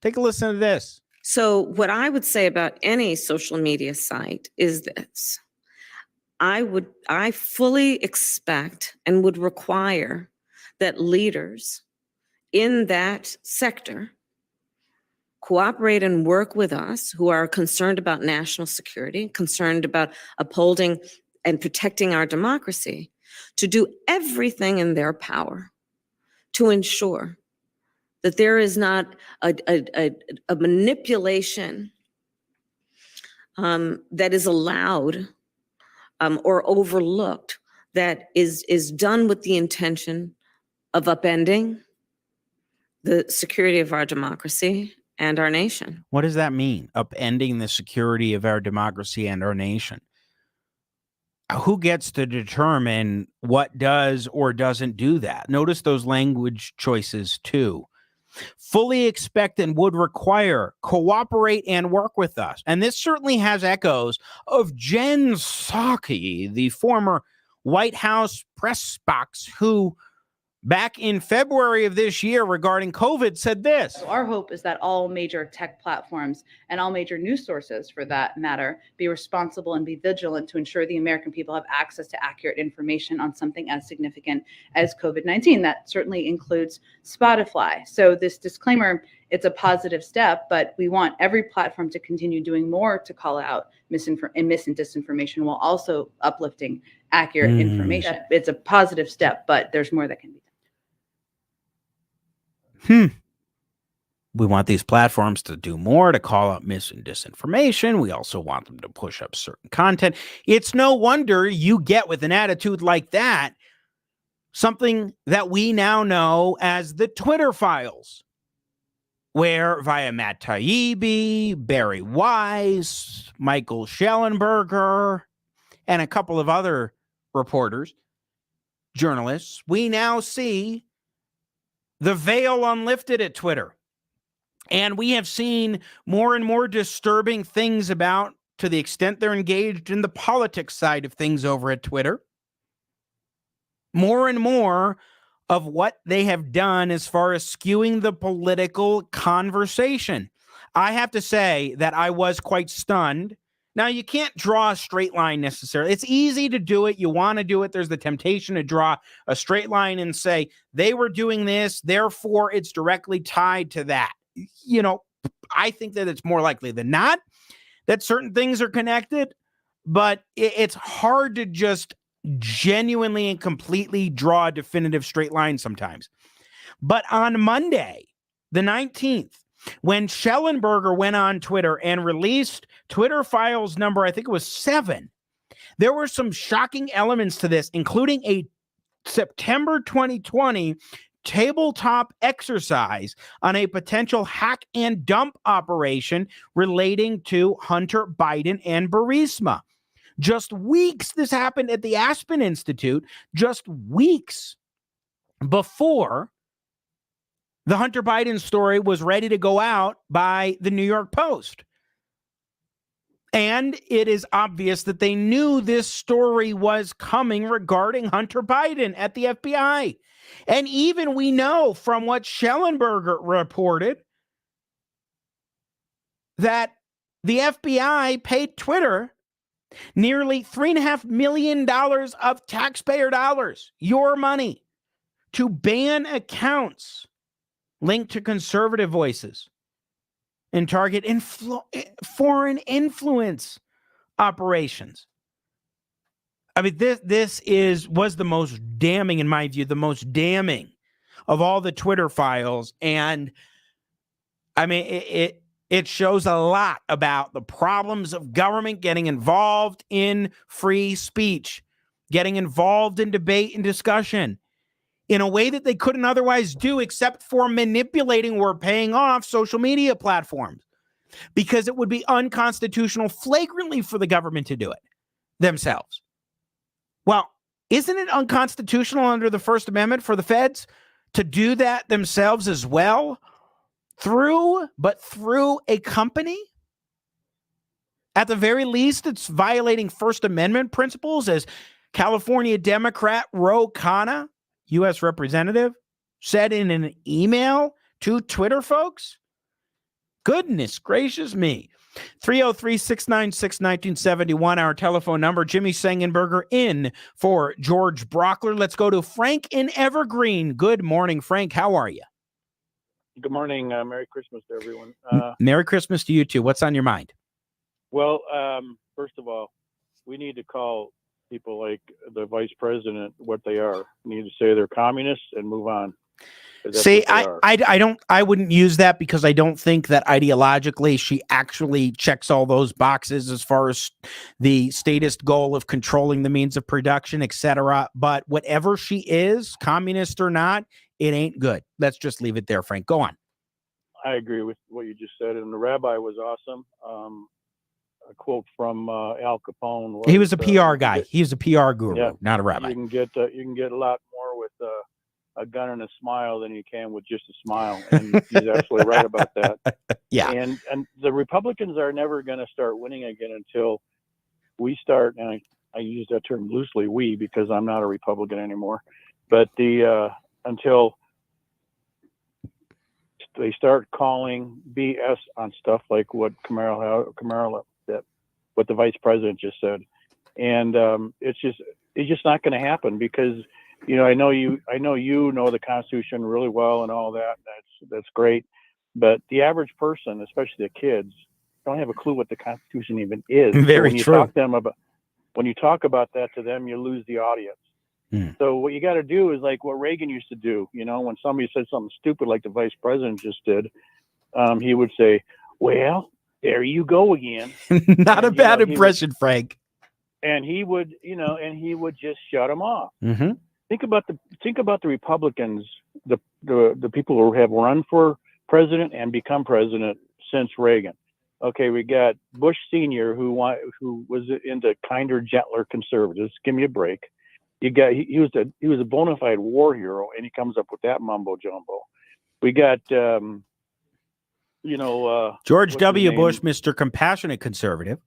Take a listen to this. So what I would say about any social media site is this. I fully expect and would require that leaders in that sector cooperate and work with us who are concerned about national security, concerned about upholding and protecting our democracy, to do everything in their power to ensure that there is not a manipulation that is allowed or overlooked that is done with the intention of upending the security of our democracy and our nation. What does that mean? Upending the security of our democracy and our nation. Who gets to determine what does or doesn't do that? Notice those language choices too. Fully expect and would require, cooperate and work with us. And this certainly has echoes of Jen Psaki, the former White House press box, who back in February of this year regarding COVID said this. So our hope is that all major tech platforms and all major news sources, for that matter, be responsible and be vigilant to ensure the American people have access to accurate information on something as significant as COVID-19. That certainly includes Spotify. So this disclaimer, it's a positive step, but we want every platform to continue doing more to call out mis and disinformation while also uplifting accurate information. It's a positive step, but there's more that can be done. We want these platforms to do more to call out mis and disinformation. We also want them to push up certain content. It's no wonder you get, with an attitude like that, something that we now know as the Twitter files, where via Matt Taibbi, Barry Weiss, Michael Schellenberger, and a couple of other reporters, journalists, we now see the veil unlifted at Twitter. And we have seen more and more disturbing things about, to the extent they're engaged in the politics side of things over at Twitter, more and more of what they have done as far as skewing the political conversation. I have to say that I was quite stunned. Now, you can't draw a straight line necessarily. It's easy to do it. You want to do it. There's the temptation to draw a straight line and say, they were doing this, therefore it's directly tied to that. You know, I think that it's more likely than not that certain things are connected, but it's hard to just genuinely and completely draw a definitive straight line sometimes. But on Monday, the 19th, when Schellenberger went on Twitter and released Twitter files number, I think it was 7, there were some shocking elements to this, including a September 2020 tabletop exercise on a potential hack and dump operation relating to Hunter Biden and Burisma. Just weeks, this happened at the Aspen Institute, just weeks before the Hunter Biden story was ready to go out by the New York Post. And it is obvious that they knew this story was coming regarding Hunter Biden at the FBI. And even we know from what Schellenberger reported that the FBI paid Twitter nearly $3.5 million of taxpayer dollars, your money, to ban accounts linked to conservative voices and target foreign influence operations. I mean, this was the most damning, in my view, the most damning of all the Twitter files. And I mean, it shows a lot about the problems of government getting involved in free speech, getting involved in debate and discussion in a way that they couldn't otherwise do except for manipulating or paying off social media platforms, because it would be unconstitutional flagrantly for the government to do it themselves. Well, isn't it unconstitutional under the First Amendment for the feds to do that themselves as well through a company? At the very least, it's violating First Amendment principles, as California Democrat Ro Khanna, U.S. Representative, said in an email to Twitter folks. Goodness gracious me. 303-696-1971, our telephone number. Jimmy Sengenberger in for George Brauchler. Let's go to Frank in Evergreen. Good morning, Frank. How are you? Good morning. Merry Christmas to everyone. Merry Christmas to you too. What's on your mind? Well, first of all, we need to call people like the vice president what they are. We need to say they're communists and move on. See, I wouldn't use that, because I don't think that ideologically she actually checks all those boxes as far as the statist goal of controlling the means of production, etc. But whatever she is, communist or not, it ain't good. Let's just leave it there, Frank. Go on. I agree with what you just said. And the rabbi was awesome. A quote from Al Capone. He was a PR guy. He was a PR guru, yeah, not a rabbi. You can get a lot more with a gun and a smile than you can with just a smile. And he's absolutely right about that. Yeah. And the Republicans are never going to start winning again until we start, and I use that term loosely, we, because I'm not a Republican anymore, but until they start calling BS on stuff like what what the vice president just said. And it's just not going to happen, because I know you know the Constitution really well and all that. That's great. But the average person, especially the kids, don't have a clue what the Constitution even is. Very true. When you talk about that to them, you lose the audience. So what you got to do is like what Reagan used to do. When somebody said something stupid like the vice president just did, he would say, "Well, there you go again." Not a bad impression, Frank. And he would, just shut them off. Mm-hmm. Think about the Republicans, the people who have run for president and become president since Reagan. Okay, we got Bush Sr., who was into kinder, gentler conservatives. Give me a break. He was a bona fide war hero, and he comes up with that mumbo jumbo. We got George W. Bush, Mr. Compassionate Conservative.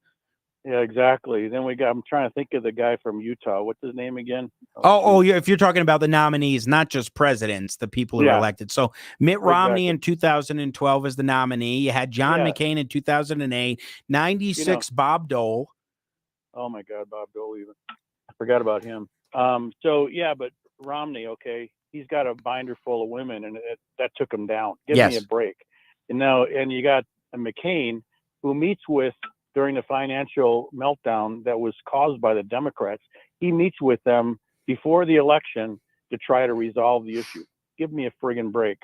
Yeah, exactly. Then I'm trying to think of the guy from Utah. What's his name again? Oh, yeah. If you're talking about the nominees, not just presidents, the people who are elected. So Mitt Romney in 2012 is the nominee. You had John McCain in 2008, 96 Bob Dole. Oh my God, Bob Dole even. I forgot about him. But Romney, okay, he's got a binder full of women, and that took him down. Give me a break. And you got McCain, who meets with, during the financial meltdown that was caused by the Democrats, he meets with them before the election to try to resolve the issue. Give me a friggin' break.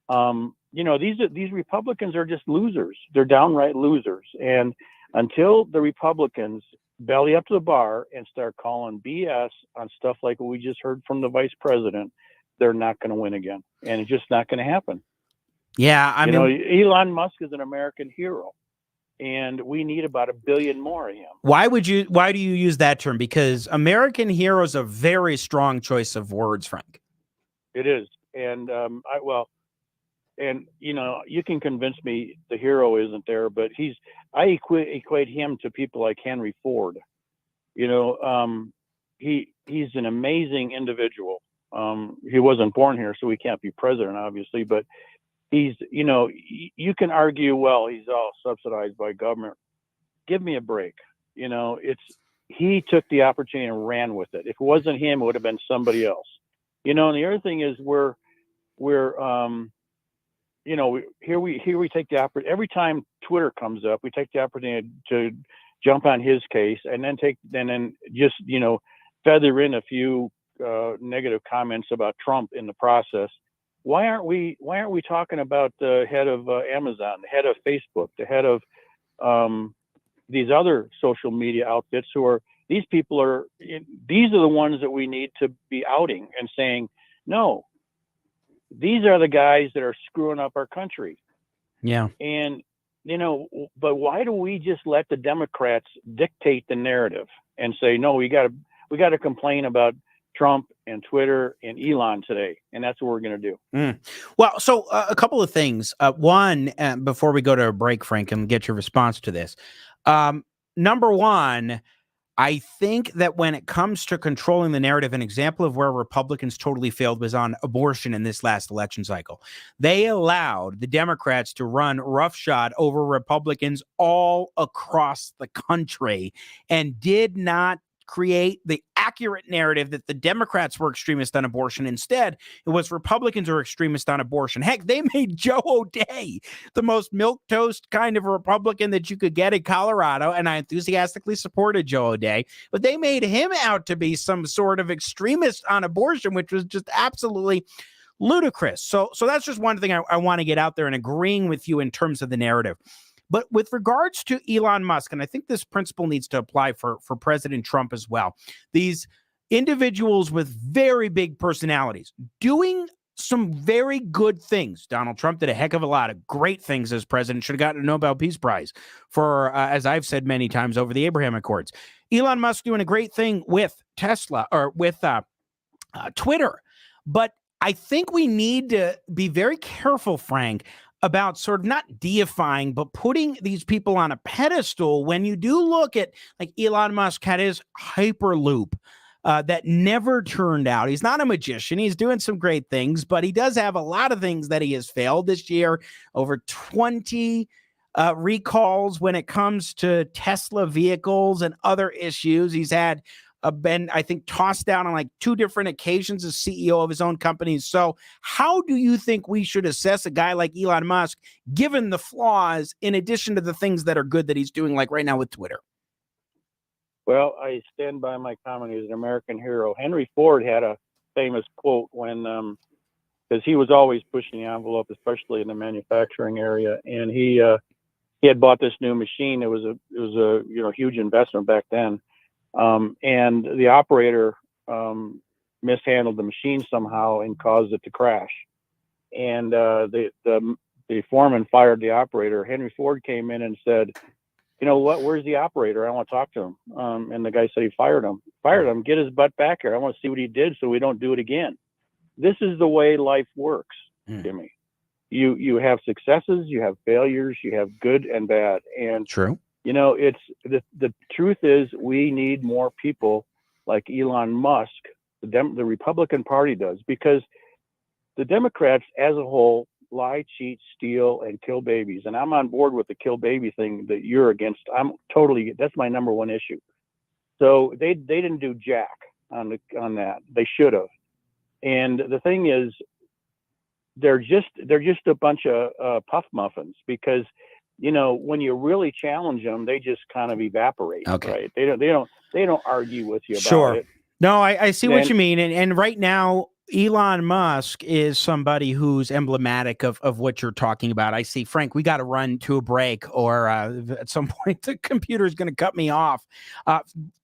These Republicans are just losers. They're downright losers. And until the Republicans belly up to the bar and start calling BS on stuff like what we just heard from the vice president, they're not going to win again. And it's just not going to happen. Yeah, I mean, Elon Musk is an American hero, and we need about 1 billion more of him. Why do you use that term? Because American hero is a very strong choice of words, Frank. It is. And you can convince me the hero isn't there, but I equate him to people like Henry Ford. He's an amazing individual. He wasn't born here, so he can't be president, obviously, but you can argue, well, he's all subsidized by government. Give me a break. He took the opportunity and ran with it. If it wasn't him, it would have been somebody else. And the other thing is here we take the opportunity. Every time Twitter comes up, we take the opportunity to jump on his case, and then just feather in a few negative comments about Trump in the process. why aren't we talking about the head of Amazon, the head of Facebook, the head of these other social media outfits these are the ones that we need to be outing and saying, no, these are the guys that are screwing up our country. Yeah. And, but why do we just let the Democrats dictate the narrative and say, no, we got to complain about Trump and Twitter and Elon today. And that's what we're going to do. Well, so a couple of things. One, before we go to a break, Frank, and get your response to this. Number one, I think that when it comes to controlling the narrative, an example of where Republicans totally failed was on abortion in this last election cycle. They allowed the Democrats to run roughshod over Republicans all across the country and did not create the accurate narrative that the Democrats were extremists on abortion. Instead, it was Republicans who were extremists on abortion. Heck, they made Joe O'Dea the most milquetoast kind of Republican that you could get in Colorado, and I enthusiastically supported Joe O'Dea, but they made him out to be some sort of extremist on abortion, which was just absolutely ludicrous. So that's just one thing I want to get out there and agreeing with you in terms of the narrative. But with regards to Elon Musk, and I think this principle needs to apply for President Trump as well, these individuals with very big personalities doing some very good things. Donald Trump did a heck of a lot of great things as president, should have gotten a Nobel Peace Prize for, as I've said many times, over the Abraham Accords. Elon Musk doing a great thing with Tesla or with Twitter. But I think we need to be very careful, Frank, about sort of not deifying, but putting these people on a pedestal. When you do look at, like, Elon Musk had his Hyperloop that never turned out. He's not a magician. He's doing some great things, but he does have a lot of things that he has failed this year. Over 20 recalls when it comes to Tesla vehicles and other issues. He's had been, I think, tossed down on like 2 different occasions as CEO of his own companies. So how do you think we should assess a guy like Elon Musk, given the flaws, in addition to the things that are good that he's doing, like right now with Twitter? Well, I stand by my comment. He's an American hero. Henry Ford had a famous quote when, because he was always pushing the envelope, especially in the manufacturing area, and he had bought this new machine. It was a huge investment back then. And the operator mishandled the machine somehow and caused it to crash. And the foreman fired the operator. Henry Ford came in and said, you know what, where's the operator? I want to talk to him. And the guy said he fired him. Get his butt back here. I want to see what he did so we don't do it again. This is the way life works, Jimmy. You have successes, you have failures, you have good and bad. And true. It's the truth is we need more people like Elon Musk, the Republican Party does, because the Democrats as a whole lie, cheat, steal, and kill babies. And I'm on board with the kill baby thing that you're against. That's my number one issue. So they didn't do jack on that. They should have. And the thing is, they're just a bunch of puff muffins, because when you really challenge them, they just kind of evaporate. Okay. Right? They don't argue with you about Sure. it. No, I see what you mean. And right now, Elon Musk is somebody who's emblematic of what you're talking about. I see, Frank, we got to run to a break, or at some point the computer is going to cut me off.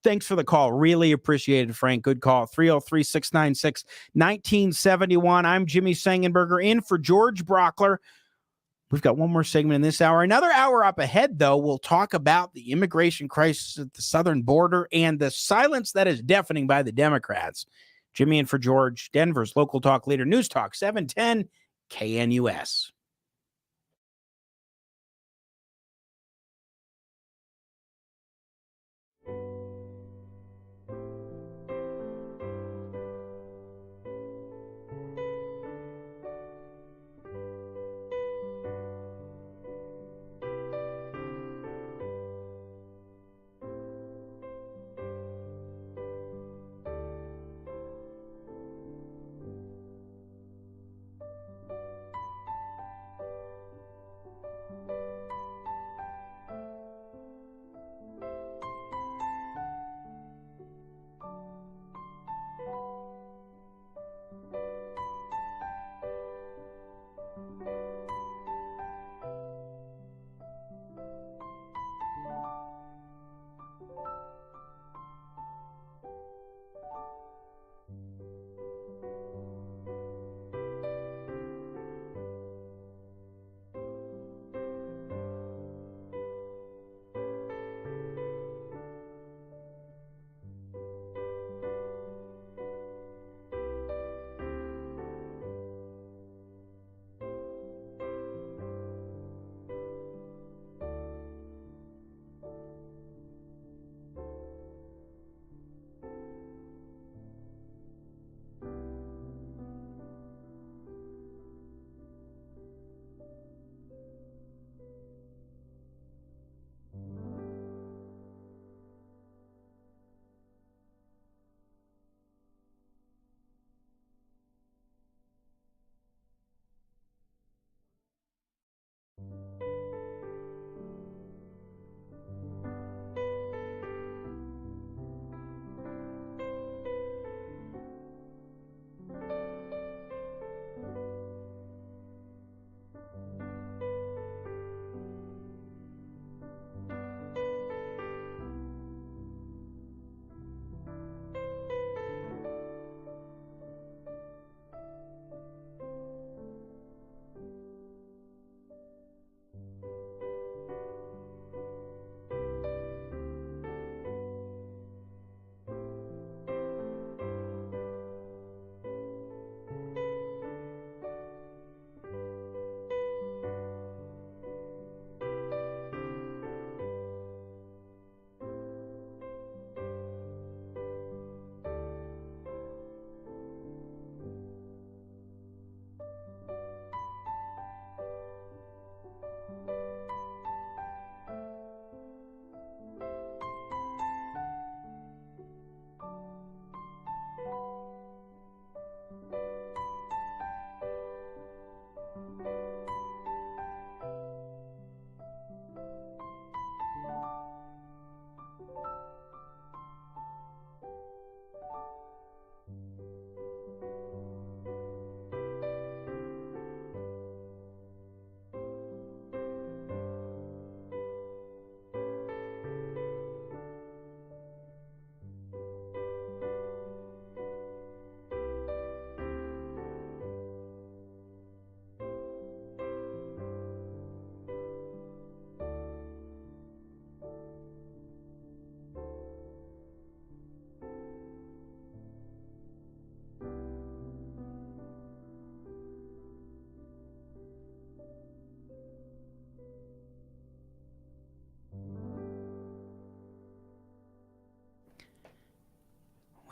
Thanks for the call. Really appreciate it, Frank. Good call. 303-696-1971. I'm Jimmy Sengenberger, in for George Brauchler. We've got one more segment in this hour. Another hour up ahead, though, we'll talk about the immigration crisis at the southern border and the silence that is deafening by the Democrats. Jimmy in for George, Denver's local talk leader, News Talk 710 KNUS.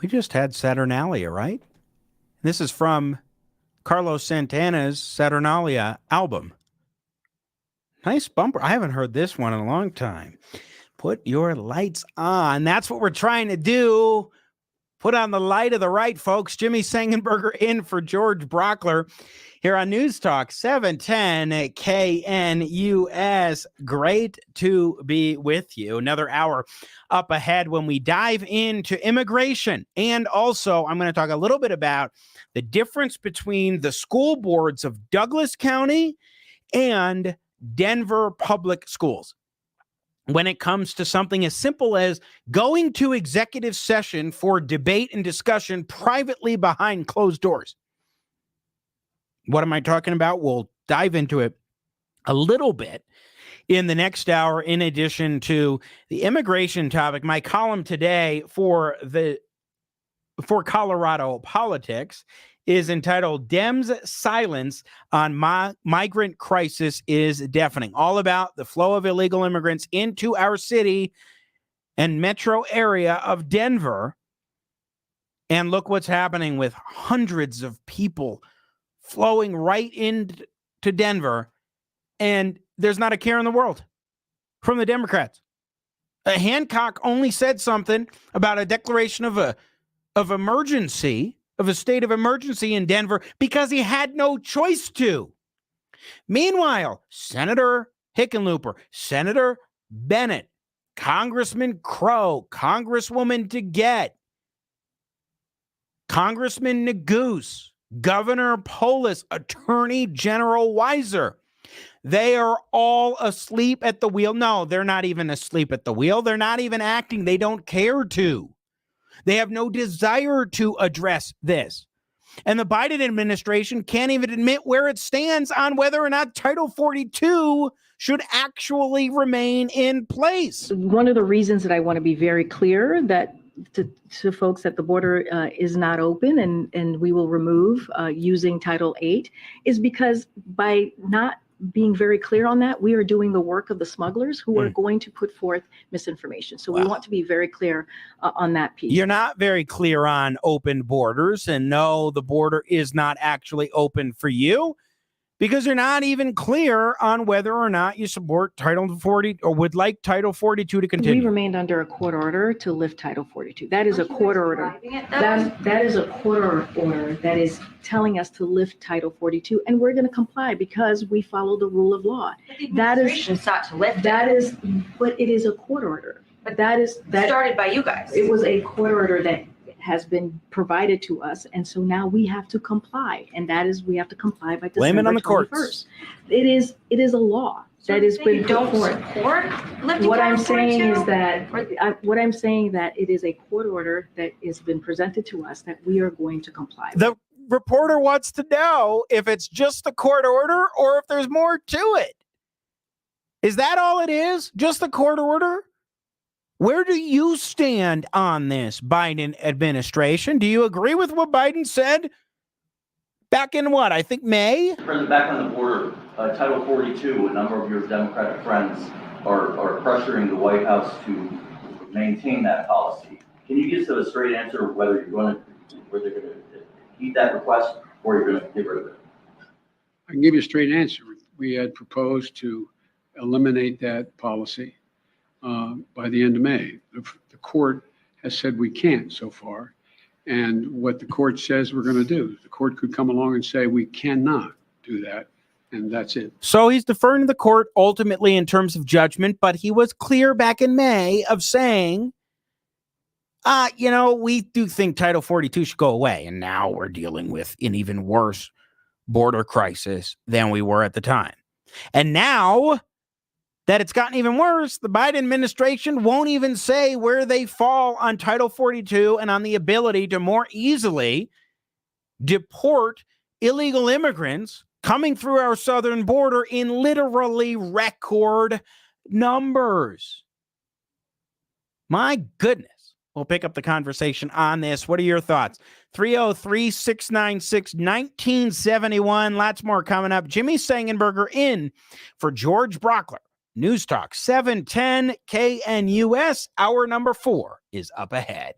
We just had Saturnalia, right? This is from Carlos Santana's Saturnalia album. Nice bumper. I haven't heard this one in a long time. Put your lights on. That's what we're trying to do. Put on the light of the right, folks. Jimmy Sengenberger in for George Brauchler here on News Talk 710 KNUS. Great to be with you. Another hour up ahead when we dive into immigration. And also, I'm going to talk a little bit about the difference between the school boards of Douglas County and Denver public schools when it comes to something as simple as going to executive session for debate and discussion privately behind closed doors. What am I talking about? We'll dive into it a little bit in the next hour, in addition to the immigration topic. My column today for Colorado Politics is entitled Dems' Silence on Migrant Crisis is Deafening. All about the flow of illegal immigrants into our city and metro area of Denver. And look what's happening with hundreds of people flowing right into Denver. And there's not a care in the world from the Democrats. Hancock only said something about a declaration of emergency, of a state of emergency in Denver, because he had no choice to. Meanwhile, Senator Hickenlooper, Senator Bennett, Congressman Crow, Congresswoman DeGette, Congressman Neguse, Governor Polis, Attorney General Weiser, they are all asleep at the wheel. No, they're not even asleep at the wheel. They're not even acting. They don't care to. They have no desire to address this. And the Biden administration can't even admit where it stands on whether or not Title 42 should actually remain in place. One of the reasons that I want to be very clear that to folks that the border is not open and we will remove using Title 8 is because by not being very clear on that, we are doing the work of the smugglers who are going to put forth misinformation. So we want to be very clear on that piece. You're not very clear on open borders, and no, the border is not actually open for you because you're not even clear on whether or not you support Title 40 or would like Title 42 to continue. We remained under a court order to lift Title 42. That is a court order. That is a court order that is telling us to lift Title 42, and we're going to comply because we follow the rule of law. That is sought to lift. That is, but it is a court order. But that started by you guys. It was a court order that has been provided to us, and so now we have to comply, and that is we have to comply by Blame it on December the courts. 21st. It is a law that has been don't put forth. support lifting What I'm Title saying 42? is that what I'm saying that it is a court order that has been presented to us that we are going to comply with. The reporter wants to know if it's just a court order or if there's more to it. Is that all it is? Just a court order? Where do you stand on this, Biden administration? Do you agree with what Biden said back in what? I think May? President, back on the border, Title 42, a number of your Democratic friends are pressuring the White House to maintain that policy. Can you give us a straight answer whether they're going to heed that request or you're going to get rid of it? I can give you a straight answer. We had proposed to eliminate that policy by the end of May. The court has said we can't so far. And what the court says we're going to do, the court could come along and say we cannot do that. And that's it. So he's deferring to the court ultimately in terms of judgment, but he was clear back in May of saying, we do think Title 42 should go away. And now we're dealing with an even worse border crisis than we were at the time. And now that it's gotten even worse, the Biden administration won't even say where they fall on Title 42 and on the ability to more easily deport illegal immigrants coming through our southern border in literally record numbers. My goodness. We'll pick up the conversation on this. What are your thoughts? 303-696-1971. Lots more coming up. Jimmy Sengenberger in for George Brauchler. News Talk 710 KNUS. Hour number 4 is up ahead.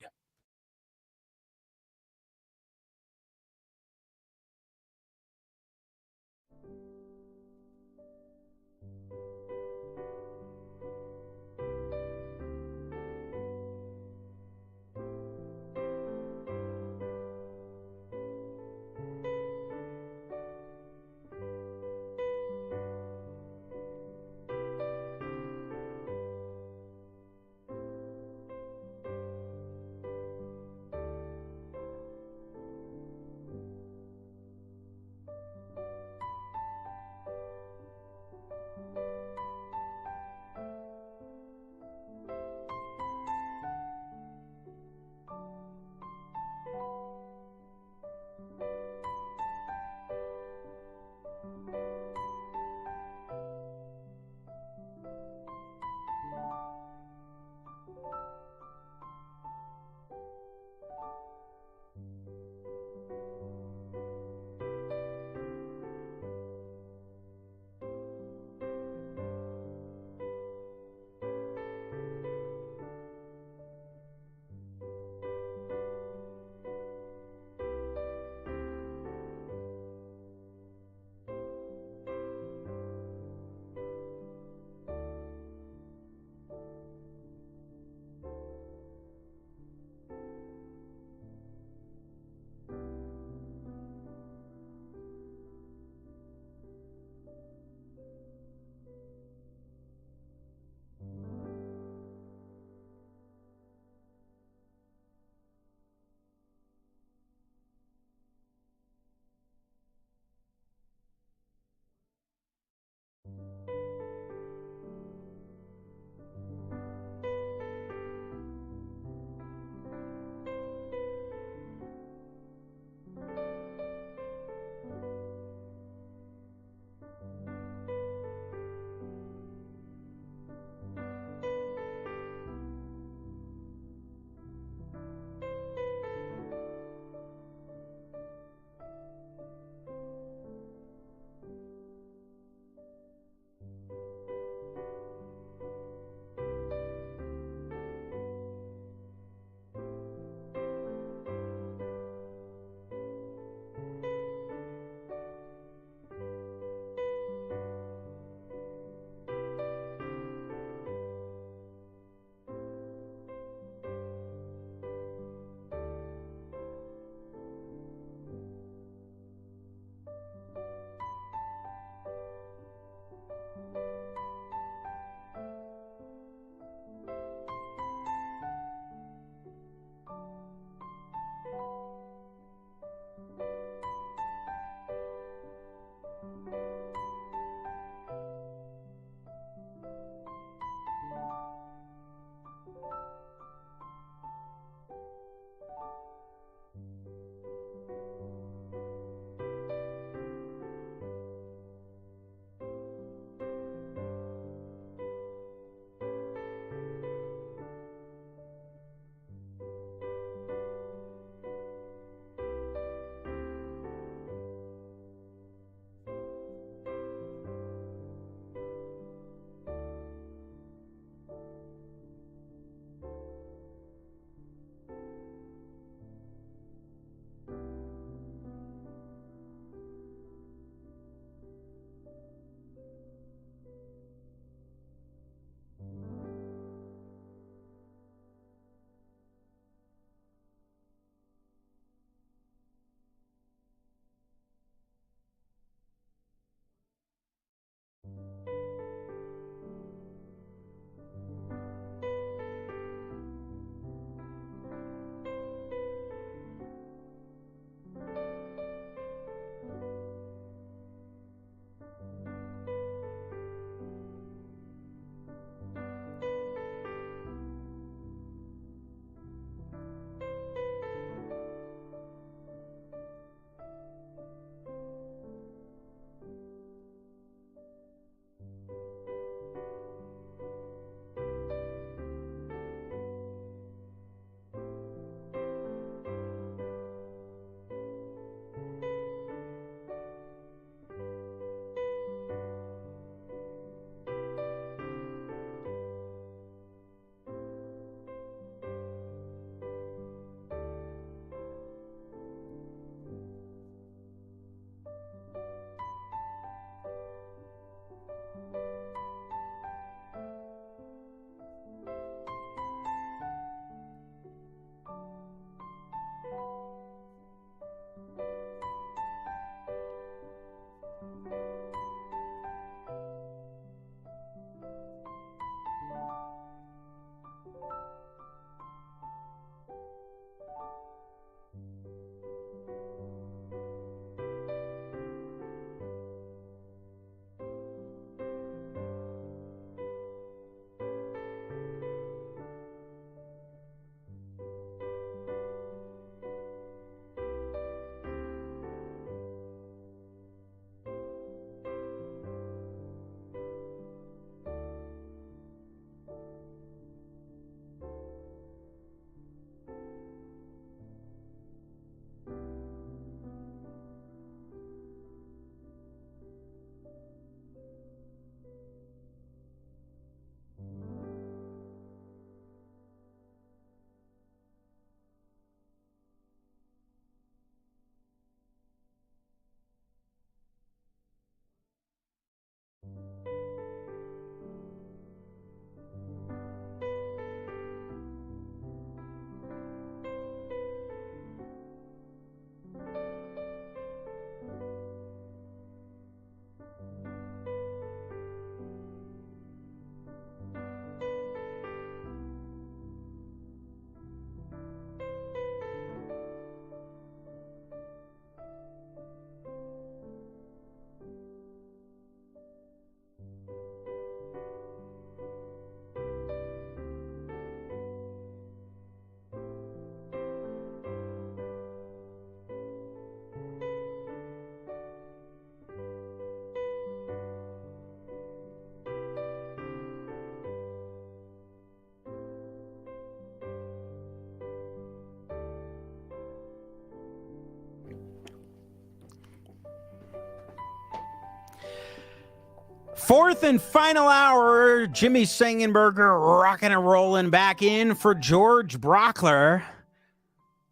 Fourth and final hour, Jimmy Sengenberger rocking and rolling back in for George Brauchler.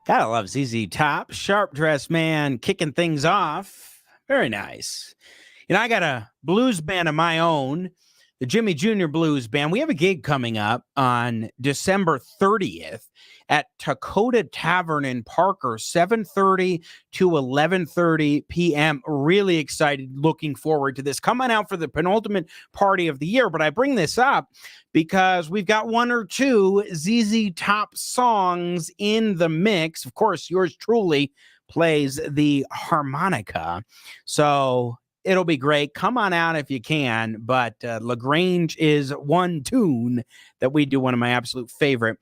Gotta love ZZ Top, sharp-dressed man kicking things off. Very nice. You know, I got a blues band of my own, the Jimmy Jr. Blues Band. We have a gig coming up on December 30th at Dakota Tavern in Parker, 7:30 to 11:30 p.m. Really excited, looking forward to this. Come on out for the penultimate party of the year. But I bring this up because we've got one or two ZZ Top songs in the mix. Of course, yours truly plays the harmonica. So it'll be great. Come on out if you can. But LaGrange is one tune that we do, one of my absolute favorite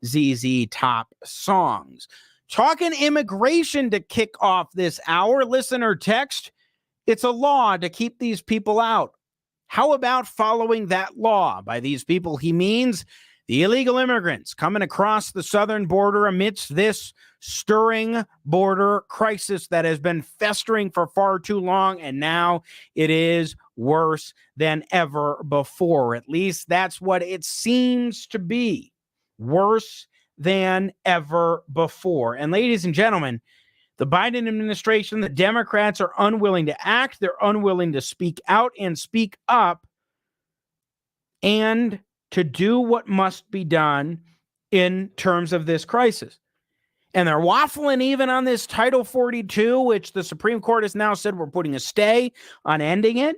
ZZ Top songs. Talking immigration to kick off this hour. Listener text, it's a law to keep these people out. How about following that law? By these people, he means the illegal immigrants coming across the southern border amidst this stirring border crisis that has been festering for far too long, and now it is worse than ever before. At least that's what it seems to be. Worse than ever before. And ladies and gentlemen, the Biden administration, the Democrats are unwilling to act. They're unwilling to speak out and speak up and to do what must be done in terms of this crisis. And they're waffling even on this Title 42, which the Supreme Court has now said we're putting a stay on ending it.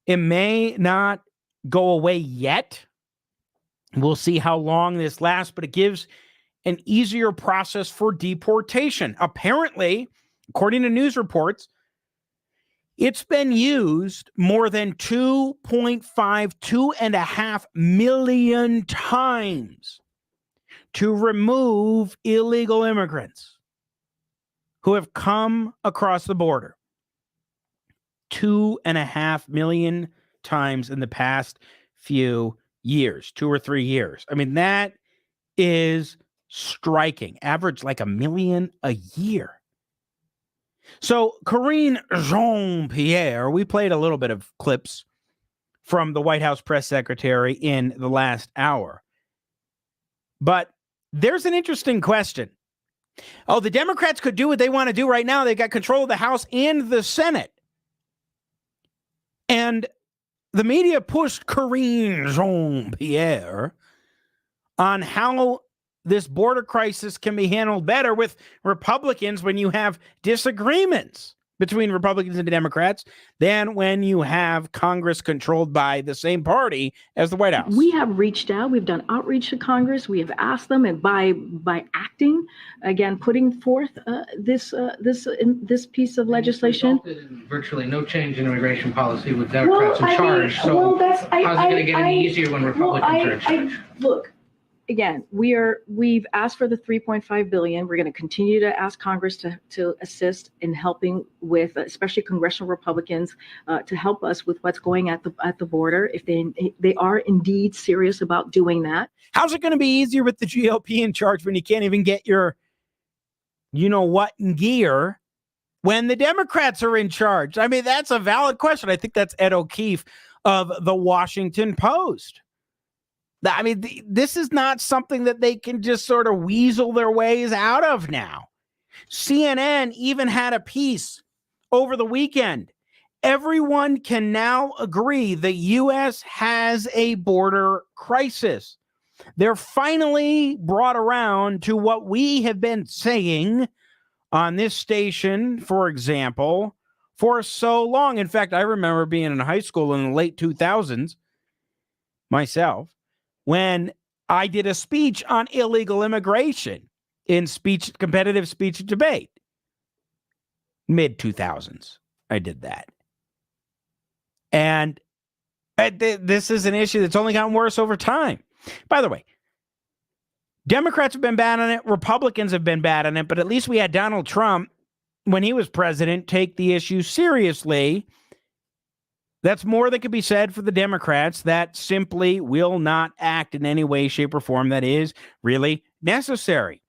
It may not go away yet. We'll see how long this lasts, but it gives an easier process for deportation. Apparently, according to news reports, it's been used more than 2.5 million times to remove illegal immigrants who have come across the border. 2.5 million times in the past few years, 2 or 3 years. I mean, that is striking. Average like 1 million a year. So Karine Jean-Pierre, we played a little bit of clips from the White House press secretary in the last hour. But there's an interesting question. Oh, the Democrats could do what they want to do right now. They got control of the House and the Senate. And the media pushed Karine Jean-Pierre on how this border crisis can be handled better with Republicans when you have disagreements between Republicans and Democrats than when you have Congress controlled by the same party as the White House. We have reached out. We've done outreach to Congress. We have asked them, and by acting, again, putting forth this piece of legislation. Virtually no change in immigration policy with Democrats in charge. How's it going to get any easier when Republicans are in charge? Look. Again, we've asked for the $3.5 billion. We're going to continue to ask Congress to assist in helping with, especially congressional Republicans, to help us with what's going at the border. If they are indeed serious about doing that. How's it going to be easier with the GOP in charge when you can't even get your, you know what, in gear when the Democrats are in charge? I mean, that's a valid question. I think that's Ed O'Keefe of the Washington Post. I mean, this is not something that they can just sort of weasel their ways out of now. CNN even had a piece over the weekend. Everyone can now agree the U.S. has a border crisis. They're finally brought around to what we have been saying on this station, for example, for so long. In fact, I remember being in high school in the late 2000s myself, when I did a speech on illegal immigration in competitive speech and debate. Mid-2000s, I did that. And this is an issue that's only gotten worse over time. By the way, Democrats have been bad on it. Republicans have been bad on it. But at least we had Donald Trump, when he was president, take the issue seriously. That's more that could be said for the Democrats that simply will not act in any way, shape, or form that is really necessary.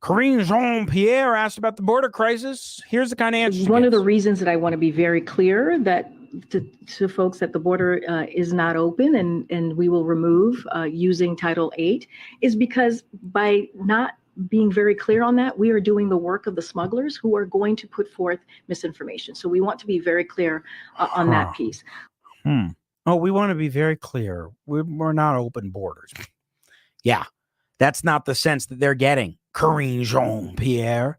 Karine Jean-Pierre asked about the border crisis. Here's the kind of answer. One of the reasons that I want to be very clear that to folks that the border is not open and we will remove using Title 8 is because by not being very clear on that, we are doing the work of the smugglers who are going to put forth misinformation. So we want to be very clear on that piece. Oh, we want to be very clear. We're not open borders. Yeah, that's not the sense that they're getting. Karine Jean-Pierre.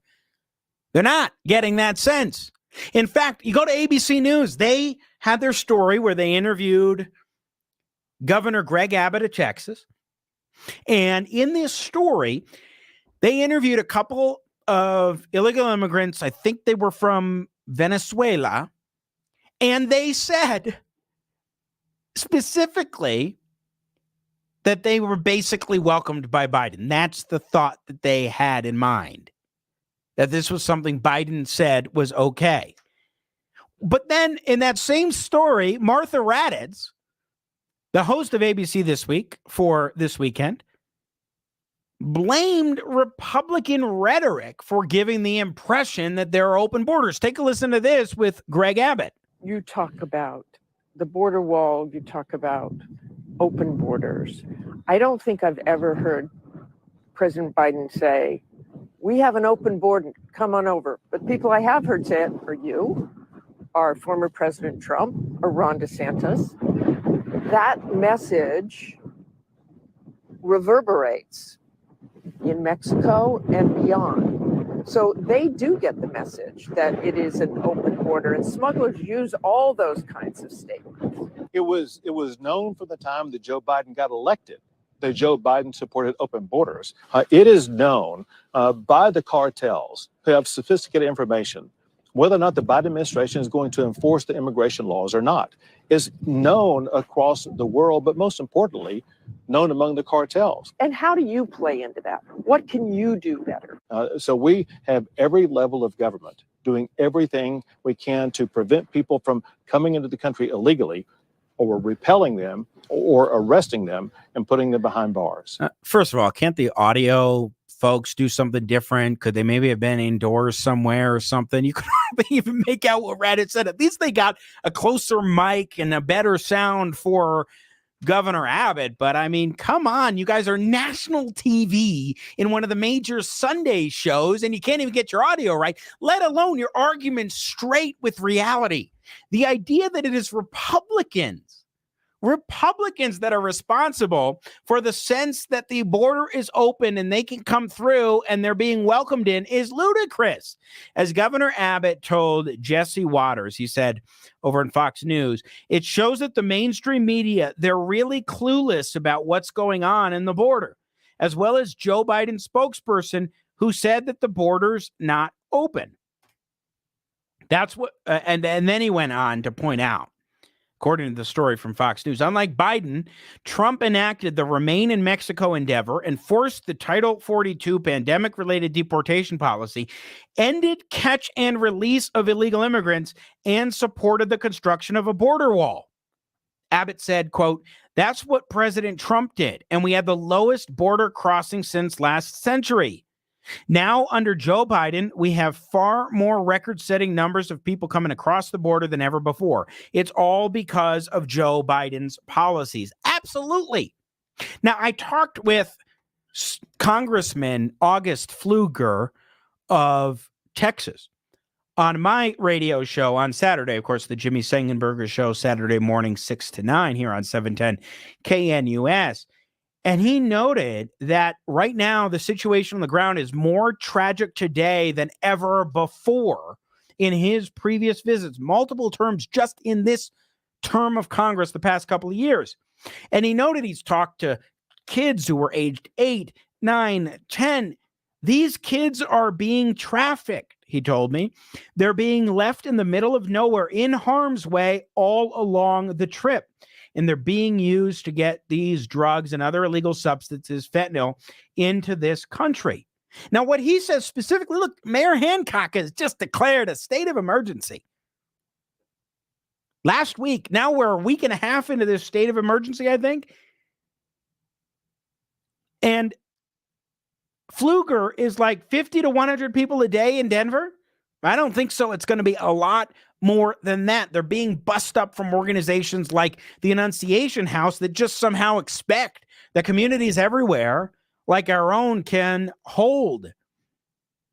They're not getting that sense. In fact, you go to ABC News, they had their story where they interviewed Governor Greg Abbott of Texas. And in this story, they interviewed a couple of illegal immigrants. I think they were from Venezuela. And they said specifically that they were basically welcomed by Biden. That's the thought that they had in mind, that this was something Biden said was okay. But then in that same story, Martha Raddatz, the host of ABC This Week for this weekend, blamed Republican rhetoric for giving the impression that there are open borders. Take a listen to this with Greg Abbott. You talk about the border wall, you talk about open borders. I don't think I've ever heard President Biden say, we have an open border, come on over. But people I have heard say it are you, are former President Trump, or Ron DeSantis. That message reverberates in Mexico and beyond. So they do get the message that it is an open border, and smugglers use all those kinds of statements. It was known from the time that Joe Biden got elected that Joe Biden supported open borders. It is known by the cartels who have sophisticated information whether or not the Biden administration is going to enforce the immigration laws or not. Is known across the world, but most importantly, known among the cartels. And how do you play into that? What can you do better? So we have every level of government doing everything we can to prevent people from coming into the country illegally, or repelling them, or arresting them and putting them behind bars. First of all, can't the audio folks do something different? Could they maybe have been indoors somewhere or something? You could even make out what Raddatz said. At least they got a closer mic and a better sound for Governor Abbott. But I mean, come on, you guys are national TV in one of the major Sunday shows, and you can't even get your audio right, let alone your argument straight with reality. The idea that it is Republicans that are responsible for the sense that the border is open and they can come through and they're being welcomed in is ludicrous. As Governor Abbott told Jesse Waters, he said over on Fox News, it shows that the mainstream media, they're really clueless about what's going on in the border, as well as Joe Biden's spokesperson who said that the border's not open. That's what, and then he went on to point out, according to the story from Fox News, unlike Biden, Trump enacted the Remain in Mexico endeavor, enforced the Title 42 pandemic-related deportation policy, ended catch and release of illegal immigrants, and supported the construction of a border wall. Abbott said, quote, "That's what President Trump did, and we had the lowest border crossing since last century. Now, under Joe Biden, we have far more record-setting numbers of people coming across the border than ever before. It's all because of Joe Biden's policies." Absolutely. Now, I talked with Congressman August Pfluger of Texas on my radio show on Saturday. Of course, the Jimmy Sengenberger show, Saturday morning, 6 to 9 here on 710 KNUS. And he noted that right now the situation on the ground is more tragic today than ever before in his previous visits, multiple terms just in this term of Congress the past couple of years. And he noted he's talked to kids who were aged 8, 9, 10. These kids are being trafficked, he told me. They're being left in the middle of nowhere in harm's way all along the trip. And they're being used to get these drugs and other illegal substances, fentanyl, into this country. Now, what he says specifically, look, Mayor Hancock has just declared a state of emergency. Last week, now we're a week and a half into this state of emergency, I think. And Pfluger is like 50 to 100 people a day in Denver. I don't think so. It's going to be a lot more than that. They're being bussed up from organizations like the Annunciation House that just somehow expect that communities everywhere, like our own, can hold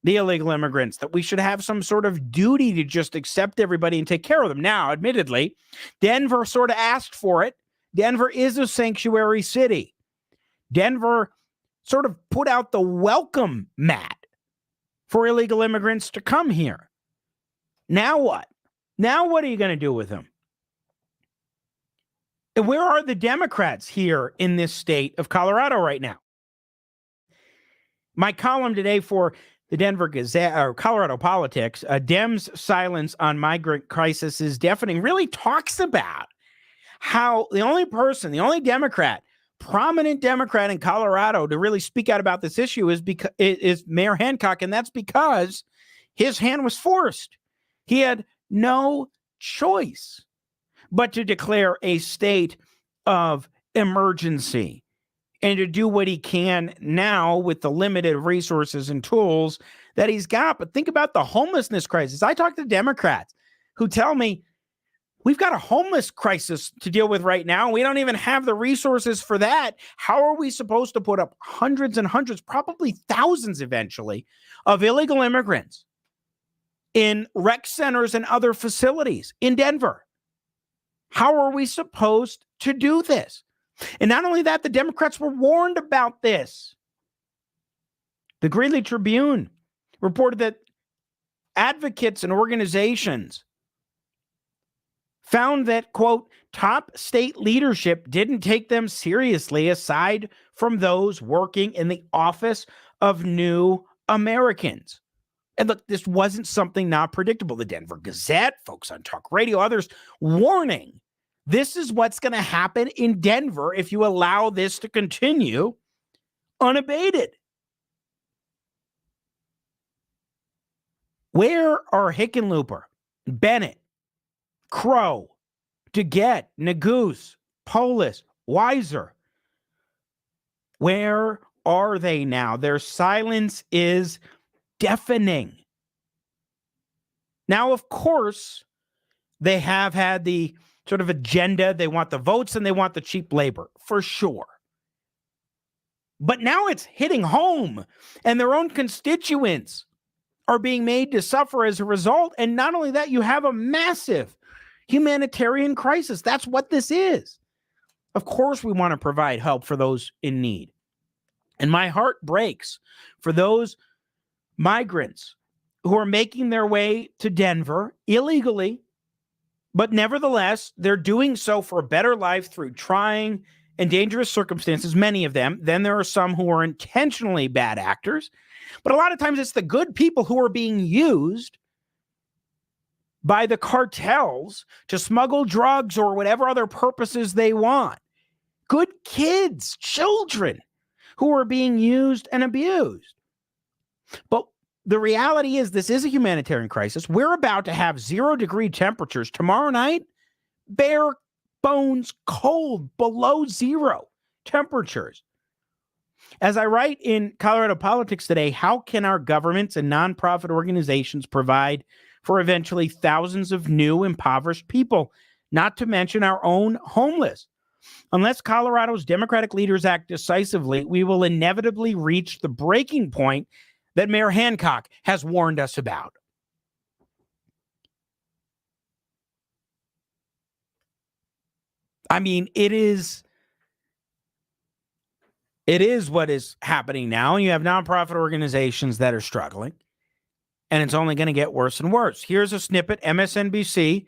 the illegal immigrants, that we should have some sort of duty to just accept everybody and take care of them. Now, admittedly, Denver sort of asked for it. Denver is a sanctuary city. Denver sort of put out the welcome mat for illegal immigrants to come here. Now what? Now what are you going to do with them? And where are the Democrats here in this state of Colorado right now? My column today for the Denver Gazette, or Colorado Politics, Dems' silence on migrant crisis is deafening, really talks about how the only Democrat, prominent Democrat in Colorado to really speak out about this issue is Mayor Hancock, and that's because his hand was forced. He had no choice but to declare a state of emergency and to do what he can now with the limited resources and tools that he's got. But think about the homelessness crisis. I talk to Democrats who tell me we've got a homeless crisis to deal with right now. We don't even have the resources for that. How are we supposed to put up hundreds and hundreds, probably thousands eventually, of illegal immigrants in rec centers and other facilities in Denver? How are we supposed to do this? And not only that, the Democrats were warned about this. The Greeley Tribune reported that advocates and organizations found that, quote, top state leadership didn't take them seriously aside from those working in the Office of New Americans. And look, this wasn't something not predictable. The Denver Gazette, folks on talk radio, others warning, this is what's going to happen in Denver if you allow this to continue unabated. Where are Hickenlooper, Bennett, Crow, DeGette, Neguse, Polis, Weiser? Where are they now? Their silence is deafening. Now, of course, they have had the sort of agenda. They want the votes and they want the cheap labor, for sure. But now it's hitting home, and their own constituents are being made to suffer as a result. And not only that, you have a massive humanitarian crisis. That's what this is. Of course, we want to provide help for those in need. And my heart breaks for those migrants who are making their way to Denver illegally, but nevertheless, they're doing so for a better life through trying and dangerous circumstances, many of them. Then there are some who are intentionally bad actors. But a lot of times it's the good people who are being used by the cartels to smuggle drugs or whatever other purposes they want. Good kids, children who are being used and abused. But the reality is this is a humanitarian crisis. We're about to have 0-degree temperatures tomorrow night, bare bones cold, below zero temperatures. As I write in Colorado Politics today, how can our governments and nonprofit organizations provide for eventually thousands of new impoverished people, not to mention our own homeless? Unless Colorado's Democratic leaders act decisively, we will inevitably reach the breaking point that Mayor Hancock has warned us about. I mean, it is what is happening now. You have nonprofit organizations that are struggling, and it's only going to get worse and worse. Here's a snippet, MSNBC,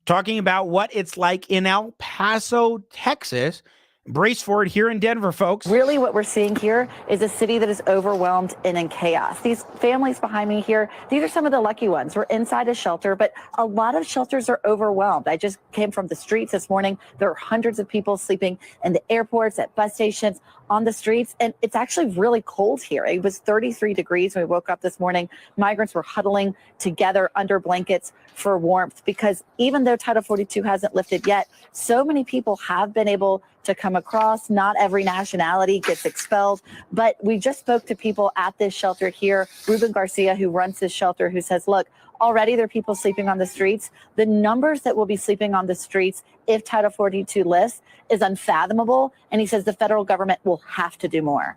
talking about what it's like in El Paso, Texas. Brace for it here in Denver, folks. Really what we're seeing here is a city that is overwhelmed and in chaos. These families behind me here, these are some of the lucky ones. We're inside a shelter, but a lot of shelters are overwhelmed. I just came from the streets this morning. There are hundreds of people sleeping in the airports, at bus stations, on the streets, and it's actually really cold here. It was 33 degrees when we woke up this morning. Migrants were huddling together under blankets for warmth because even though Title 42 hasn't lifted yet, so many people have been able to come across. Not every nationality gets expelled, but we just spoke to people at this shelter here. Ruben Garcia, who runs this shelter, who says, look, already there are people sleeping on the streets. The numbers that will be sleeping on the streets if Title 42 lifts is unfathomable. And he says the federal government will have to do more.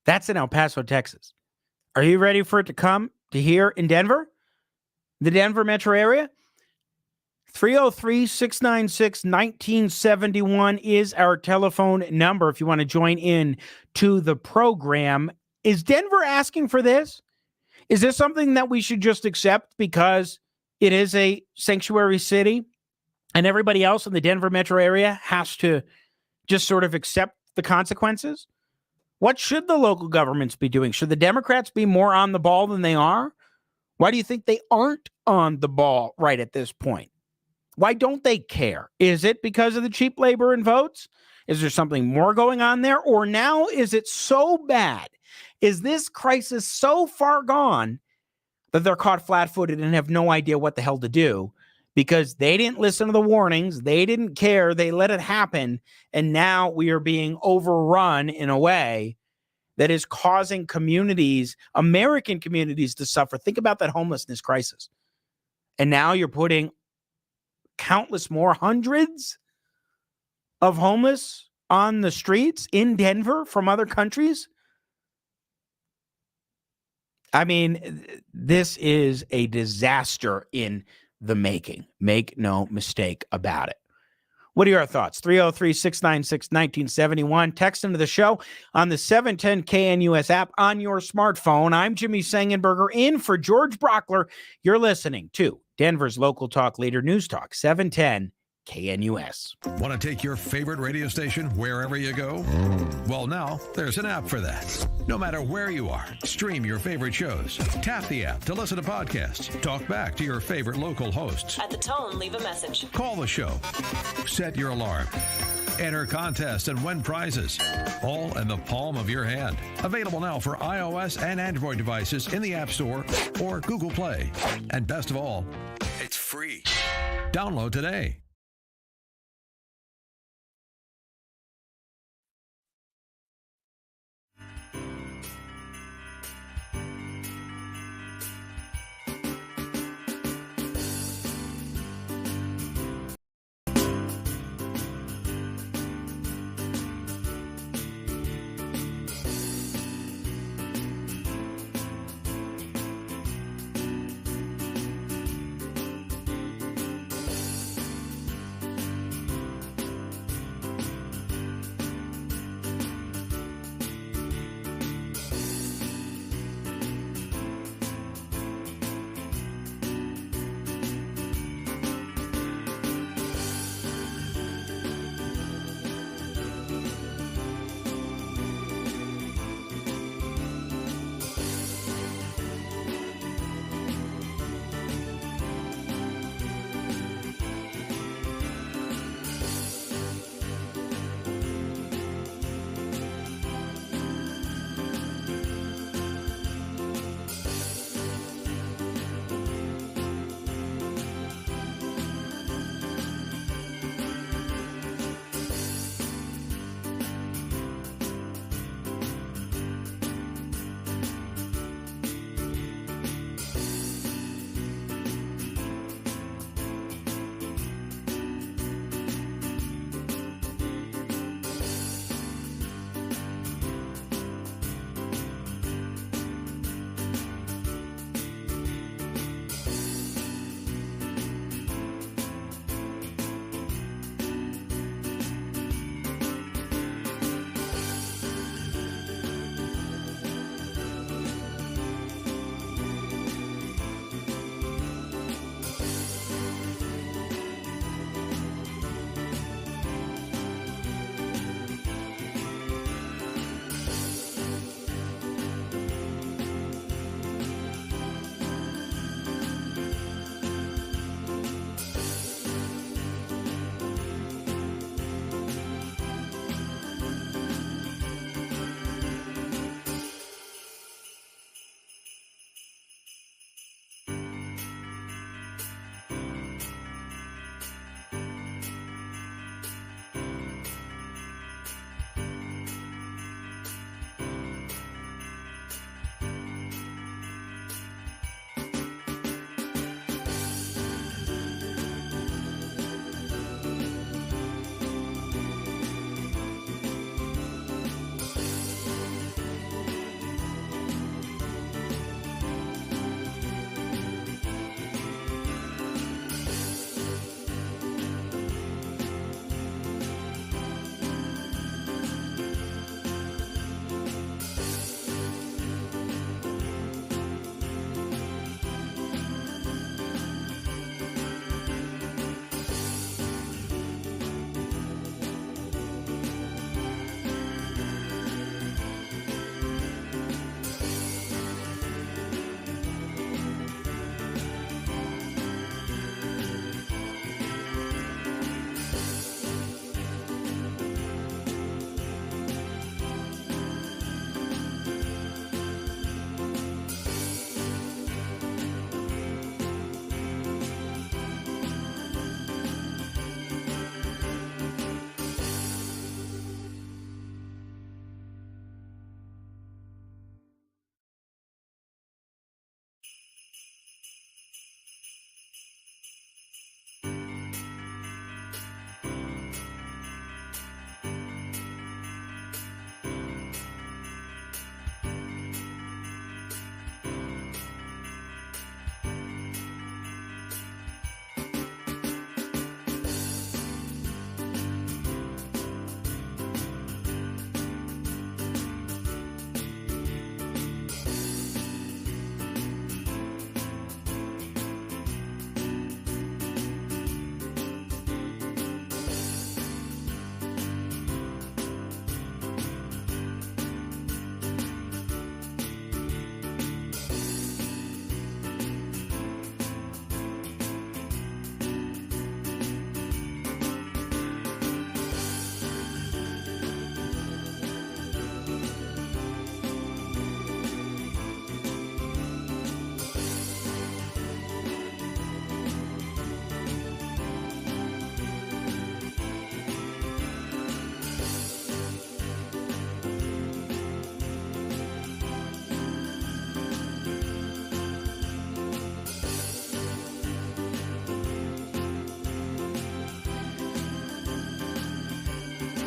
That's in El Paso, Texas. Are you ready for it to come to here in Denver? The Denver metro area? 303-696-1971 is our telephone number if you want to join in to the program. Is Denver asking for this? Is this something that we should just accept because it is a sanctuary city and everybody else in the Denver metro area has to just sort of accept the consequences? What should the local governments be doing? Should the Democrats be more on the ball than they are? Why do you think they aren't on the ball right at this point? Why don't they care? Is it because of the cheap labor and votes? Is there something more going on there? Or now is it so bad? Is this crisis so far gone that they're caught flat-footed and have no idea what the hell to do because they didn't listen to the warnings, they didn't care, they let it happen, and now we are being overrun in a way that is causing communities, American communities, to suffer. Think about that homelessness crisis. And now you're putting countless more, hundreds of homeless on the streets in Denver from other countries. I mean, this is a disaster in the making. Make no mistake about it. What are your thoughts? 303-696-1971. Text into the show on the 710 KNUS app on your smartphone. I'm Jimmy Sengenberger in for George Brauchler. You're listening to Denver's local talk leader, News Talk 710 KNUS. Want to take your favorite radio station wherever you go? Well, now there's an app for that. No matter where you are, stream your favorite shows. Tap the app to listen to podcasts. Talk back to your favorite local hosts. At the tone, leave a message. Call the show. Set your alarm. Enter contests and win prizes. All in the palm of your hand. Available now for iOS and Android devices in the App Store or Google Play. And best of all, it's free. Download today.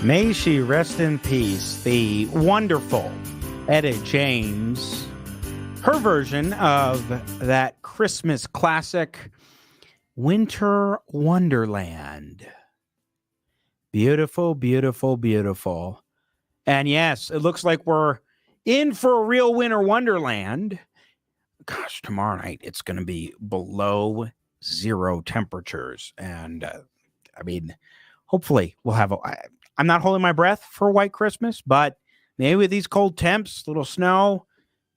May she rest in peace, the wonderful Etta James. Her version of that Christmas classic, Winter Wonderland. Beautiful, beautiful, beautiful. And yes, it looks like we're in for a real winter wonderland. Gosh, tomorrow night it's going to be below zero temperatures. And I mean, hopefully we'll have I'm not holding my breath for a white Christmas, but maybe with these cold temps, little snow,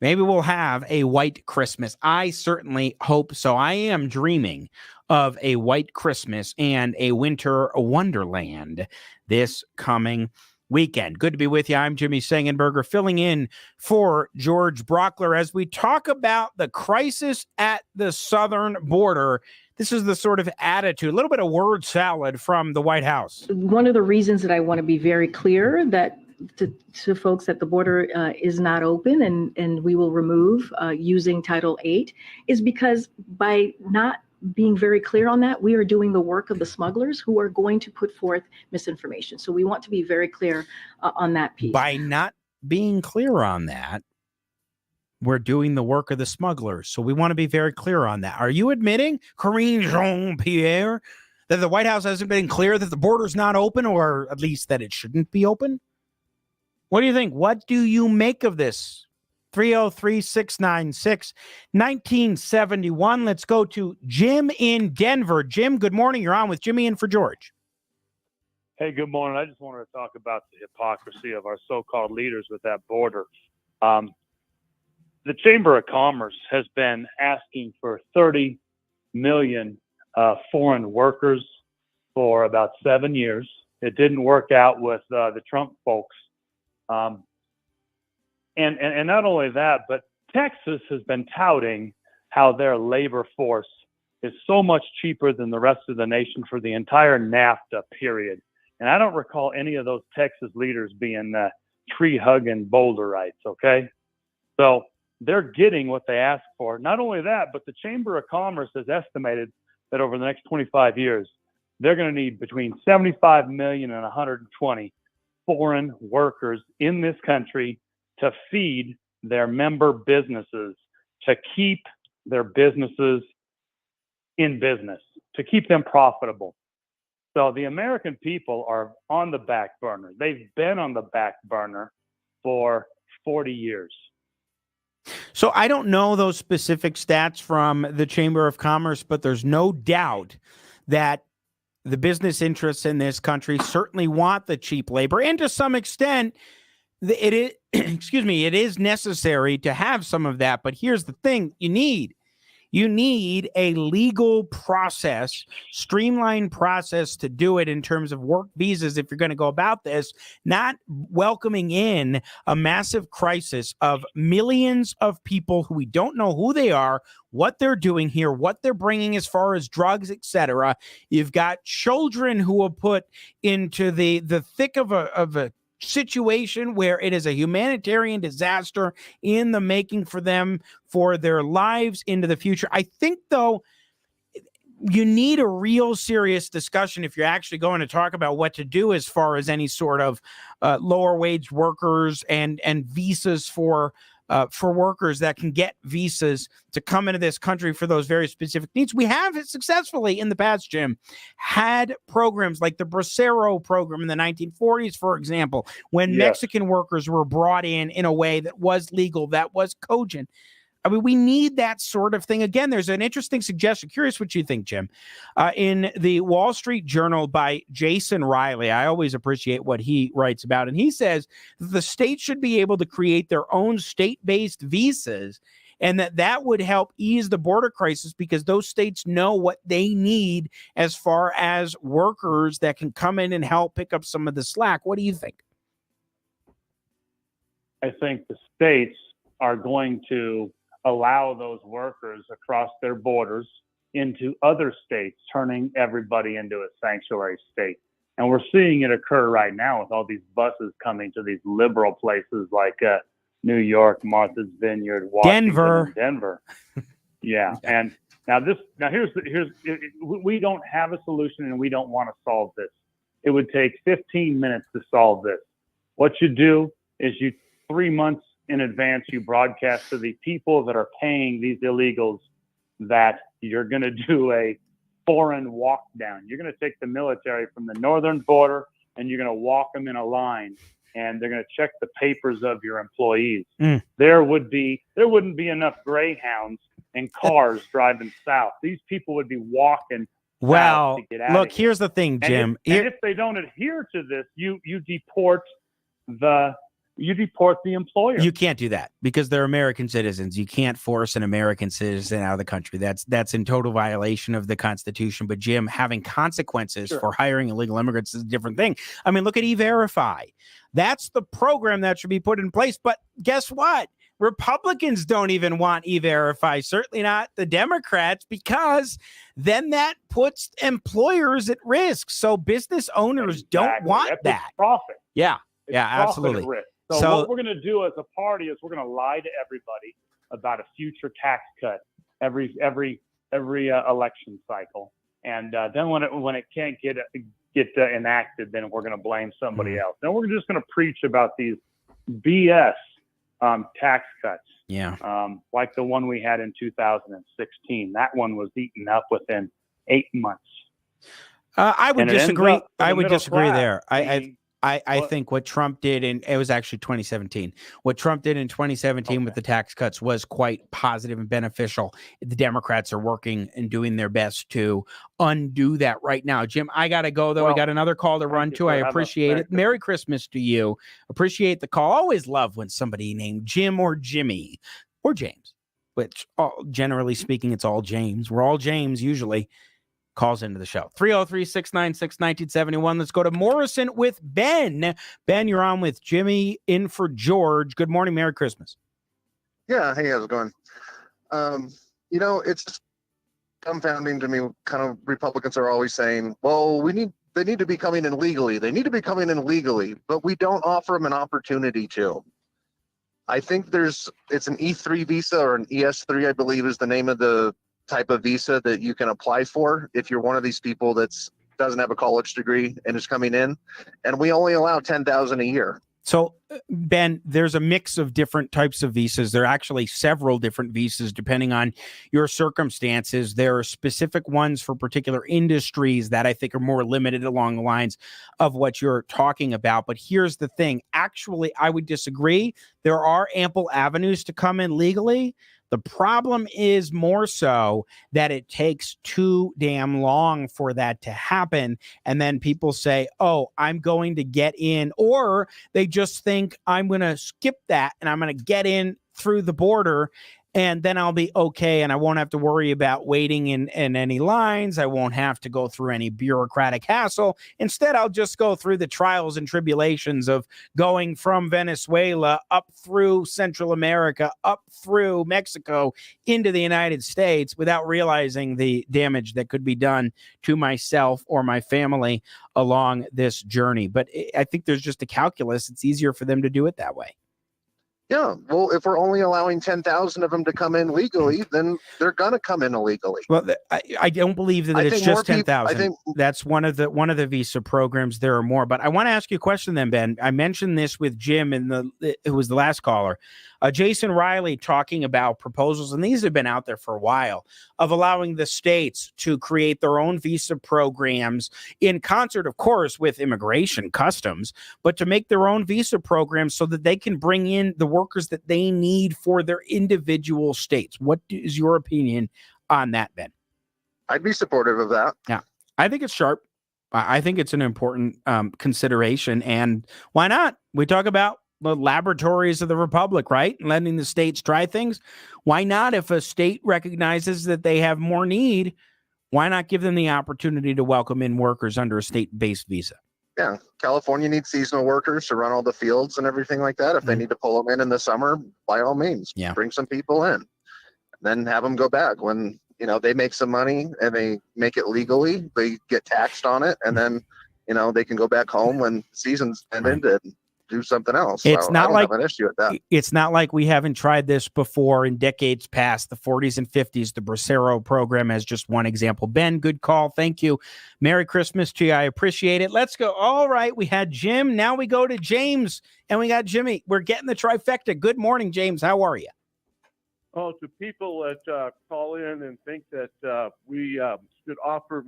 maybe we'll have a white Christmas. I certainly hope so. I am dreaming of a white Christmas and a winter wonderland this coming weekend. Good to be with you. I'm Jimmy Sengenberger, filling in for George Brauchler as we talk about the crisis at the southern border. This is the sort of attitude, a little bit of word salad from the White House. One of the reasons that I want to be very clear that to folks that the border is not open and we will remove using Title 8 is because by not being very clear on that, we are doing the work of the smugglers who are going to put forth misinformation. So we want to be very clear on that piece. By not being clear on that, we're doing the work of the smugglers. So we want to be very clear on that. Are you admitting, Karine Jean-Pierre, that the White House hasn't been clear that the border's not open, or at least that it shouldn't be open? What do you think? What do you make of this? 303-696-1971. Let's go to Jim in Denver. Jim, good morning. You're on with Jimmy in for George. Hey, good morning. I just wanted to talk about the hypocrisy of our so-called leaders with that border. The Chamber of Commerce has been asking for 30 million foreign workers for about 7 years. It didn't work out with the Trump folks. And not only that, but Texas has been touting how their labor force is so much cheaper than the rest of the nation for the entire NAFTA period. And I don't recall any of those Texas leaders being tree-hugging Boulderites, okay? So they're getting what they asked for. Not only that, but the Chamber of Commerce has estimated that over the next 25 years, they're going to need between 75 million and 120 foreign workers in this country to feed their member businesses, to keep their businesses in business, to keep them profitable. So the American people are on the back burner. They've been on the back burner for 40 years. So I don't know those specific stats from the Chamber of Commerce, but there's no doubt that the business interests in this country certainly want the cheap labor, and to some extent, it is, it is necessary to have some of that. But here's the thing: you need a legal process, streamlined process to do it in terms of work visas if you're going to go about this, not welcoming in a massive crisis of millions of people who we don't know who they are, what they're doing here, what they're bringing as far as drugs, etc. You've got children who are put into the thick of a situation where it is a humanitarian disaster in the making for them, for their lives into the future. I think, though, you need a real serious discussion if you're actually going to talk about what to do as far as any sort of lower wage workers and visas for workers that can get visas to come into this country for those very specific needs. We have successfully in the past, Jim, had programs like the Bracero program in the 1940s, for example, when Mexican workers were brought in a way that was legal, that was cogent. I mean, we need that sort of thing. Again, there's an interesting suggestion. Curious what you think, Jim. In the Wall Street Journal by Jason Riley, I always appreciate what he writes about. And he says the states should be able to create their own state-based visas, and that would help ease the border crisis because those states know what they need as far as workers that can come in and help pick up some of the slack. What do you think? I think the states are going to allow those workers across their borders into other states, turning everybody into a sanctuary state. And we're seeing it occur right now with all these buses coming to these liberal places like New York, Martha's Vineyard, Washington, Denver. Yeah. And here's we don't have a solution, and we don't want to solve this. it would take 15 minutes to solve this. What you do is 3 months in advance, you broadcast to the people that are paying these illegals that you're going to do a foreign walk down. You're going to take the military from the northern border and you're going to walk them in a line, and they're going to check the papers of your employees. There wouldn't be enough Greyhounds and cars driving south. These people would be walking Well, south to get out look, of here. here's the thing, Jim. And if they don't adhere to this, you deport the employer. You can't do that because they're American citizens. You can't force an American citizen out of the country. That's in total violation of the Constitution. But Jim, having consequences for hiring illegal immigrants is a different thing. I mean, look at E-Verify. That's the program that should be put in place. But guess what? Republicans don't even want E-Verify, certainly not the Democrats, because then that puts employers at risk. So business owners don't want that. Profit. Yeah. It's Yeah, profit absolutely. at risk. So what we're going to do as a party is we're going to lie to everybody about a future tax cut every election cycle, and then when it can't get enacted, then we're going to blame somebody else. Then we're just going to preach about these BS tax cuts. Yeah. Like the one we had in 2016. That one was eaten up within 8 months. I would disagree. I would disagree there. I What? think what Trump did, and it was actually 2017. What Trump did in 2017 with the tax cuts was quite positive and beneficial. The Democrats are working and doing their best to undo that right now. Jim, I got to go, though. We got another call to run to. I appreciate it. Merry Christmas to you. Appreciate the call. Always love when somebody named Jim or Jimmy or James, which generally speaking, it's all James. We're all James usually. Calls into the show. 303-696-1971. Let's go to Morrison with Ben. Ben, you're on with Jimmy in for George. Good morning. Merry Christmas. Yeah. Hey, how's it going? It's just dumbfounding to me. Kind of Republicans are always saying, well, they need to be coming in legally. They need to be coming in legally, but we don't offer them an opportunity to. I think it's an E3 visa or an ES3, I believe is the name of the type of visa that you can apply for if you're one of these people that's doesn't have a college degree and is coming in, and we only allow 10,000 a year. So, Ben, there's a mix of different types of visas. There are actually several different visas depending on your circumstances. There are specific ones for particular industries that I think are more limited along the lines of what you're talking about. But here's the thing. Actually, I would disagree. There are ample avenues to come in legally. The problem is more so that it takes too damn long for that to happen. And then people say, oh, I'm going to get in, or they just think I'm going to skip that and I'm going to get in through the border and then I'll be okay. And I won't have to worry about waiting in any lines. I won't have to go through any bureaucratic hassle. Instead, I'll just go through the trials and tribulations of going from Venezuela up through Central America, up through Mexico into the United States without realizing the damage that could be done to myself or my family along this journey. But I think there's just a calculus. It's easier for them to do it that way. Yeah, well, if we're only allowing 10,000 of them to come in legally, then they're going to come in illegally. Well, I don't believe that it's just 10,000. That's one of the visa programs. There are more, but I want to ask you a question then, Ben. I mentioned this with Jim it was the last caller. Jason Riley talking about proposals, and these have been out there for a while, of allowing the states to create their own visa programs in concert, of course, with immigration customs, but to make their own visa programs so that they can bring in the workers that they need for their individual states. What is your opinion on that, Ben? I'd be supportive of that. Yeah, I think it's sharp. I think it's an important consideration, and why not? We talk about the laboratories of the republic, right? Letting the states try things. Why not? If a state recognizes that they have more need, why not give them the opportunity to welcome in workers under a state-based visa? Yeah, California needs seasonal workers to run all the fields and everything like that. If they need to pull them in the summer, by all means, bring some people in, and then have them go back when they make some money and they make it legally. They get taxed on it, and then they can go back home when the season's ended. do something else. It's So I not don't like have an issue with that. it's not like we haven't tried this before in decades past, the 40s and 50s. The Bracero program as just one example. Ben, good call. Thank you. Merry Christmas to you. I appreciate it. Let's go. All right. We had Jim. Now we go to James and we got Jimmy. We're getting the trifecta. Good morning, James. How are you? Oh, to people that call in and think that we don't offer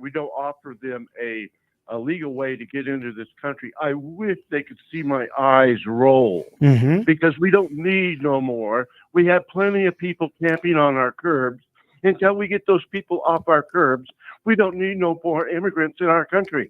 them a legal way to get into this country. I wish they could see my eyes roll because we don't need no more. We have plenty of people camping on our curbs. Until we get those people off our curbs, we don't need no more immigrants in our country.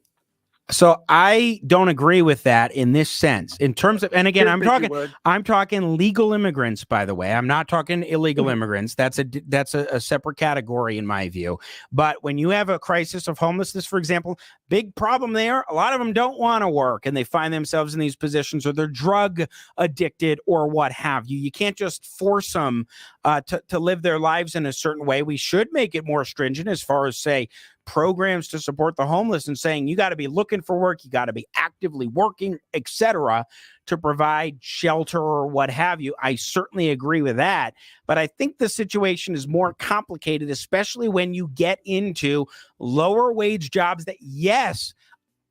So I don't agree with that in this sense. In terms of, and again, I'm talking legal immigrants, by the way. I'm not talking illegal immigrants. That's a separate category in my view. But when you have a crisis of homelessness, for example, big problem there. A lot of them don't want to work and they find themselves in these positions, or they're drug addicted or what have you. You can't just force them to live their lives in a certain way. We should make it more stringent as far as, say, programs to support the homeless and saying you got to be looking for work, you got to be actively working, etc., to provide shelter or what have you. I certainly agree with that, but I think the situation is more complicated, especially when you get into lower wage jobs that, yes,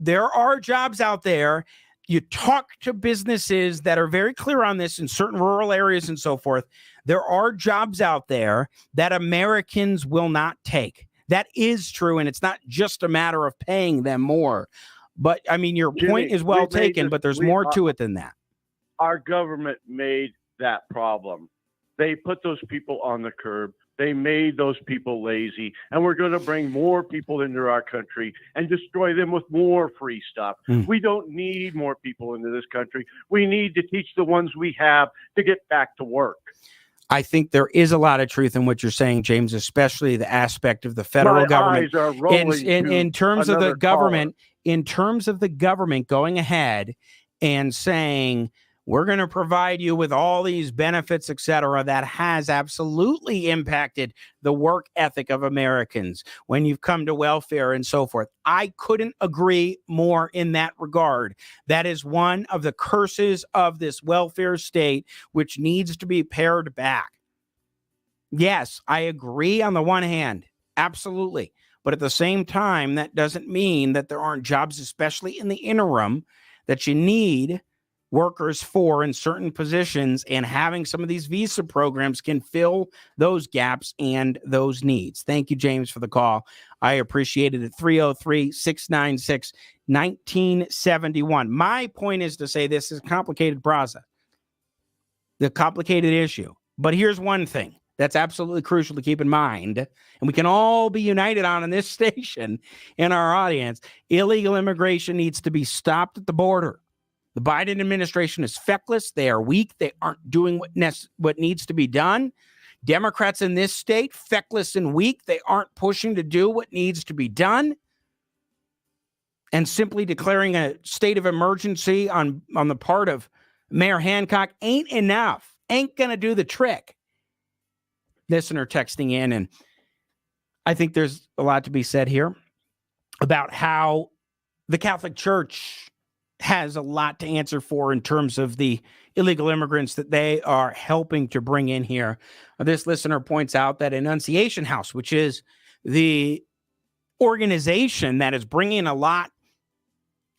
there are jobs out there. You talk to businesses that are very clear on this in certain rural areas and so forth. There are jobs out there that Americans will not take. That is true, and it's not just a matter of paying them more. But, I mean, your point is well taken, but there's more to it than that. Our government made that problem. They put those people on the curb. They made those people lazy, and we're going to bring more people into our country and destroy them with more free stuff. We don't need more people into this country. We need to teach the ones we have to get back to work. I think there is a lot of truth in what you're saying, James, especially the aspect of the federal government. In terms of the government, in terms of the government going ahead and saying, we're going to provide you with all these benefits, et cetera, that has absolutely impacted the work ethic of Americans when you've come to welfare and so forth. I couldn't agree more in that regard. That is one of the curses of this welfare state, which needs to be pared back. Yes, I agree on the one hand. Absolutely. But at the same time, that doesn't mean that there aren't jobs, especially in the interim, that you need workers for in certain positions, and having some of these visa programs can fill those gaps and those needs. Thank you, James, for the call. I appreciate it at 303-696-1971. My point is to say this is a complicated process, the complicated issue. But here's one thing that's absolutely crucial to keep in mind, and we can all be united on in this station, in our audience. Illegal immigration needs to be stopped at the border. The Biden administration is feckless. They are weak. They aren't doing what needs to be done. Democrats in this state, feckless and weak. They aren't pushing to do what needs to be done. And simply declaring a state of emergency on the part of Mayor Hancock ain't enough. Ain't going to do the trick. Listener texting in, and I think there's a lot to be said here about how the Catholic Church has a lot to answer for in terms of the illegal immigrants that they are helping to bring in here. This listener points out that Annunciation House, which is the organization that is bringing a lot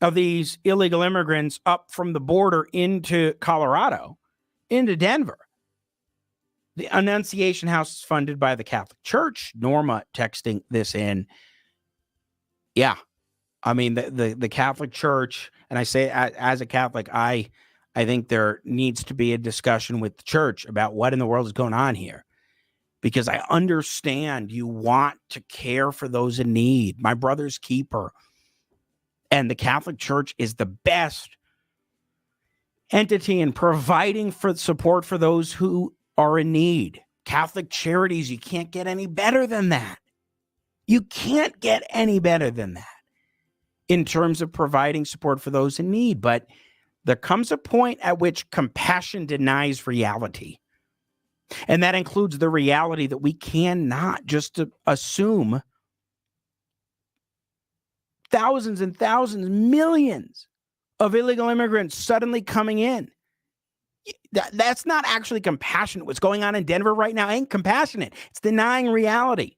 of these illegal immigrants up from the border into Colorado, into Denver. The Annunciation House is funded by the Catholic Church. Norma texting this in. Yeah. I mean, the Catholic Church, and I say as a Catholic, I think there needs to be a discussion with the church about what in the world is going on here, because I understand you want to care for those in need, my brother's keeper, and the Catholic Church is the best entity in providing for support for those who are in need. Catholic Charities, you can't get any better than that. You can't get any better than that in terms of providing support for those in need. But there comes a point at which compassion denies reality. And that includes the reality that we cannot just assume thousands and thousands, millions of illegal immigrants suddenly coming in. That's not actually compassionate. What's going on in Denver right now ain't compassionate. It's denying reality.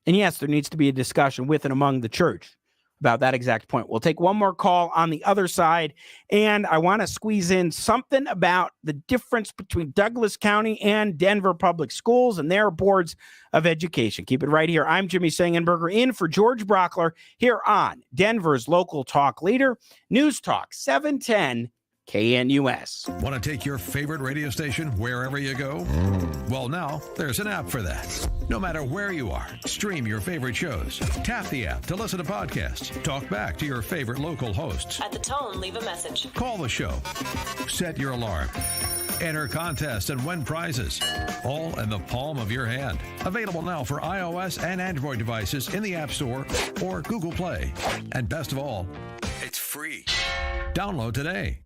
And yes, there needs to be a discussion with and among the church about that exact point. We'll take one more call on the other side, and I want to squeeze in something about the difference between Douglas County and Denver Public Schools and their boards of education. Keep it right here. I'm Jimmy Sengenberger in for George Brauchler here on Denver's local talk leader, News Talk 710 KNUS. Want to take your favorite radio station wherever you go? Well, now there's an app for that. No matter where you are, stream your favorite shows. Tap the app to listen to podcasts. Talk back to your favorite local hosts. At the tone, leave a message. Call the show. Set your alarm. Enter contests and win prizes. All in the palm of your hand. Available now for iOS and Android devices in the App Store or Google Play. And best of all, it's free. Download today.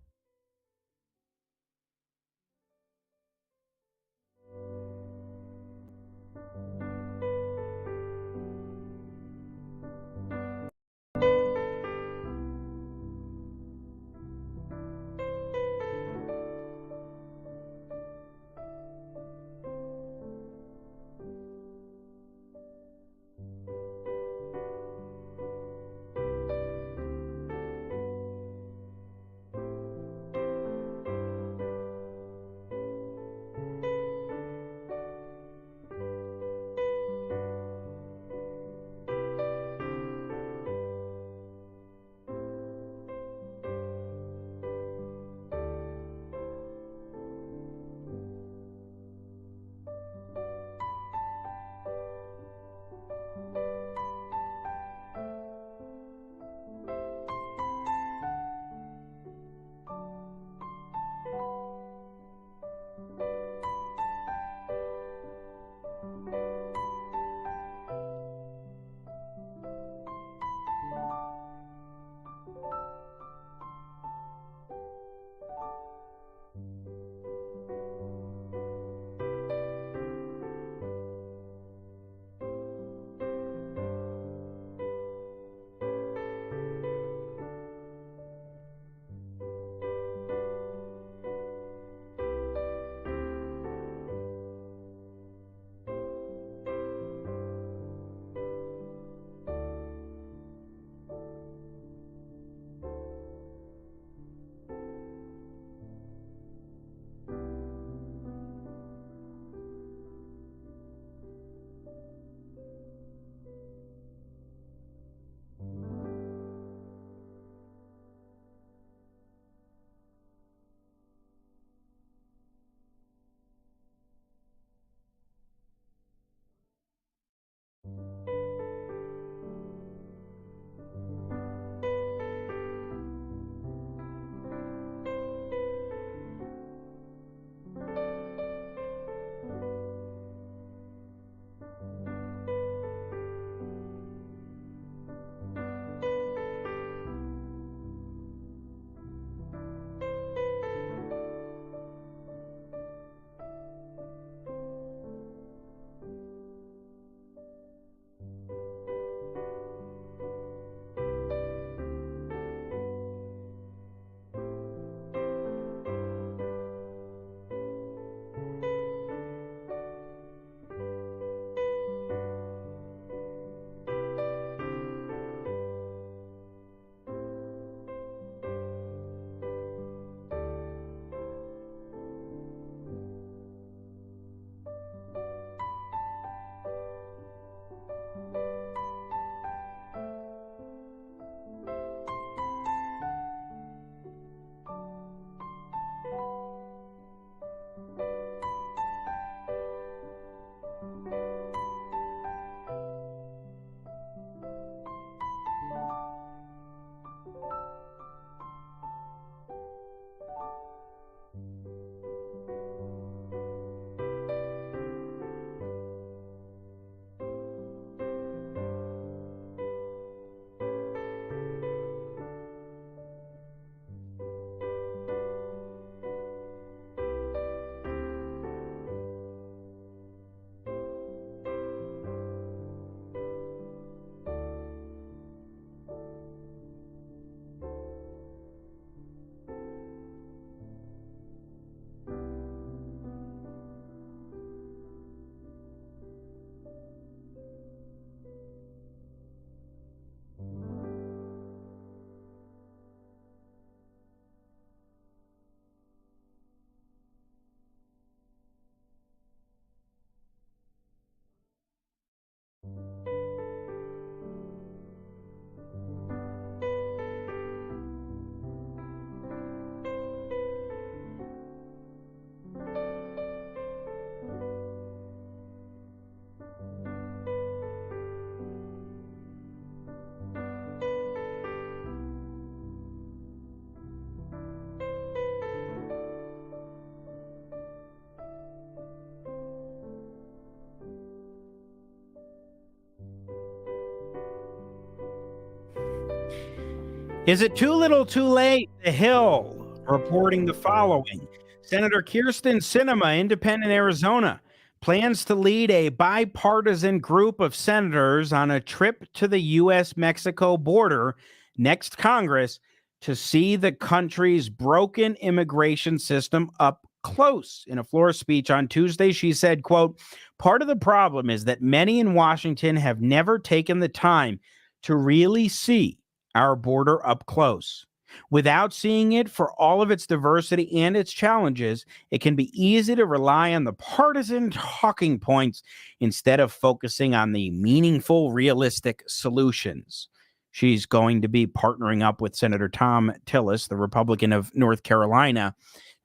Is it too little too late? The Hill reporting the following. Senator Kyrsten Sinema, Independent Arizona, plans to lead a bipartisan group of senators on a trip to the U.S.-Mexico border next Congress to see the country's broken immigration system up close. In a floor speech on Tuesday, she said, quote, "Part of the problem is that many in Washington have never taken the time to really see our border up close. Without seeing it for all of its diversity and its challenges, it can be easy to rely on the partisan talking points instead of focusing on the meaningful, realistic solutions." She's going to be partnering up with Senator Tom Tillis, the Republican of North Carolina,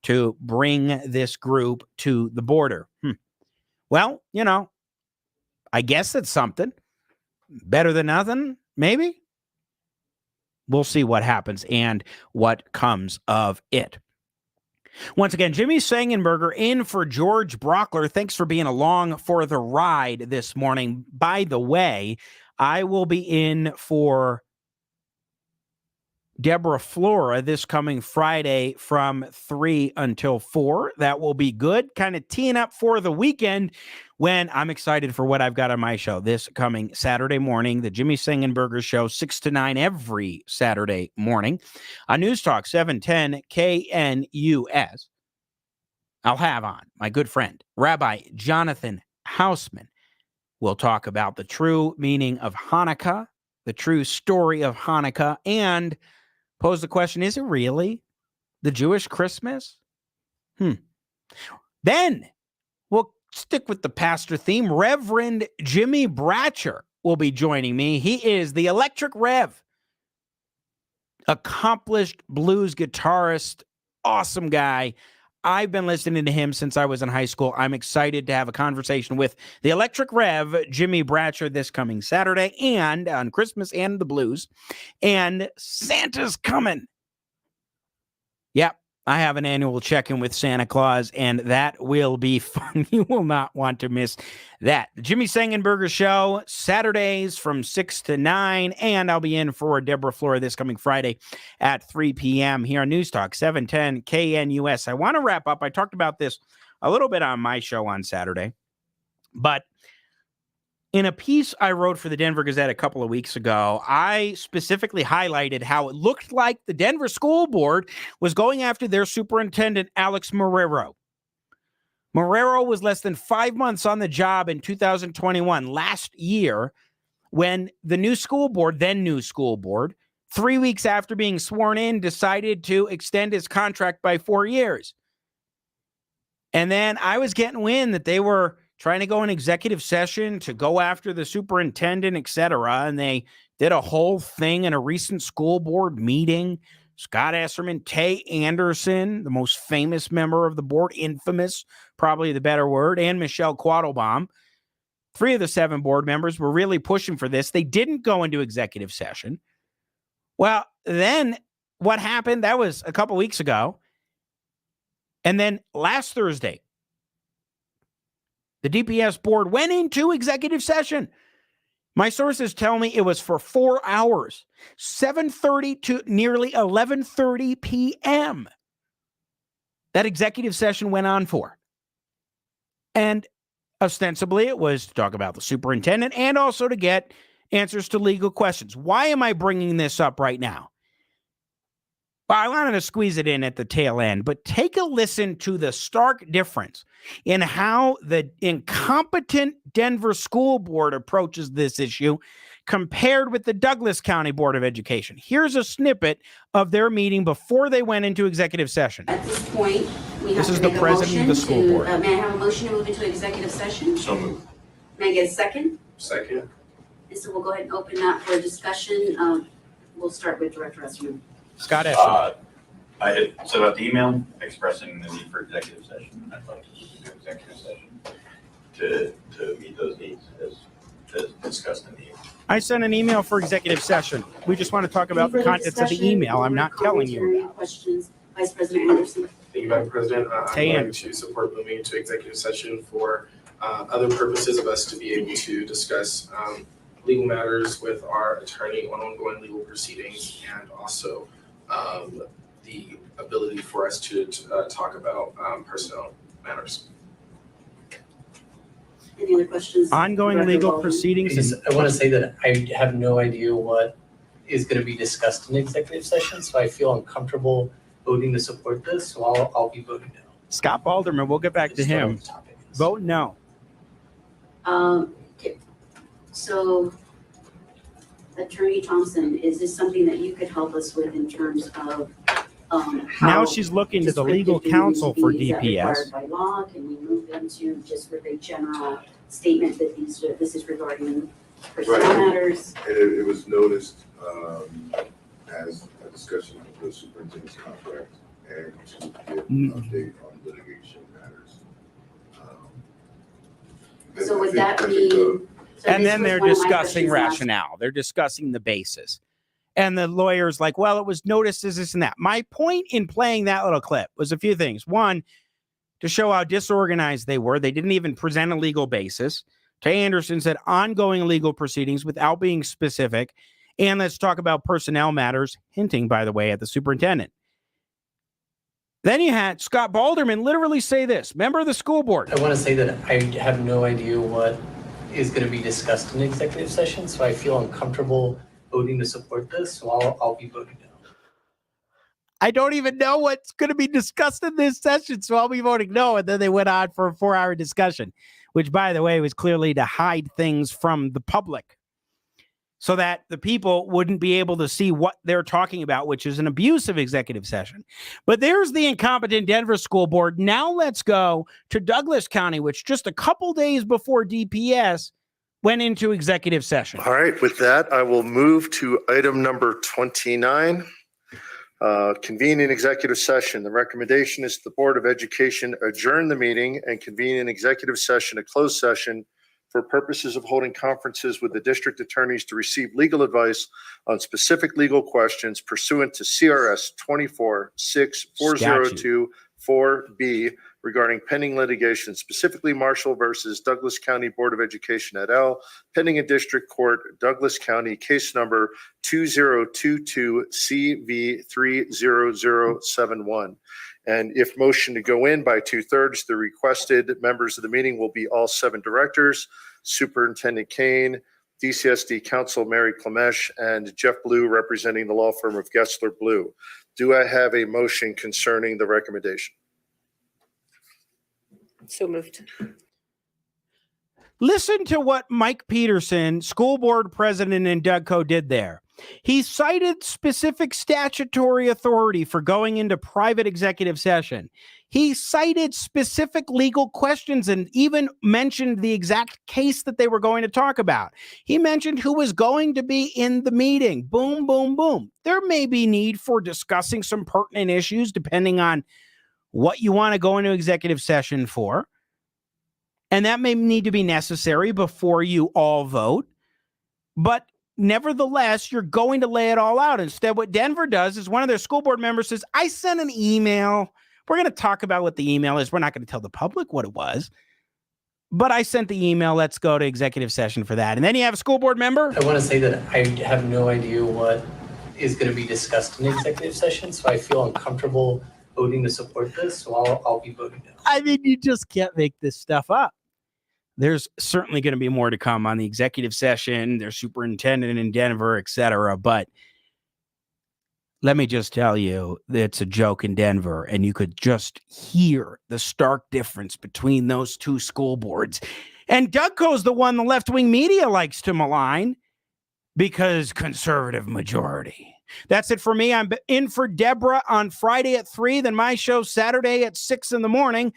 to bring this group to the border. Well, you know, I guess it's something. Better than nothing, maybe? We'll see what happens and what comes of it. Once again, Jimmy Sengenberger in for George Brauchler. Thanks for being along for the ride this morning. By the way, I will be in for Deborah Flora this coming Friday from 3 until 4. That will be good. Kind of teeing up for the weekend when I'm excited for what I've got on my show this coming Saturday morning, the Jimmy Sengenberger Show, 6 to 9 every Saturday morning on News Talk 710 KNUS. I'll have on my good friend, Rabbi Jonathan Hausman. We'll talk about the true meaning of Hanukkah, the true story of Hanukkah, and pose the question, is it really the Jewish Christmas? Then we'll stick with the pastor theme. Reverend Jimmy Bratcher will be joining me. He is the Electric Rev, accomplished blues guitarist, awesome guy. I've been listening to him since I was in high school. I'm excited to have a conversation with the Electric Rev, Jimmy Bratcher, this coming Saturday and on Christmas and the blues. And Santa's coming. Yep, I have an annual check-in with Santa Claus, and that will be fun. You will not want to miss that. The Jimmy Sengenberger Show, Saturdays from 6 to 9, and I'll be in for Deborah Flora this coming Friday at 3 p.m. here on News Talk 710 KNUS. I want to wrap up. I talked about this a little bit on my show on Saturday, but in a piece I wrote for the Denver Gazette a couple of weeks ago, I specifically highlighted how it looked like the Denver School Board was going after their superintendent, Alex Marrero. Marrero was less than 5 months on the job in 2021, last year, when the new school board, 3 weeks after being sworn in, decided to extend his contract by 4 years. And then I was getting wind that they were trying to go in executive session to go after the superintendent, et cetera. And they did a whole thing in a recent school board meeting. Scott Esserman, Tay Anderson, the most famous member of the board, infamous, probably the better word, and Michelle Quattlebaum. 3 of the 7 board members were really pushing for this. They didn't go into executive session. Well, then what happened? That was a couple weeks ago. And then last Thursday, the DPS board went into executive session. My sources tell me it was for 4 hours, 7:30 to nearly 11:30 p.m. That executive session went on for. And ostensibly it was to talk about the superintendent and also to get answers to legal questions. Why am I bringing this up right now? Well, I wanted to squeeze it in at the tail end, but take a listen to the stark difference in how the incompetent Denver School Board approaches this issue compared with the Douglas County Board of Education. Here's a snippet of their meeting before they went into executive session. At this point, we have This is to the make a president of the motion school to, board. may I have a motion to move into executive session? So moved. May I get a second? Second. And so we'll go ahead and open that for discussion. We'll start with Director Esserman. Scott Esserman. I had sent out the email expressing the need for executive session. I'd like to do executive session to meet those needs as discussed in the email. I sent an email for executive session. We just want to talk about the contents of the email. I'm not telling you about. Questions, Vice President Anderson. Thank you, Madam President. I'm Tay going Anderson. to support moving into executive session for other purposes of us to be able to discuss legal matters with our attorney on ongoing legal proceedings, and also the ability for us to talk about personnel matters. Any other questions? Ongoing Director legal Baldwin? proceedings. I want to say that I have no idea what is going to be discussed in executive session, so I feel uncomfortable voting to support this, so I'll be voting no. Scott Balderman, we'll get back to him. Vote no. Okay. So, Attorney Thompson, is this something that you could help us with in terms of how Now she's looking to the legal descriptive counsel for duties are DPS. required by law? Can we move them to just with a general statement that this is regarding personnel matters? And it was noticed as a discussion of the superintendent's contract and to give an update on litigation matters. So would that mean? And then they're discussing rationale. They're discussing the basis. And the lawyer's like, well, it was noticed as this and that. My point in playing that little clip was a few things. One, to show how disorganized they were. They didn't even present a legal basis. Tay Anderson said ongoing legal proceedings without being specific. And let's talk about personnel matters, hinting, by the way, at the superintendent. Then you had Scott Balderman literally say this, member of the school board. I want to say that I have no idea what is going to be discussed in executive session, so I feel uncomfortable voting to support this, so I'll be voting no. I don't even know what's going to be discussed in this session, so I'll be voting no. And then they went on for a 4-hour discussion, which, by the way, was clearly to hide things from the public so that the people wouldn't be able to see what they're talking about, which is an abuse of executive session. But there's the incompetent Denver school board. Now let's go to Douglas County, which just a couple days before DPS went into executive session. All right, with that, I will move to item number 29. Convene an executive session. The recommendation is the Board of Education adjourn the meeting and convene an executive session, a closed session, for purposes of holding conferences with the district attorneys to receive legal advice on specific legal questions pursuant to CRS 24-6-4024B regarding pending litigation, specifically Marshall versus Douglas County Board of Education et al., pending in district court, Douglas County, case number 2022-CV30071. And if motion to go in by 2/3, the requested members of the meeting will be all 7 directors, Superintendent Kane, DCSD Counsel Mary Klemesh, and Jeff Blue representing the law firm of Gessler Blue. Do I have a motion concerning the recommendation? So moved. Listen to what Mike Peterson, school board president in Dougco, did there. He cited specific statutory authority for going into private executive session. He cited specific legal questions and even mentioned the exact case that they were going to talk about. He mentioned who was going to be in the meeting. Boom, boom, boom. There may be need for discussing some pertinent issues depending on what you want to go into executive session for. And that may need to be necessary before you all vote. But nevertheless, you're going to lay it all out. Instead, what Denver does is one of their school board members says, I sent an email. We're going to talk about what the email is. We're not going to tell the public what it was. But I sent the email. Let's go to executive session for that. And then you have a school board member. I want to say that I have no idea what is going to be discussed in executive session, so I feel uncomfortable voting to support this, so I'll be voting no. I mean, you just can't make this stuff up. There's certainly going to be more to come on the executive session, their superintendent in Denver, et cetera. But let me just tell you, it's a joke in Denver, and you could just hear the stark difference between those two school boards. And Dougco's the one the left-wing media likes to malign because conservative majority. That's it for me. I'm in for Deborah on Friday at 3, then my show Saturday at 6 in the morning.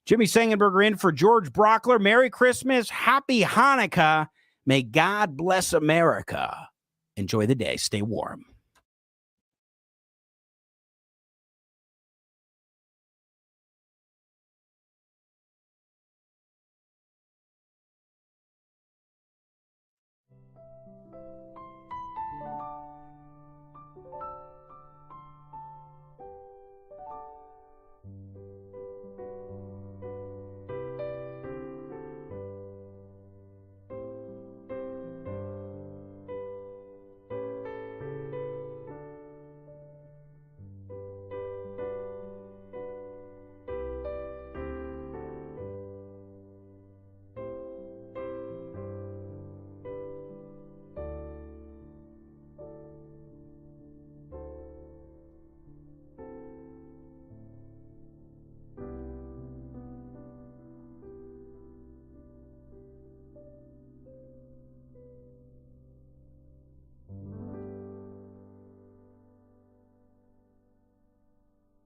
Jimmy Sengenberger in for George Brauchler. Merry Christmas. Happy Hanukkah. May God bless America. Enjoy the day. Stay warm.